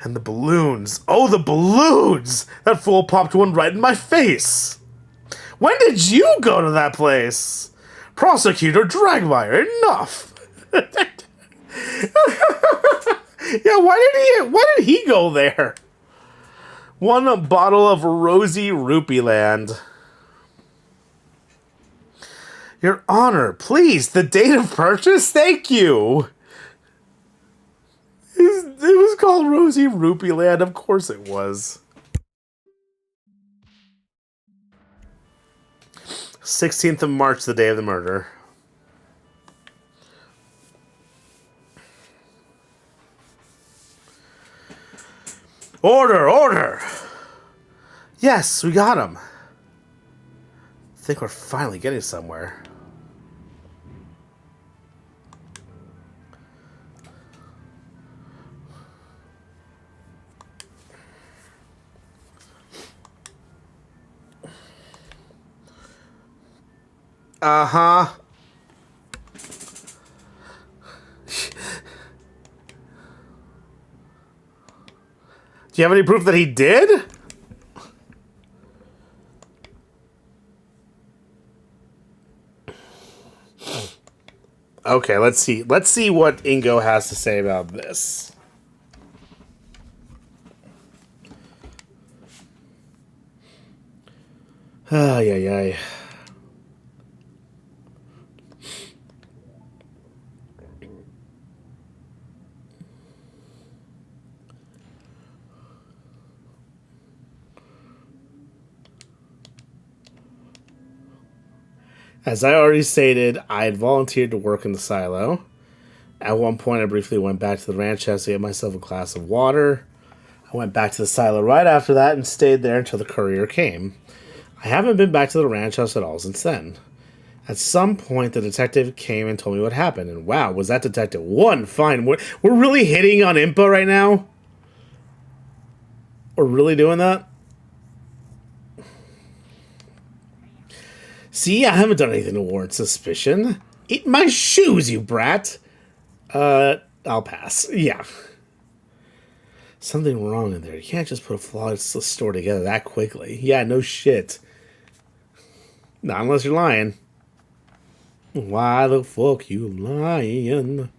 And the balloons. Oh, the balloons! That fool popped one right in my face. When did you go to that place? Prosecutor Dragmire, enough. Yeah, why did he go there? One bottle of Rosy Rupee Land. Your Honor, please, the date of purchase? Thank you. It was called Rosy Rupee Land. Of course it was. 16th of March, the day of the murder. Order, order! Yes, we got him. I think we're finally getting somewhere. Uh-huh. Do you have any proof that he did? Okay, let's see. Let's see what Ingo has to say about this. Ay, ay, ay. As I already stated, I had volunteered to work in the silo. At one point, I briefly went back to the ranch house to get myself a glass of water. I went back to the silo right after that and stayed there until the courier came. I haven't been back to the ranch house at all since then. At some point, the detective came and told me what happened, and wow, was that detective one fine. We're really hitting on Impa right now? We're really doing that? See, I haven't done anything to warrant suspicion. Eat my shoes, you brat! I'll pass. Yeah. Something wrong in there. You can't just put a flawless store together that quickly. Yeah, no shit. Not unless you're lying. Why the fuck you lying?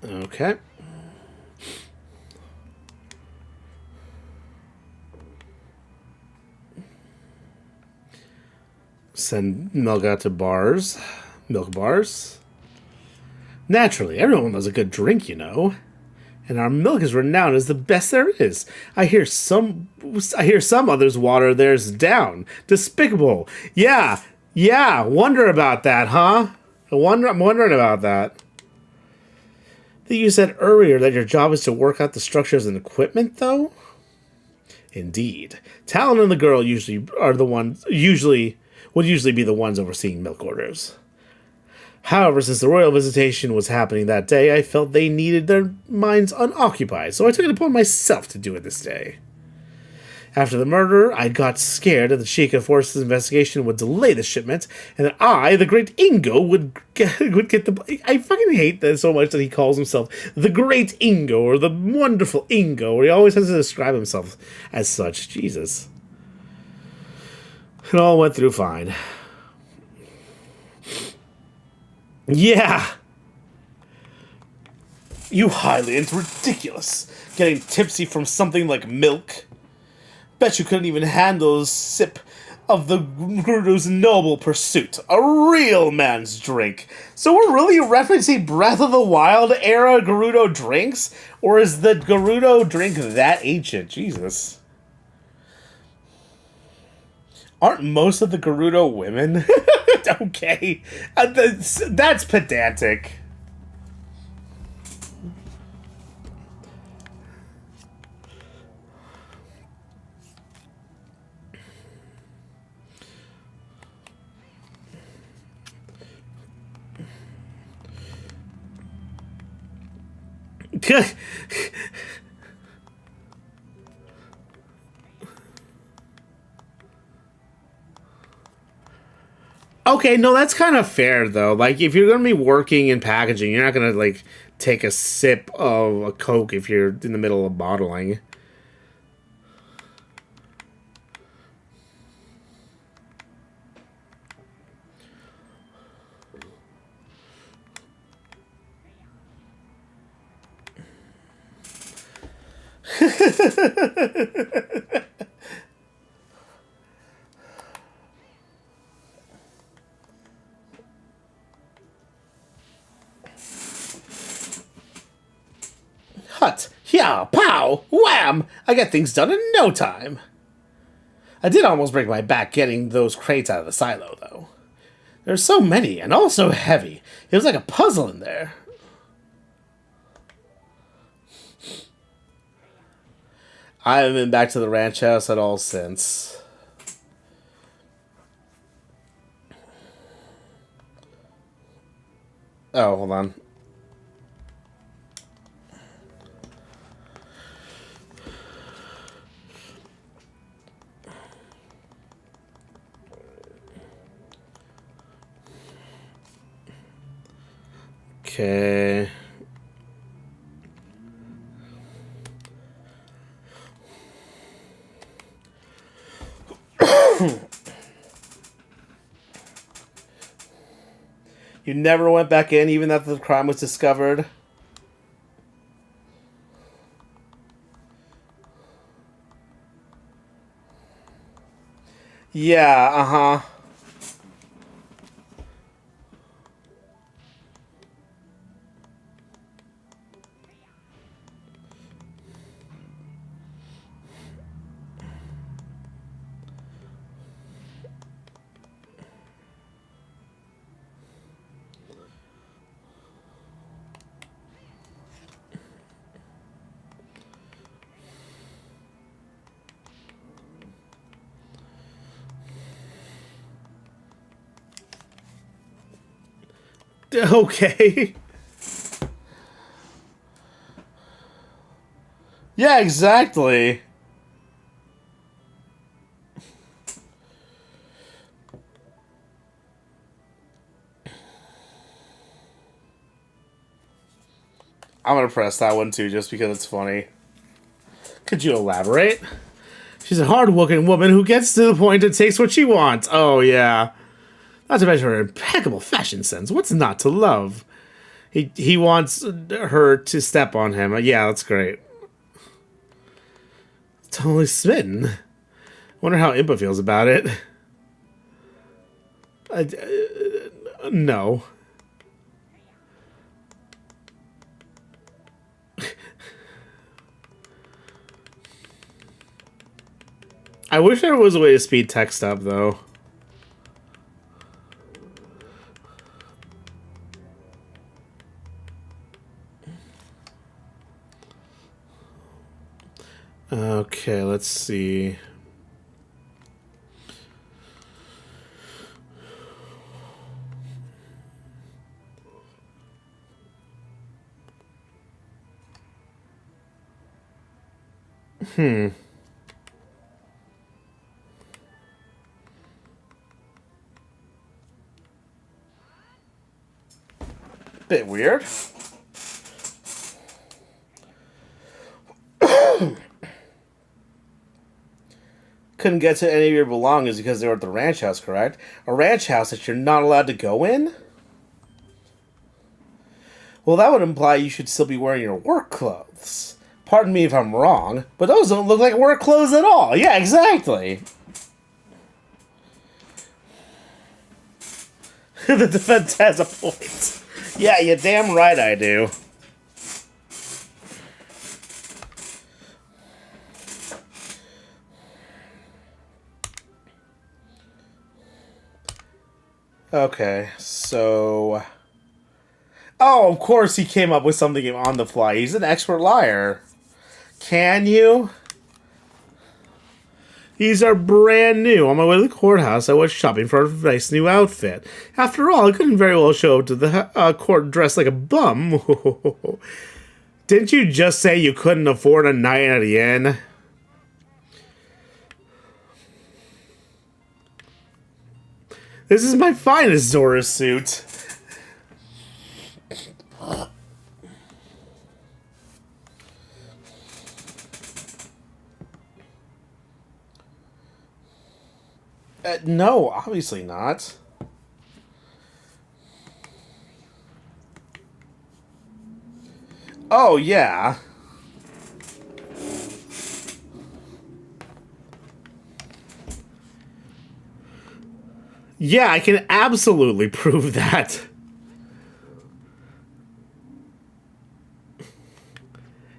Okay. Send milk out to bars. Milk bars. Naturally, everyone loves a good drink, you know. And our milk is renowned as the best there is. I hear some others water theirs down. Despicable. Yeah. Wonder about that, huh? I'm wondering about that. I think you said earlier that your job is to work out the structures and equipment, though? Indeed. Talon and the girl would usually be the ones overseeing milk orders. However, since the royal visitation was happening that day, I felt they needed their minds unoccupied, so I took it upon myself to do it this day. After the murder, I got scared that the Sheikah Force's investigation would delay the shipment, and that I, the great Ingo, would get the... I fucking hate that so much that he calls himself the great Ingo, or the wonderful Ingo, or he always has to describe himself as such. Jesus. It all went through fine. Yeah! You Highlands, ridiculous. Getting tipsy from something like milk. Bet you couldn't even handle a sip of the Gerudo's noble pursuit. A real man's drink. So we're really referencing Breath of the Wild era Gerudo drinks? Or is the Gerudo drink that ancient? Jesus. Aren't most of the Gerudo women? Okay. That's pedantic. Okay, no, that's kind of fair, though. Like, if you're going to be working in packaging, you're not going to, like, take a sip of a Coke if you're in the middle of bottling. Hut, yeah, pow, wham! I get things done in no time. I did almost break my back getting those crates out of the silo, though. There's so many, and all so heavy. It was like a puzzle in there. I haven't been back to the ranch house at all since. Oh, hold on. Okay. You never went back in, even after the crime was discovered? Yeah, uh-huh. Okay. Yeah, exactly. I'm gonna press that one too, just because it's funny. Could you elaborate? She's a hard-working woman who gets to the point and takes what she wants. Oh, yeah. Not to mention her impeccable fashion sense. What's not to love? He wants her to step on him. Yeah, that's great. Totally smitten. Wonder how Impa feels about it. No. I wish there was a way to speed text up, though. Okay, let's see. Bit weird. Couldn't get to any of your belongings because they were at the ranch house, correct? A ranch house that you're not allowed to go in? Well, that would imply you should still be wearing your work clothes. Pardon me if I'm wrong, but those don't look like work clothes at all. Yeah, exactly. The defense has a point. Yeah, you're damn right I do. Okay, so... Oh, of course he came up with something on the fly. He's an expert liar. Can you? These are brand new. On my way to the courthouse, I was shopping for a nice new outfit. After all, I couldn't very well show up to the court dressed like a bum. Didn't you just say you couldn't afford a night at the inn? This is my finest Zora suit. No, obviously not. Oh, yeah. Yeah, I can absolutely prove that.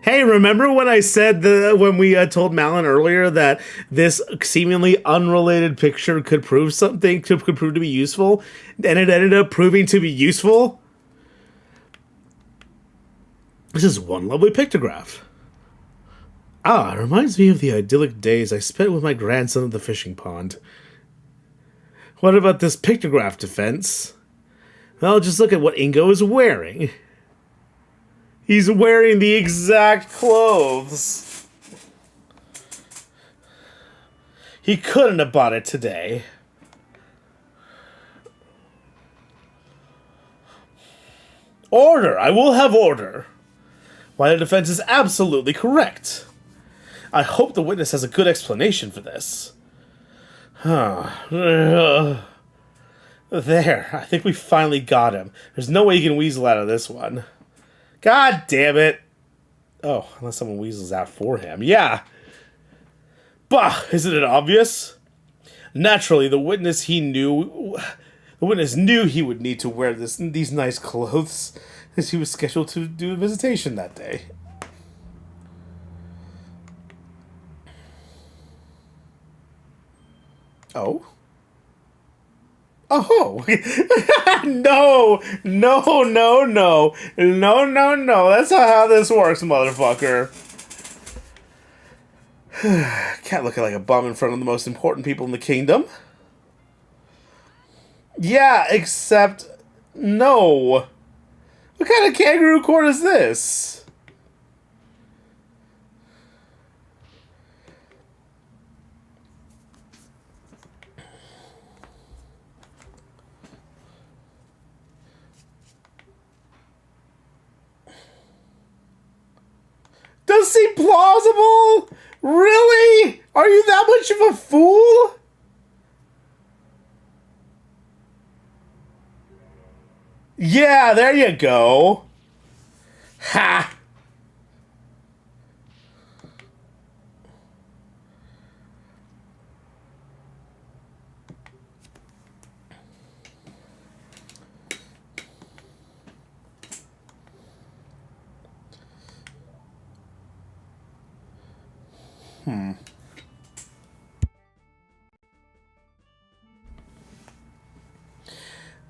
Hey, remember when I said when we told Malin earlier that this seemingly unrelated picture could prove something, could prove to be useful, and it ended up proving to be useful? This is one lovely pictograph. Ah, it reminds me of the idyllic days I spent with my grandson at the fishing pond. What about this pictograph defense? Well, just look at what Ingo is wearing. He's wearing the exact clothes. He couldn't have bought it today. Order! I will have order. Why, the defense is absolutely correct. I hope the witness has a good explanation for this. There, I think we finally got him. There's no way you can weasel out of this one. God damn it. Oh, unless someone weasels out for him. Yeah. Bah, isn't it obvious? Naturally, the witness knew he would need to wear these nice clothes, as he was scheduled to do a visitation that day. Oh? Oh! No! No, no, no. No, no, no. That's not how this works, motherfucker. Can't look like a bum in front of the most important people in the kingdom. Yeah, except... No. What kind of kangaroo court is this? Does seem plausible? Really? Are you that much of a fool? Yeah, there you go. Ha!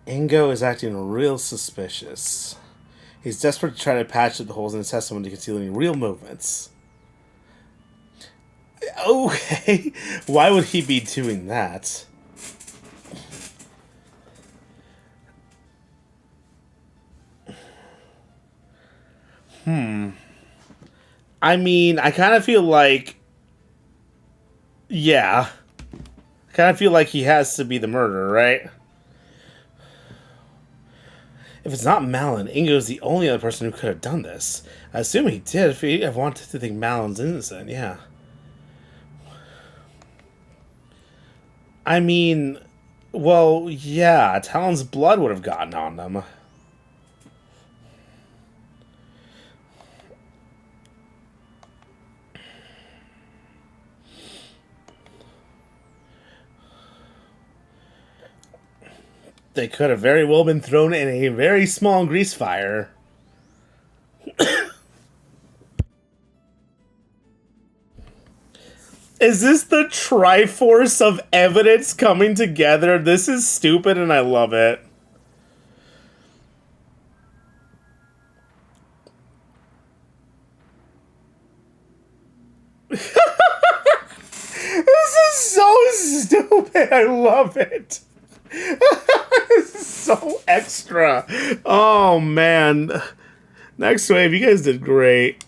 Ingo is acting real suspicious. He's desperate to try to patch up the holes in his testimony to conceal any real movements. Okay, why would he be doing that? I mean, I kind of feel like... Yeah. I kind of feel like he has to be the murderer, right? If it's not Malin, Ingo's the only other person who could have done this. I assume he did if he wanted to think Malin's innocent, yeah. I mean, well, yeah, Talon's blood would have gotten on them. They could have very well been thrown in a very small grease fire. Is this the Triforce of evidence coming together? This is stupid and I love it. This is so stupid. I love it. This is so extra. Oh, man. Next wave, you guys did great.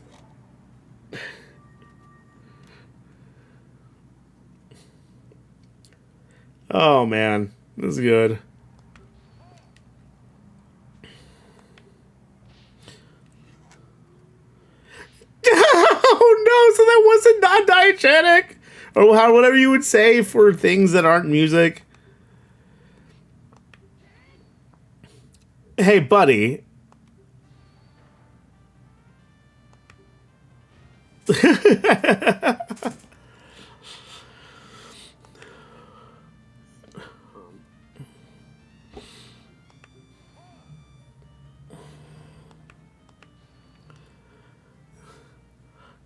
Oh man, this is good. Oh no, so that wasn't non-diegetic? Or whatever you would say for things that aren't music. Hey, buddy.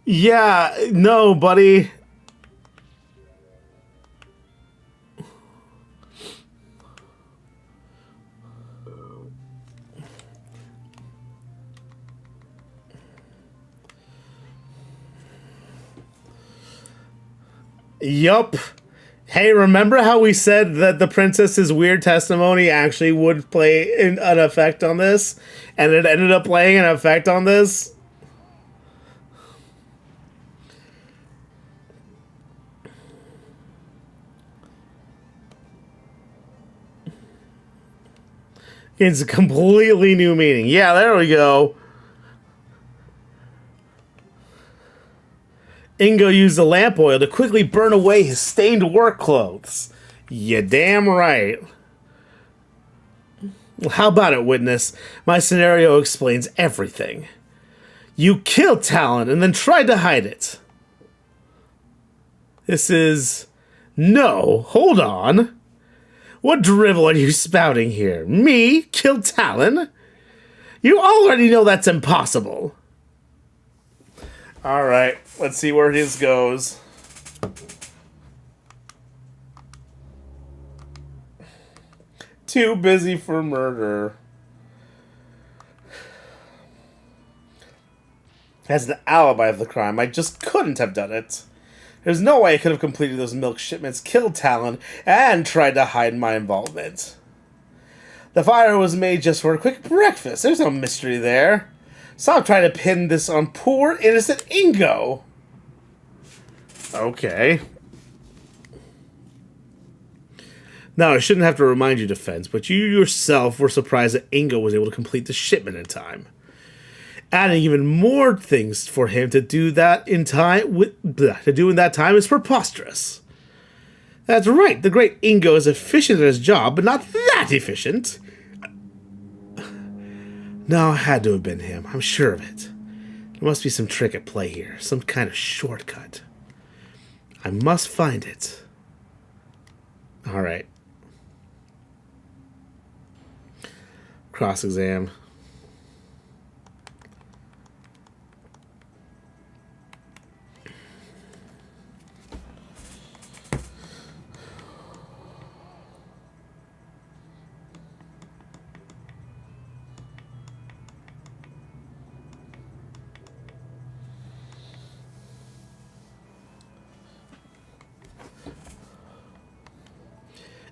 Yeah, no, buddy. Yup. Hey, remember how we said that the princess's weird testimony actually would play an effect on this? And it ended up playing an effect on this? It's a completely new meaning. Yeah, there we go. Ingo used the lamp oil to quickly burn away his stained work clothes. You damn right. Well, how about it, witness? My scenario explains everything. You killed Talon and then tried to hide it. This is... No, hold on. What drivel are you spouting here? Me? Kill Talon? You already know that's impossible. Alright, let's see where his goes. Too busy for murder. Has an alibi of the crime. I just couldn't have done it. There's no way I could have completed those milk shipments, killed Talon, and tried to hide my involvement. The fire was made just for a quick breakfast. There's no mystery there. Stop trying to pin this on poor, innocent Ingo. Okay. Now, I shouldn't have to remind you, Defense, but you yourself were surprised that Ingo was able to complete the shipment in time. Adding even more things for him to do that in that time is preposterous. That's right, the great Ingo is efficient at his job, but not that efficient. No, it had to have been him. I'm sure of it. There must be some trick at play here. Some kind of shortcut. I must find it. Alright. Cross-exam.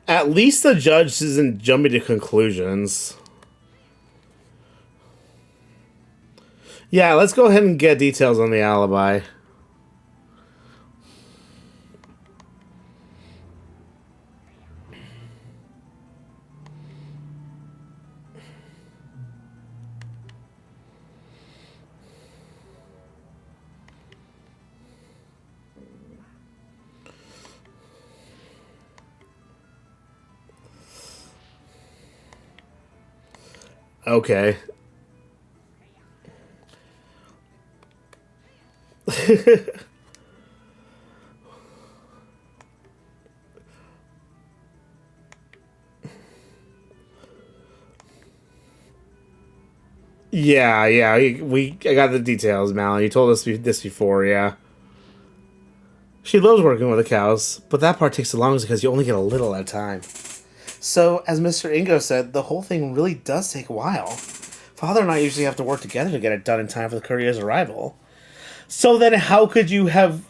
At least the judge isn't jumping to conclusions. Yeah, let's go ahead and get details on the alibi. Okay. Yeah, I got the details, Malin. You told us this before, yeah. She loves working with the cows, but that part takes the longest because you only get a little at a time. So, as Mr. Ingo said, the whole thing really does take a while. Father and I usually have to work together to get it done in time for the courier's arrival. So then how could you have...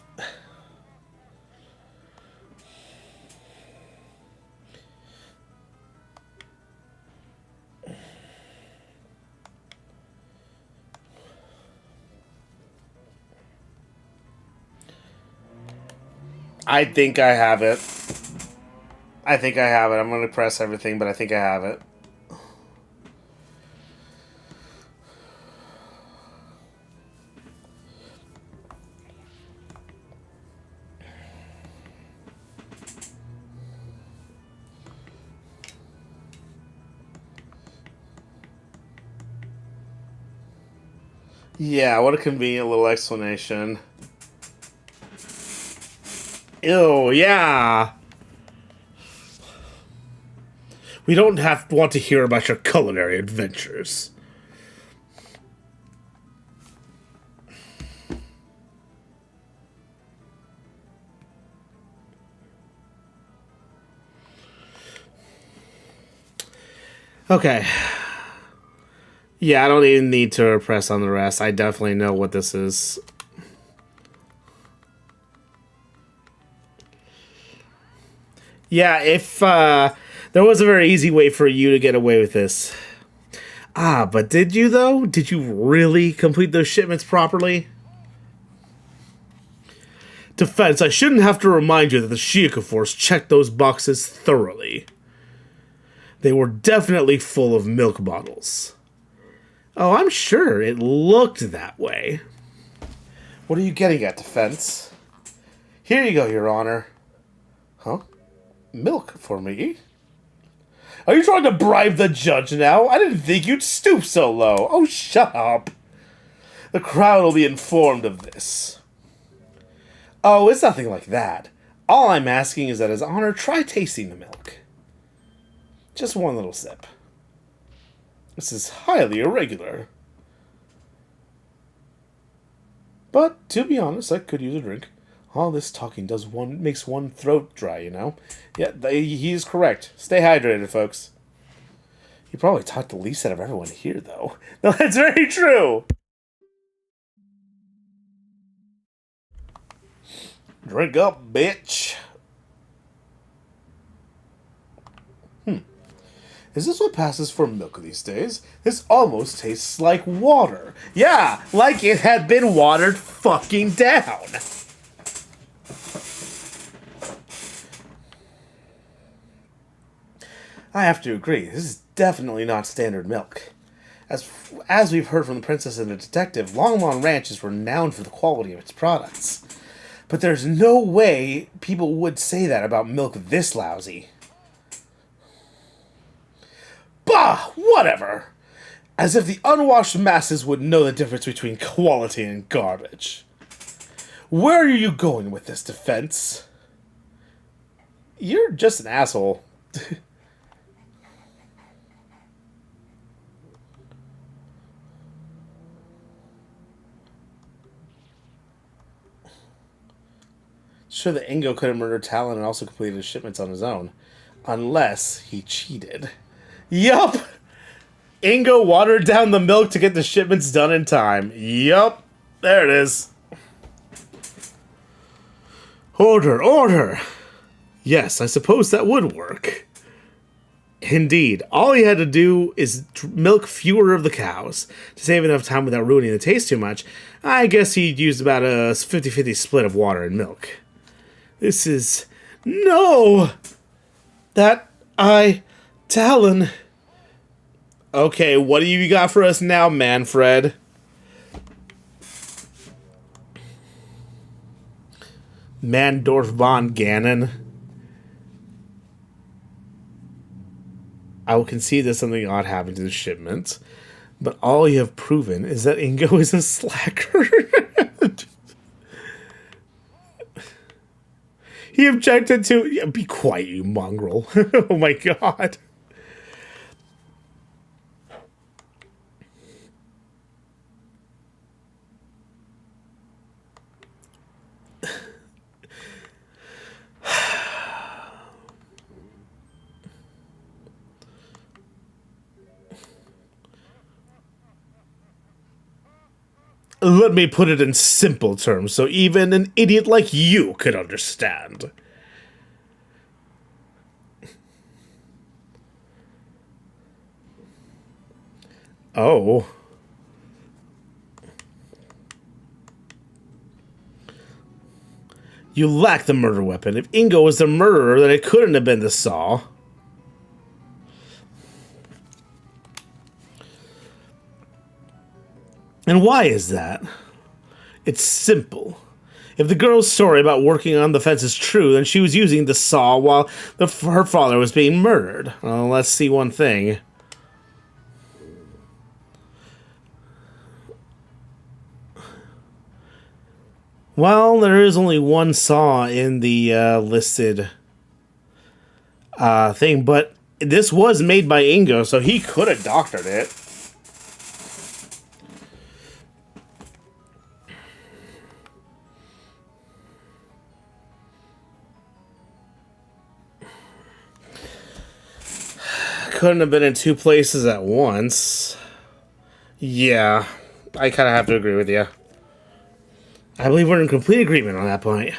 I think I have it. I think I have it. I'm going to press everything, but I think I have it. Yeah, what a convenient little explanation. Ew, yeah. We don't want to hear about your culinary adventures. Okay. Yeah, I don't even need to press on the rest. I definitely know what this is. Yeah, if there was a very easy way for you to get away with this. Ah, but did you, though? Did you really complete those shipments properly? Defense, I shouldn't have to remind you that the Shiaka Force checked those boxes thoroughly. They were definitely full of milk bottles. Oh, I'm sure it looked that way. What are you getting at, Defense? Here you go, Your Honor. Huh? Milk for me? Are you trying to bribe the judge now? I didn't think you'd stoop so low. Oh, shut up. The crowd will be informed of this. Oh, it's nothing like that. All I'm asking is that His Honor try tasting the milk. Just one little sip. This is highly irregular. But, to be honest, I could use a drink. All this talking makes one throat dry, you know? Yeah, he's correct. Stay hydrated, folks. You probably talked the least out of everyone here, though. No, that's very true! Drink up, bitch. Is this what passes for milk these days? This almost tastes like water. Yeah, like it had been watered fucking down. I have to agree, this is definitely not standard milk. As we've heard from the princess and the detective, Long Lawn Ranch is renowned for the quality of its products. But there's no way people would say that about milk this lousy. Bah! Whatever! As if the unwashed masses would know the difference between quality and garbage. Where are you going with this, Defense? You're just an asshole. Sure that Ingo could have murdered Talon and also completed his shipments on his own. Unless he cheated. Yup! Ingo watered down the milk to get the shipments done in time. Yup. There it is. Order, order! Yes, I suppose that would work. Indeed. All he had to do is milk fewer of the cows. To save enough time without ruining the taste too much, I guess he'd used about a 50-50 split of water and milk. This is... No! Talon... Okay, what do you got for us now, Manfred? Mandorf von Gannon. I will concede that something odd happened to the shipment, but all you have proven is that Ingo is a slacker. He objected to... Yeah, be quiet, you mongrel. Oh my god. Let me put it in simple terms so even an idiot like you could understand. Oh. You lack the murder weapon. If Ingo was the murderer, then it couldn't have been the saw. And why is that? It's simple. If the girl's story about working on the fence is true, then she was using the saw while her father was being murdered. Well, let's see one thing. Well, there is only one saw in the listed thing, but this was made by Ingo, so he could have doctored it. Couldn't have been in two places at once. Yeah, I kind of have to agree with you. I believe we're in complete agreement on that point.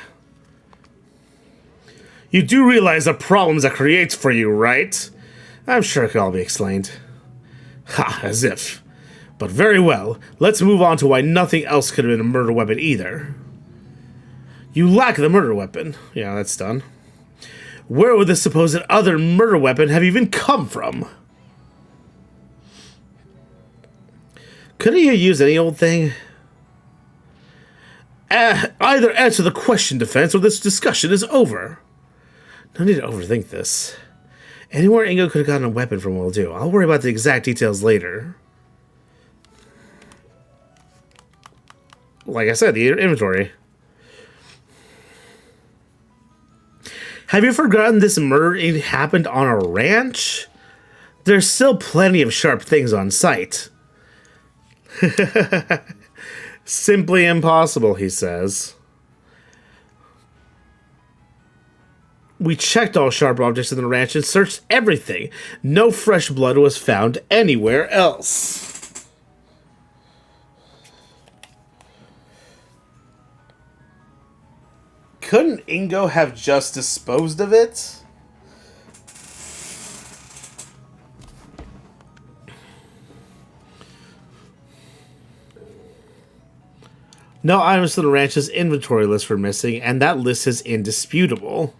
You do realize the problems that creates for you, right? I'm sure it can all be explained. Ha, as if. But very well, let's move on to why nothing else could have been a murder weapon either. You lack the murder weapon. Yeah, that's done. Where would the supposed other murder weapon have even come from? Couldn't you use any old thing? Either answer the question, Defense, or this discussion is over. No need to overthink this. Anywhere Ingo could have gotten a weapon from will do. I'll worry about the exact details later. Like I said, the inventory. Have you forgotten this murder happened on a ranch? There's still plenty of sharp things on site. Simply impossible, he says. We checked all sharp objects in the ranch and searched everything. No fresh blood was found anywhere else. Couldn't Ingo have just disposed of it? No items from the ranch's inventory list were missing, and that list is indisputable.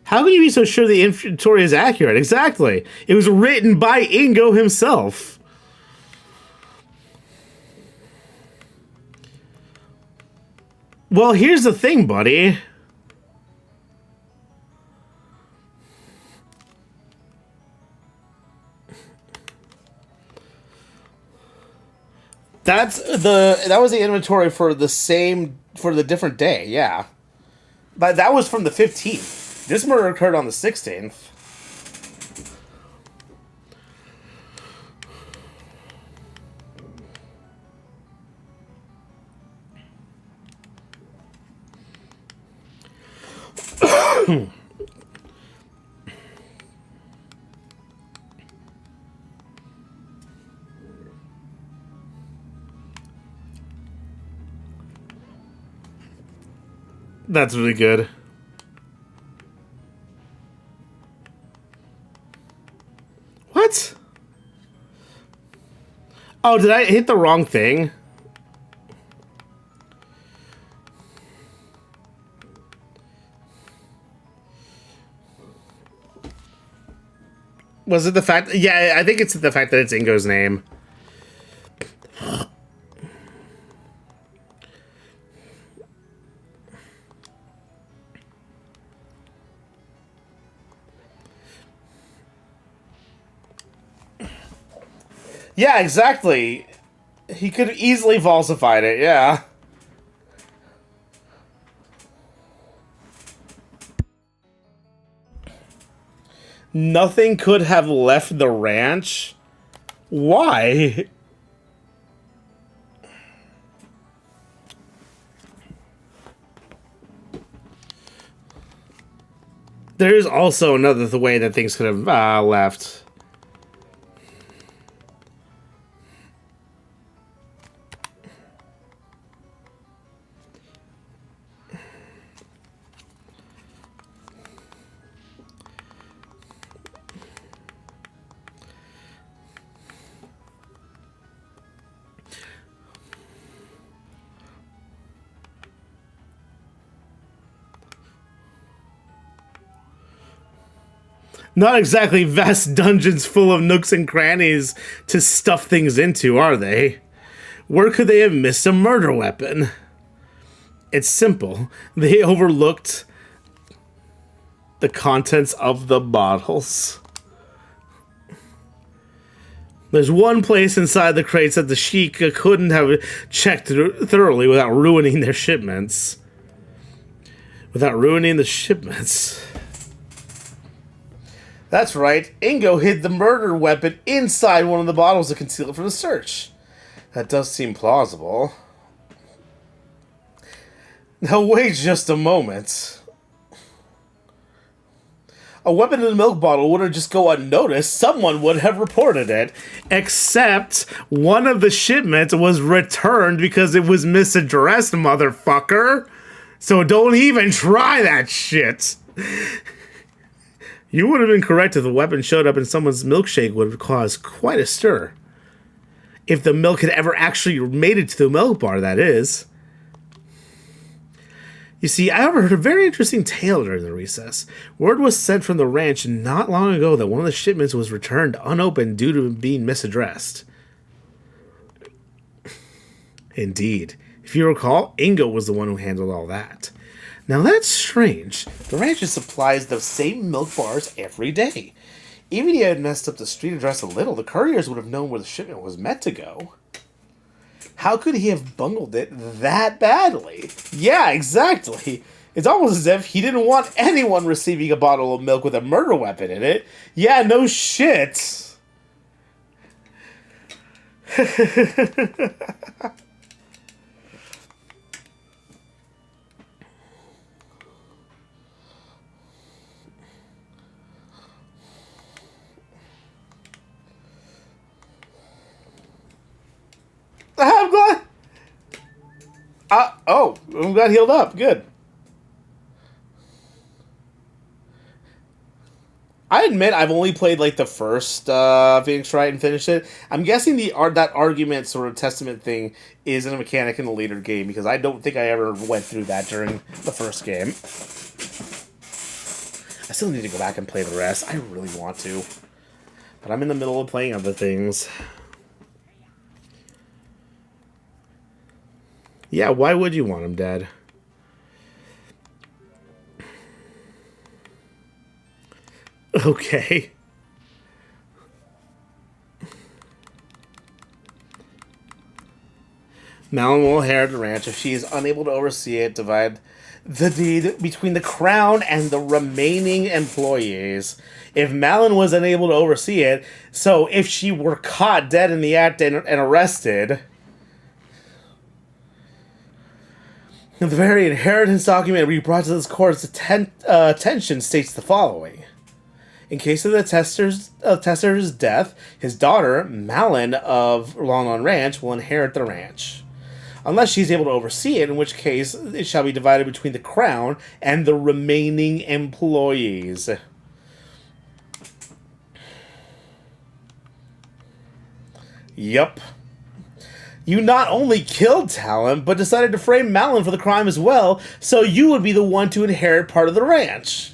How can you be so sure the inventory is accurate? Exactly. It was written by Ingo himself. Well, here's the thing, buddy. That was the inventory for the different day, yeah. But that was from the 15th. This murder occurred on the 16th. That's really good. What? Oh, did I hit the wrong thing? Was it the fact? Yeah, I think it's the fact that it's Ingo's name. Yeah, exactly. He could have easily falsified it, yeah. Nothing could have left the ranch? Why? There is also another way that things could have left. Not exactly vast dungeons full of nooks and crannies to stuff things into, are they? Where could they have missed a murder weapon? It's simple. They overlooked the contents of the bottles. There's one place inside the crates that the Sheik couldn't have checked thoroughly without ruining their shipments. Without ruining the shipments. That's right. Ingo hid the murder weapon inside one of the bottles to conceal it from the search. That does seem plausible. Now wait just a moment. A weapon in a milk bottle wouldn't just go unnoticed. Someone would have reported it. Except one of the shipments was returned because it was misaddressed, motherfucker. So don't even try that shit. You would have been correct if the weapon showed up in someone's milkshake would have caused quite a stir. If the milk had ever actually made it to the milk bar, that is. You see, I overheard a very interesting tale during the recess. Word was sent from the ranch not long ago that one of the shipments was returned unopened due to being misaddressed. Indeed. If you recall, Ingo was the one who handled all that. Now that's strange. The ranch supplies the same milk bars every day. Even if he had messed up the street address a little, the couriers would have known where the shipment was meant to go. How could he have bungled it that badly? Yeah, exactly. It's almost as if he didn't want anyone receiving a bottle of milk with a murder weapon in it. Yeah, no shit. I'm glad. I'm glad healed up. Good. I admit I've only played like the first Phoenix Wright and finished it. I'm guessing that argument sort of testament thing isn't a mechanic in the later game because I don't think I ever went through that during the first game. I still need to go back and play the rest. I really want to. But I'm in the middle of playing other things. Yeah, why would you want him dead? Okay. Malin will inherit the ranch if she is unable to oversee it, divide the deed between the crown and the remaining employees. If Malin was unable to oversee it, so if she were caught dead in the act and arrested... The very inheritance document we brought to this court's attention states the following. In case of the tester's death, his daughter, Malin of Longlawn Ranch, will inherit the ranch. Unless she's able to oversee it, in which case it shall be divided between the crown and the remaining employees. Yup. You not only killed Talon, but decided to frame Malin for the crime as well, so you would be the one to inherit part of the ranch.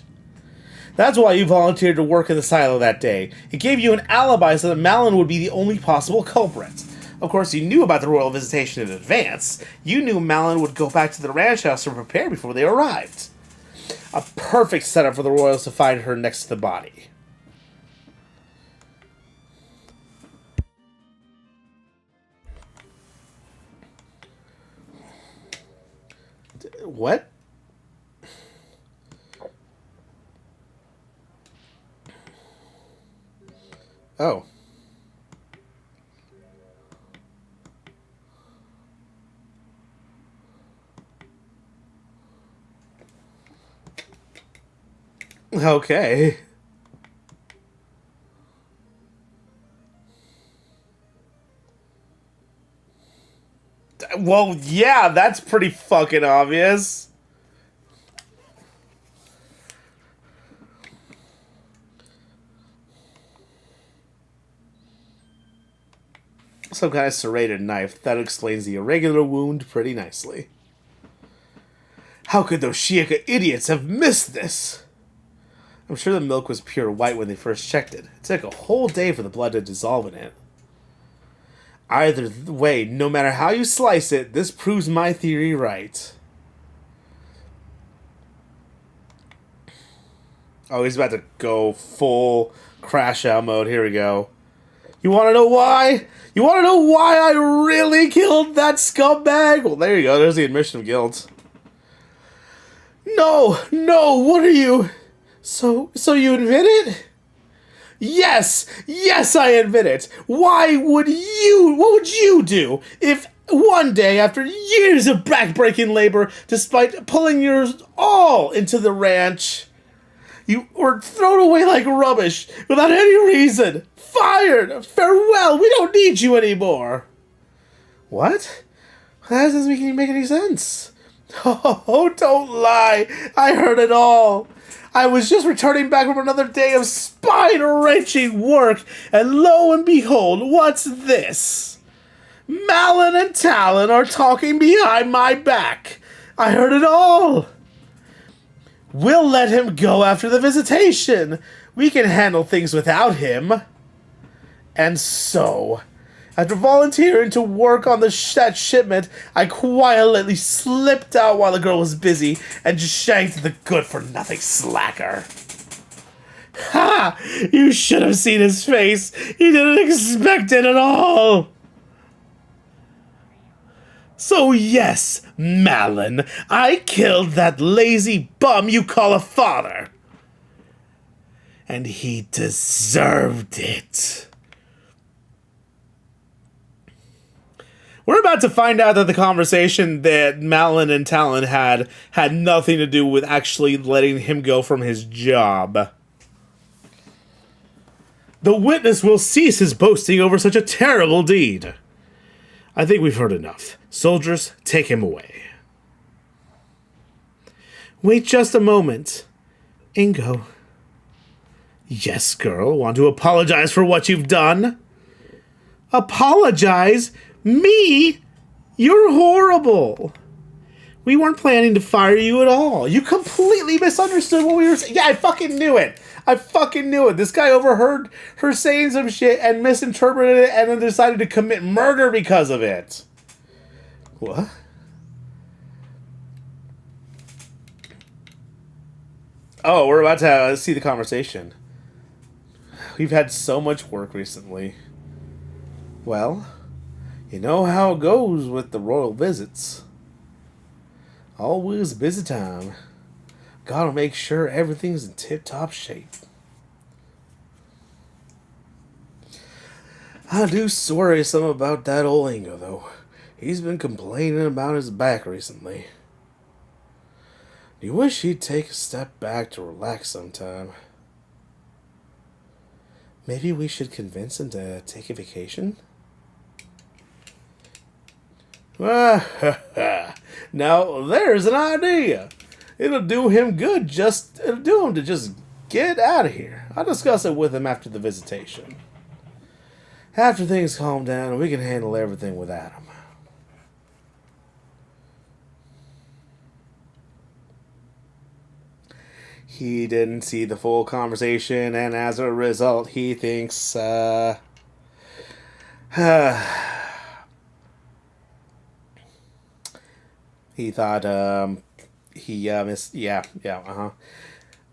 That's why you volunteered to work in the silo that day. It gave you an alibi so that Malin would be the only possible culprit. Of course, you knew about the royal visitation in advance. You knew Malin would go back to the ranch house to prepare before they arrived. A perfect setup for the royals to find her next to the body. What? Oh. Okay. Well, yeah, that's pretty fucking obvious. Some kind of serrated knife. That explains the irregular wound pretty nicely. How could those Shiaka idiots have missed this? I'm sure the milk was pure white when they first checked it. It took a whole day for the blood to dissolve in it. Either way, no matter how you slice it, this proves my theory right. Oh, he's about to go full crash out mode. Here we go. You want to know why? You want to know why I really killed that scumbag? Well, there you go. There's the admission of guilt. No, what are you? So you admit it? Yes, I admit it. What would you do if one day, after years of back-breaking labor, despite pulling yours all into the ranch, you were thrown away like rubbish without any reason? Fired! Farewell! We don't need you anymore! What? That doesn't make any sense. Oh, don't lie. I heard it all. I was just returning back from another day of spine-wrenching work, and lo and behold, what's this? Malin and Talon are talking behind my back. I heard it all. We'll let him go after the visitation. We can handle things without him. And so, after volunteering to work on that shipment, I quietly slipped out while the girl was busy and just shanked the good-for-nothing slacker. Ha! You should have seen his face. He didn't expect it at all. So yes, Malin, I killed that lazy bum you call a father. And he deserved it. We're about to find out that the conversation that Malin and Talon had nothing to do with actually letting him go from his job. The witness will cease his boasting over such a terrible deed. I think we've heard enough. Soldiers, take him away. Wait just a moment. Ingo. Yes, girl. Want to apologize for what you've done? Apologize? Me? You're horrible. We weren't planning to fire you at all. You completely misunderstood what we were saying. Yeah, I fucking knew it. This guy overheard her saying some shit and misinterpreted it and then decided to commit murder because of it. What? Oh, we're about to see the conversation. We've had so much work recently. Well, you know how it goes with the royal visits. Always busy time. Gotta make sure everything's in tip-top shape. I do worry some about that old Ingo, though. He's been complaining about his back recently. Do you wish he'd take a step back to relax sometime? Maybe we should convince him to take a vacation? Now, there's an idea. It'll do him to just get out of here. I'll discuss it with him after the visitation. After things calm down, we can handle everything without him. He didn't see the full conversation, and as a result, he thinks, he thought, he missed.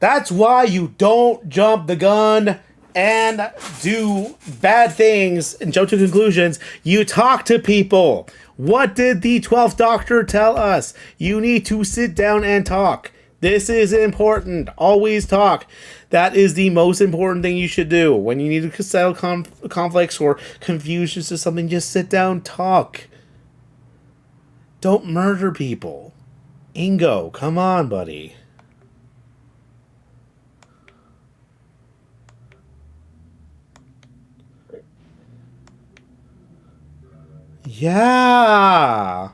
That's why you don't jump the gun and do bad things and jump to conclusions. You talk to people. What did the 12th Doctor tell us? You need to sit down and talk. This is important. Always talk. That is the most important thing you should do. When you need to settle conflicts or confusions or something, just sit down, talk. Don't murder people. Ingo, come on, buddy. Yeah.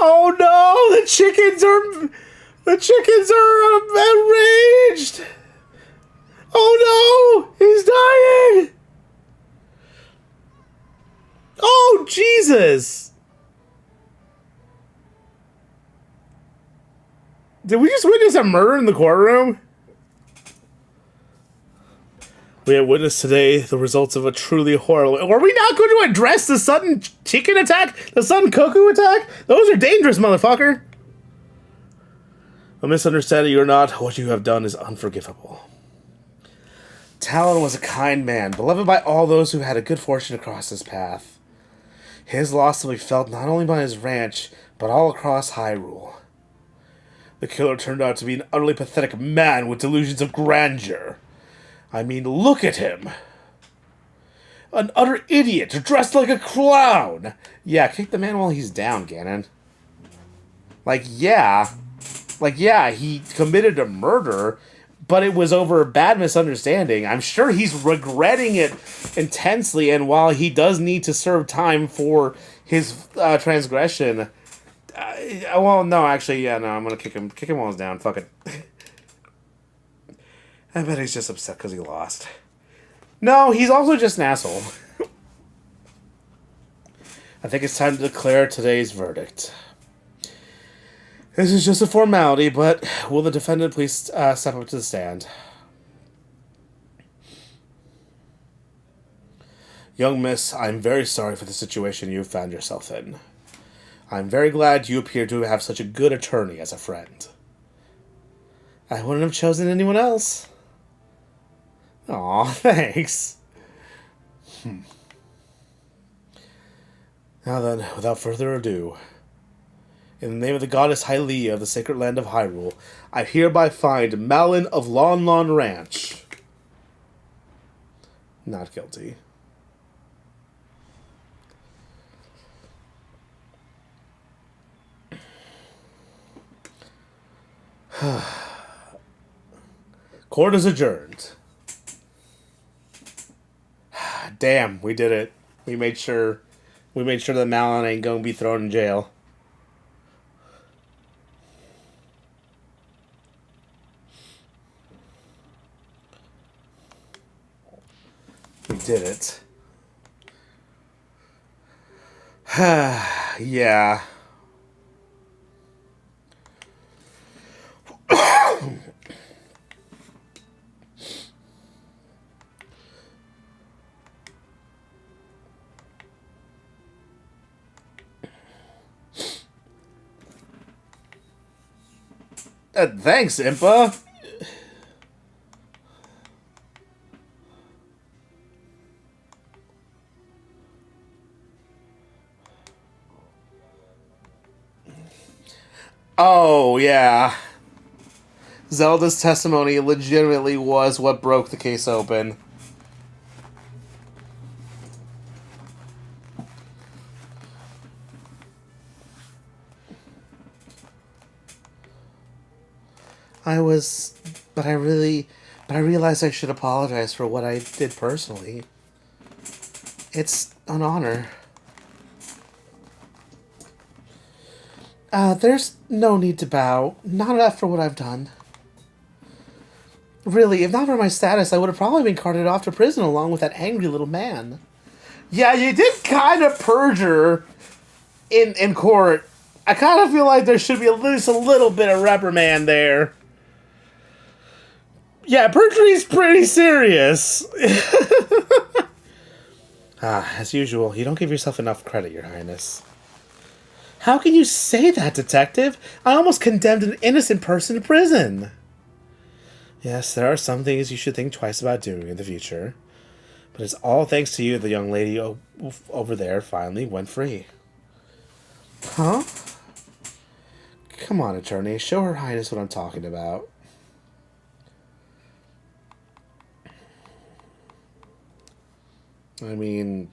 Oh no, the chickens are The chickens are enraged! Oh no! He's dying! Oh, Jesus! Did we just witness a murder in the courtroom? We have witnessed today the results of a truly horrible... Are we not going to address the sudden chicken attack? The sudden cuckoo attack? Those are dangerous, motherfucker! A misunderstanding or not, what you have done is unforgivable. Talon was a kind man, beloved by all those who had a good fortune to cross his path. His loss will be felt not only by his ranch, but all across Hyrule. The killer turned out to be an utterly pathetic man with delusions of grandeur. I mean, look at him. An utter idiot, dressed like a clown. Yeah, kick the man while he's down, Ganon. Yeah, he committed a murder, but it was over a bad misunderstanding. I'm sure he's regretting it intensely, and while he does need to serve time for his transgression... well, no, actually, yeah, no, I'm gonna kick him while he's down. Fuck it. I bet he's just upset because he lost. No, he's also just an asshole. I think it's time to declare today's verdict. This is just a formality, but will the defendant please step up to the stand? Young miss, I'm very sorry for the situation you found yourself in. I'm very glad you appear to have such a good attorney as a friend. I wouldn't have chosen anyone else. Aw, thanks. Now then, without further ado, in the name of the goddess Hylia of the sacred land of Hyrule, I hereby find Malin of Lon Lon Ranch not guilty. Court is adjourned. Damn, we did it. We made sure that Malin ain't gonna be thrown in jail. We did it. Yeah. Thanks, Impa. Oh, yeah. Zelda's testimony legitimately was what broke the case open. But I realized I should apologize for what I did personally. It's an honor. There's no need to bow. Not after what I've done. Really, if not for my status, I would have probably been carted off to prison along with that angry little man. Yeah, you did kind of perjure in court. I kind of feel like there should be at least a little bit of reprimand there. Yeah, perjury's pretty serious. As usual, you don't give yourself enough credit, Your Highness. How can you say that, Detective? I almost condemned an innocent person to prison. Yes, there are some things you should think twice about doing in the future. But it's all thanks to you the young lady over there finally went free. Huh? Come on, attorney. Show Her Highness what I'm talking about. I mean...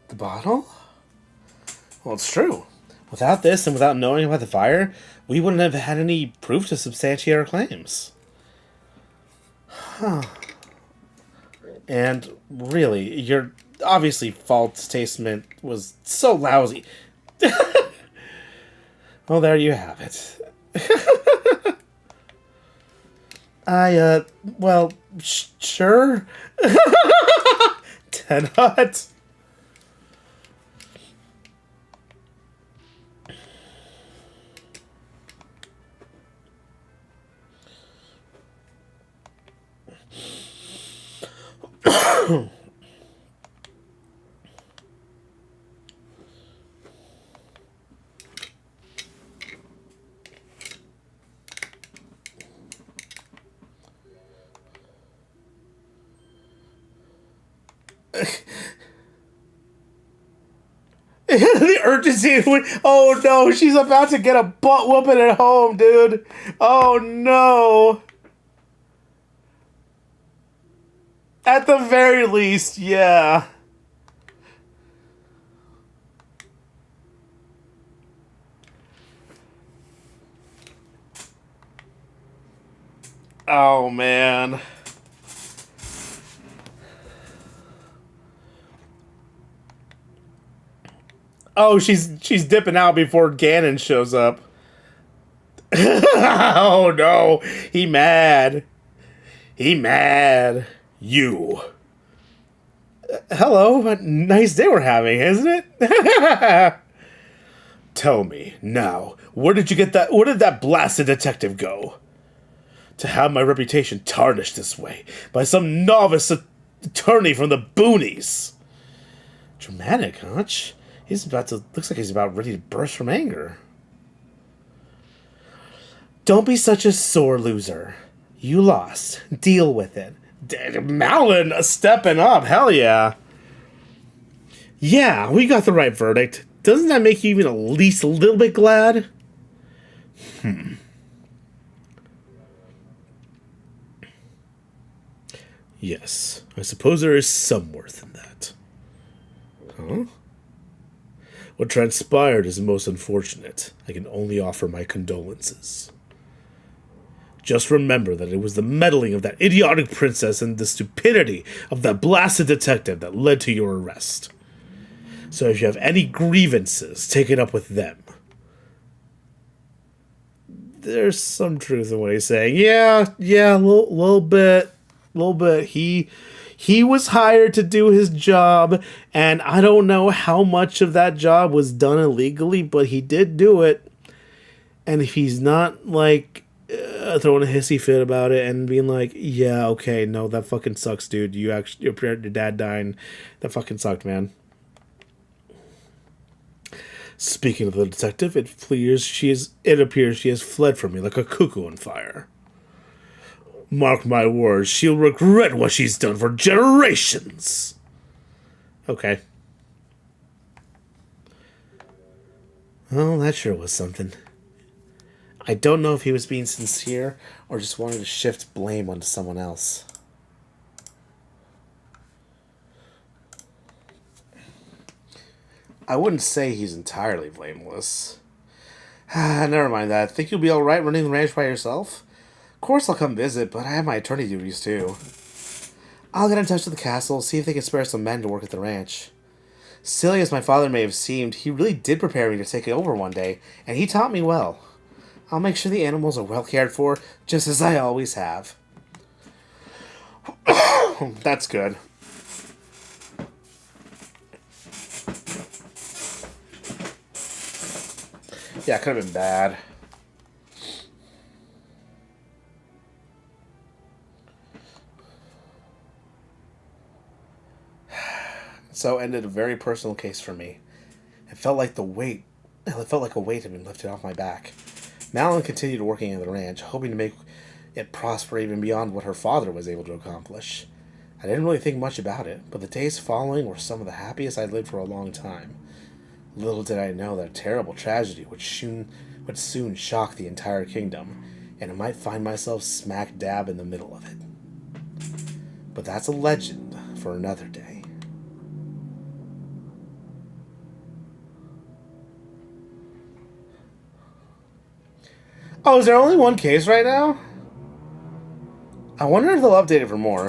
the bottle? Well, it's true. Without this and without knowing about the fire, we wouldn't have had any proof to substantiate our claims. Huh. And really, your obviously false statement was so lousy. Well, there you have it. Well, sure. 10 hot. The urgency. Oh no, she's about to get a butt whooping at home, dude. Oh no. At the very least, yeah. Oh man. Oh, she's dipping out before Ganon shows up. Oh no, he mad. He mad. You. Hello, nice day we're having, isn't it? Tell me now, where did you get that? Where did that blasted detective go? To have my reputation tarnished this way by some novice attorney from the boonies. Dramatic, huh? He's about to. Looks like he's about ready to burst from anger. Don't be such a sore loser. You lost. Deal with it. Malin stepping up. Hell yeah. Yeah, we got the right verdict. Doesn't that make you even at least a little bit glad? Yes, I suppose there is some worth in that. Huh? What transpired is most unfortunate. I can only offer my condolences. Just remember that it was the meddling of that idiotic princess and the stupidity of that blasted detective that led to your arrest. So if you have any grievances, take it up with them. There's some truth in what he's saying. Yeah, a little bit. He was hired to do his job, and I don't know how much of that job was done illegally, but he did do it. And if he's not, like, throwing a hissy fit about it and being like, yeah, okay, no, that fucking sucks, dude. Your dad dying. That fucking sucked, man. Speaking of the detective, it appears she has fled from me like a cuckoo on fire. Mark my words, she'll regret what she's done for generations. Okay. Well, that sure was something. I don't know if he was being sincere or just wanted to shift blame onto someone else. I wouldn't say he's entirely blameless. Never mind that. Think you'll be alright running the ranch by yourself? Of course I'll come visit, but I have my attorney duties too. I'll get in touch with the castle, see if they can spare some men to work at the ranch. Silly as my father may have seemed, he really did prepare me to take over one day, and he taught me well. I'll make sure the animals are well cared for, just as I always have. That's good. Yeah, it could have been bad. So ended a very personal case for me. It felt like a weight had been lifted off my back. Malin continued working at the ranch, hoping to make it prosper even beyond what her father was able to accomplish. I didn't really think much about it, but the days following were some of the happiest I'd lived for a long time. Little did I know that a terrible tragedy would soon shock the entire kingdom, and I might find myself smack dab in the middle of it. But that's a legend for another day. Oh, is there only one case right now? I wonder if they'll update it for more.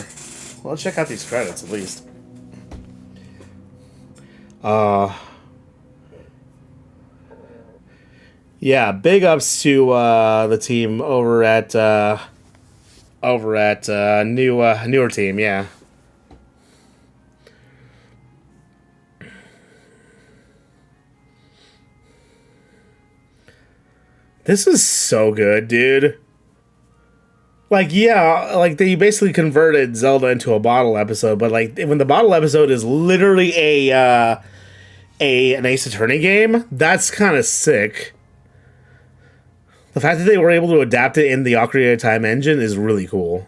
Well, let's check out these credits at least. Yeah, big ups to the team over at newer team. Yeah, this is so good, dude. Like, yeah, like they basically converted Zelda into a bottle episode, but like when the bottle episode is literally a an Ace Attorney game, that's kind of sick. The fact that they were able to adapt it in the Ocarina of Time engine is really cool.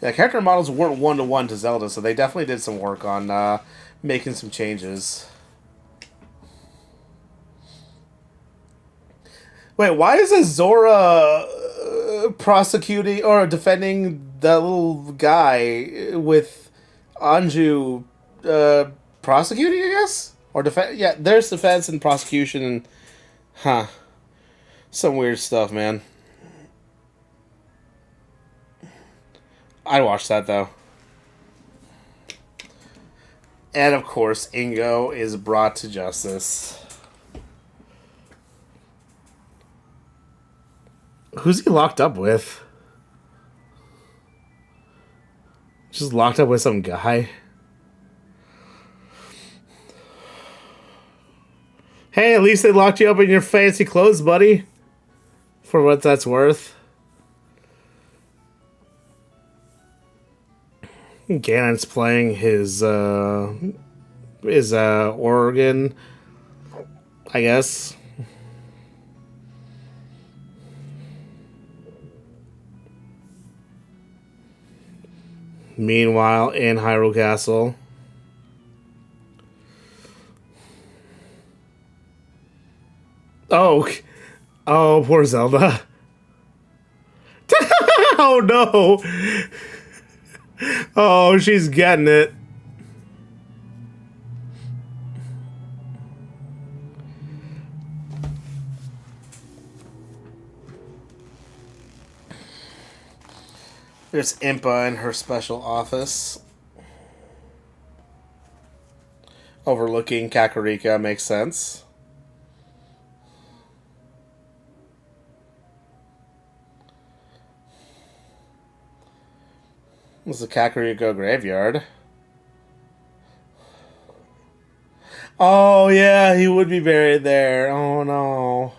Yeah, character models weren't one to Zelda, so they definitely did some work on making some changes. Wait, why is Azora prosecuting or defending that little guy with Anju prosecuting, I guess? Or defense? Yeah, there's defense and prosecution and... Huh. Some weird stuff, man. I'd watch that, though. And, of course, Ingo is brought to justice. Who's he locked up with? Just locked up with some guy? Hey, at least they locked you up in your fancy clothes, buddy. For what that's worth. Ganon's playing his organ, I guess. Meanwhile, in Hyrule Castle. Oh, oh, poor Zelda. Oh no. Oh, she's getting it. There's Impa in her special office. Overlooking Kakarika makes sense. This is the Kakariko graveyard. Oh, yeah, he would be buried there. Oh, no.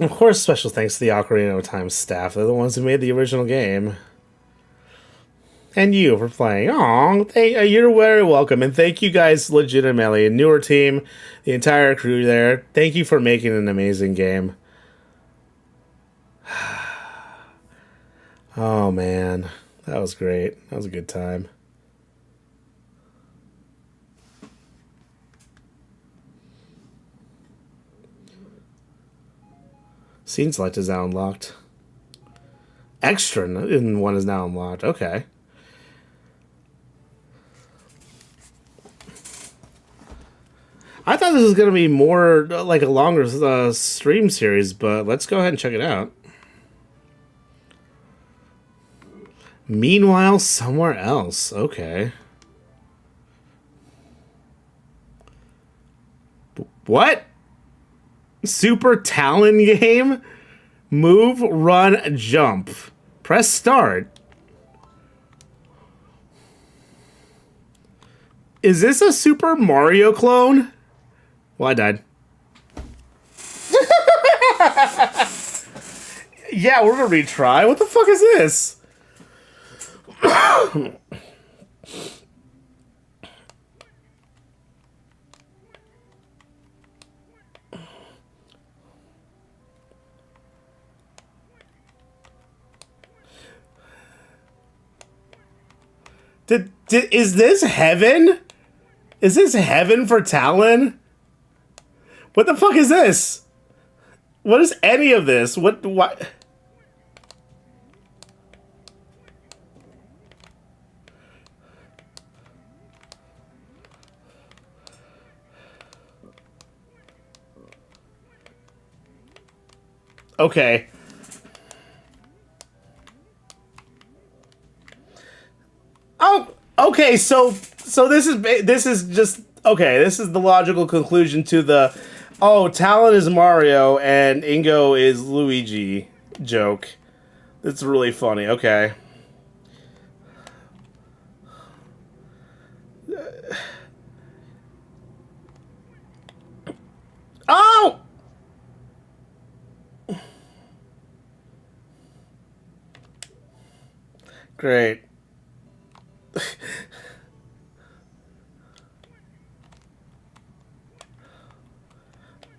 Of course, special thanks to the Ocarina of Time staff. They're the ones who made the original game. And you for playing. Aw, you're very welcome. And thank you guys legitimately. A newer team, the entire crew there. Thank you for making an amazing game. Oh, man. That was great. That was a good time. Scene select is now unlocked. Extra one is now unlocked. Okay. I thought this was going to be more like a longer stream series, but let's go ahead and check it out. Meanwhile, somewhere else. Okay. What? Super Talon game? Move, run, jump. Press start. Is this a Super Mario clone? Well, I died. Yeah, we're gonna retry. What the fuck is this? Is this heaven? Is this heaven for Talon? What the fuck is this? What is any of this? What? Okay. Okay, so this is just okay. This is the logical conclusion to the Talon is Mario and Ingo is Luigi joke. It's really funny. Okay. Oh! Great.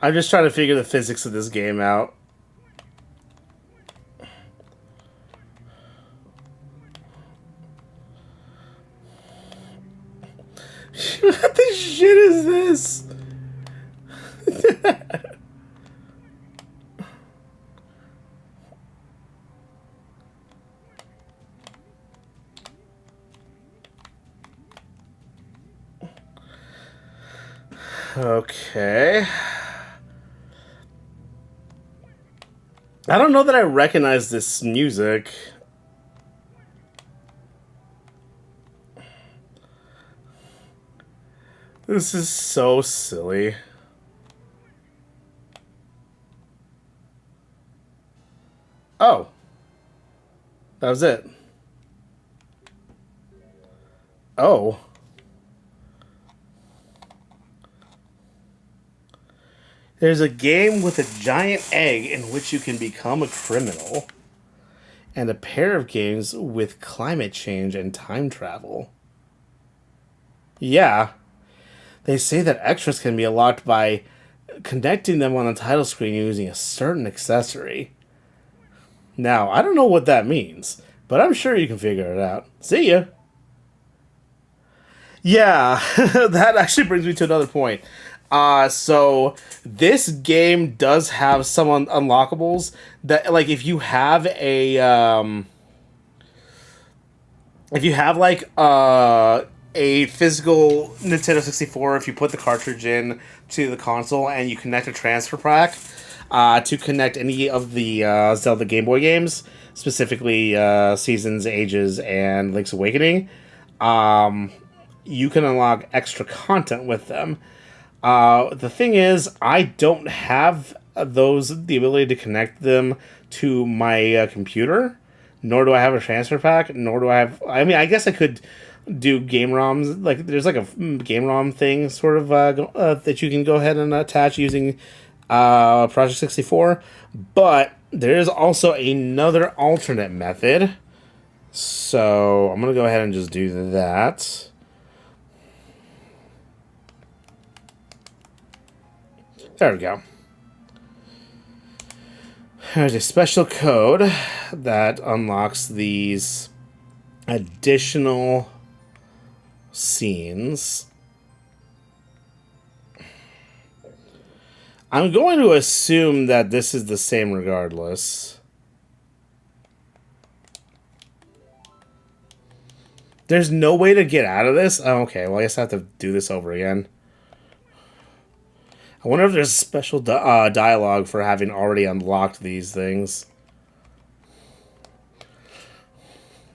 I'm just trying to figure the physics of this game out. What the shit is this? Okay. I don't know that I recognize this music. This is so silly. Oh. That was it. Oh. There's a game with a giant egg in which you can become a criminal. And a pair of games with climate change and time travel. Yeah. They say that extras can be unlocked by connecting them on the title screen using a certain accessory. Now, I don't know what that means, but I'm sure you can figure it out. See ya! Yeah, that actually brings me to another point. So this game does have some unlockables that, like, if you have a, a physical Nintendo 64, if you put the cartridge in to the console and you connect a transfer pack, to connect any of the Zelda Game Boy games, specifically Seasons, Ages, and Link's Awakening, you can unlock extra content with them. The thing is, I don't have the ability to connect them to my computer, nor do I have a transfer pack, nor do I have... I mean, I guess I could do game ROMs. Like, there's like a game ROM thing, sort of, that you can go ahead and attach using Project 64, but there is also another alternate method. So, I'm going to go ahead and just do that. There we go. There's a special code that unlocks these additional scenes. I'm going to assume that this is the same regardless. There's no way to get out of this? Oh, okay, well I guess I have to do this over again. I wonder if there's a special dialogue for having already unlocked these things.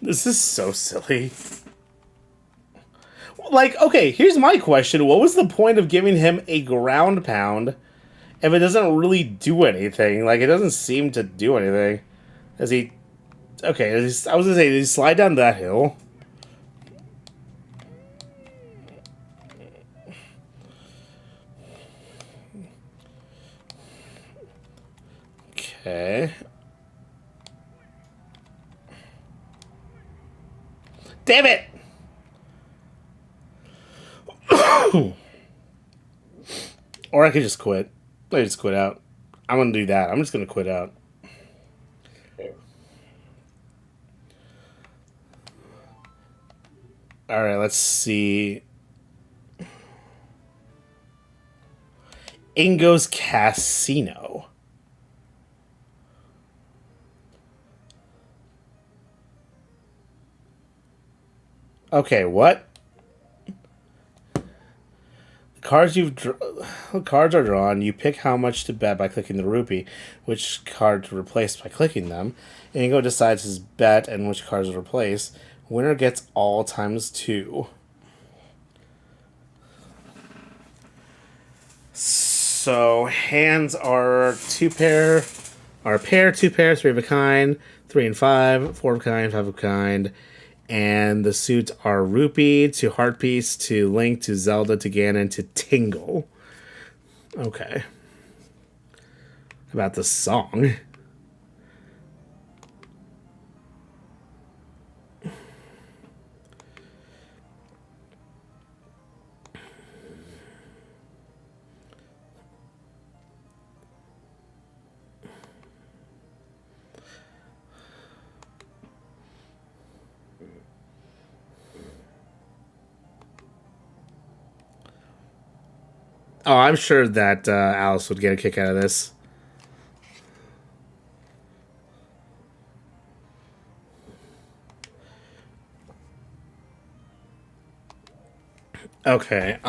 This is so silly. Like, okay, here's my question. What was the point of giving him a ground pound if it doesn't really do anything? Like, it doesn't seem to do anything. Does he... Okay, I was gonna say, did he slide down that hill? Okay. Damn it! Or I could just quit. I just quit out. I'm gonna do that. I'm just gonna quit out. Alright, let's see. Ingo's Casino. Okay, what? Cards are drawn. You pick how much to bet by clicking the rupee, which card to replace by clicking them. And Ingo decides his bet and which cards to replace. Winner gets all times 2. So hands are 2 pair, are pair, 2 pair, 3 of a kind, 3 and 5, 4 of a kind, 5 of a kind. And the suits are Rupee to Heartpiece to Link to Zelda to Ganon to Tingle. Okay. About the song. Oh, I'm sure that Alice would get a kick out of this. Okay.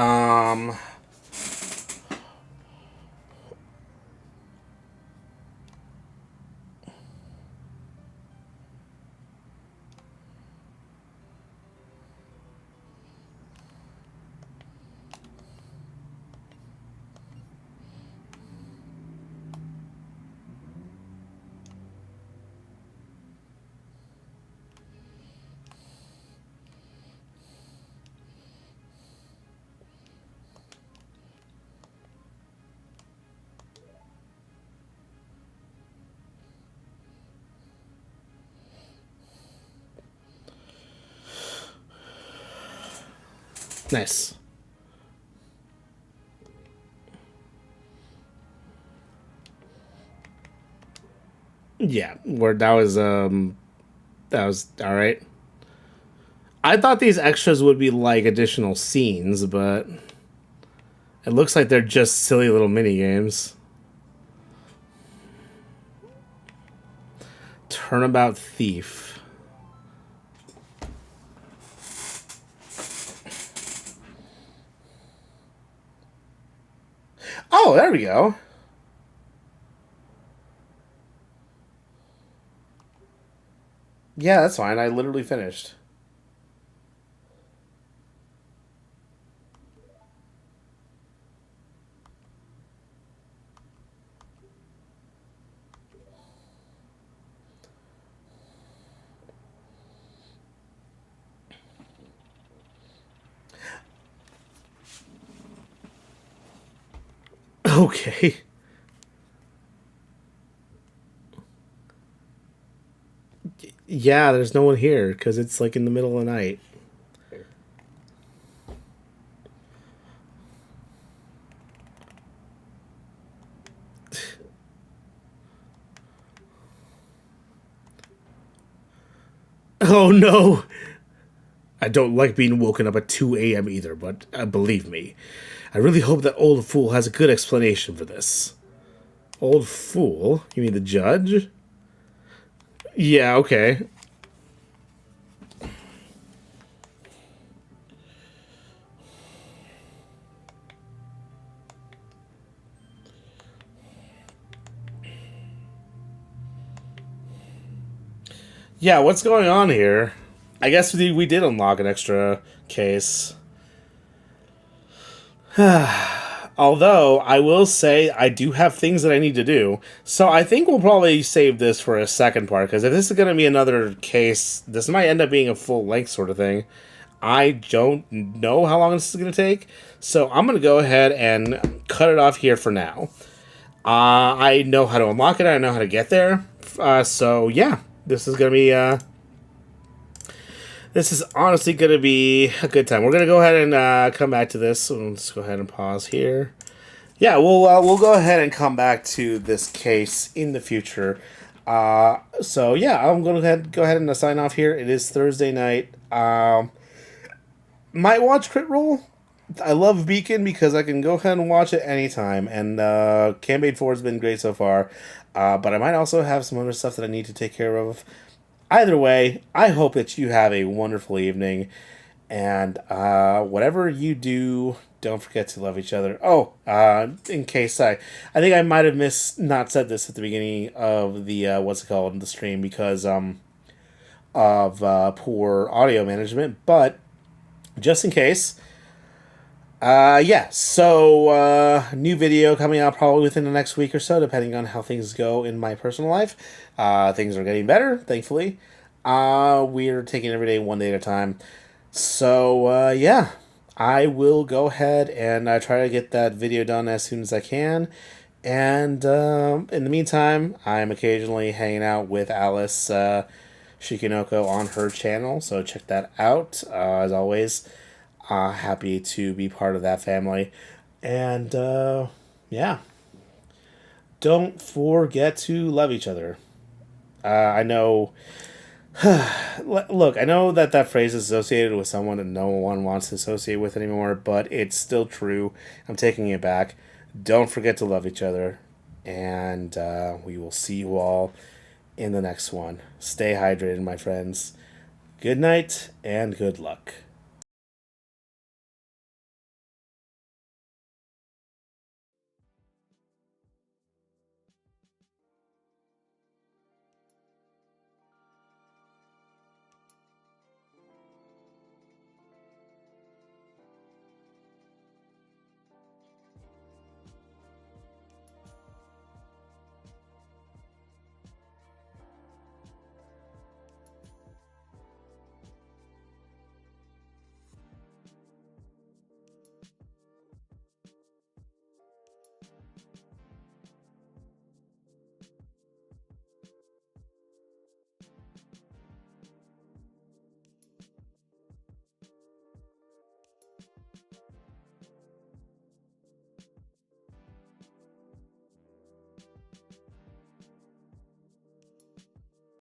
Nice. Yeah, where that was all right. I thought these extras would be like additional scenes, but it looks like they're just silly little mini games. Turnabout Thief. Oh, there we go. Yeah, that's fine. I literally finished. Okay. Yeah, there's no one here because it's like in the middle of the night. Oh no! I don't like being woken up at 2 a.m. either, but believe me, I really hope that old fool has a good explanation for this. Old fool? You mean the judge? Yeah, okay. Yeah, what's going on here? I guess we did unlock an extra case. Although, I will say, I do have things that I need to do. So I think we'll probably save this for a second part, because if this is going to be another case, this might end up being a full-length sort of thing. I don't know how long this is going to take. So I'm going to go ahead and cut it off here for now. I know how to unlock it. I know how to get there. So, yeah. This is going to be... this is honestly going to be a good time. We're going to go ahead and come back to this. So let's go ahead and pause here. Yeah, we'll go ahead and come back to this case in the future. So yeah, I'm going to go ahead and sign off here. It is Thursday night. Might watch Crit Roll. I love Beacon because I can go ahead and watch it anytime. And Campaign 4 has been great so far. But I might also have some other stuff that I need to take care of. Either way, I hope that you have a wonderful evening. And whatever you do, don't forget to love each other. Oh, in case I think I might have not said this at the beginning of the, what's it called, the stream. Because, of poor audio management, but just in case. Yeah, so new video coming out probably within the next week or so, depending on how things go in my personal life. Things are getting better, thankfully. We're taking every day one day at a time. So, yeah, I will go ahead and try to get that video done as soon as I can. And in the meantime, I'm occasionally hanging out with Alice Shikinoko on her channel, so check that out. As always, happy to be part of that family. And yeah, don't forget to love each other. I know. Look, I know that that phrase is associated with someone that no one wants to associate with anymore, but it's still true. I'm taking it back. Don't forget to love each other. And we will see you all in the next one. Stay hydrated, my friends. Good night and good luck.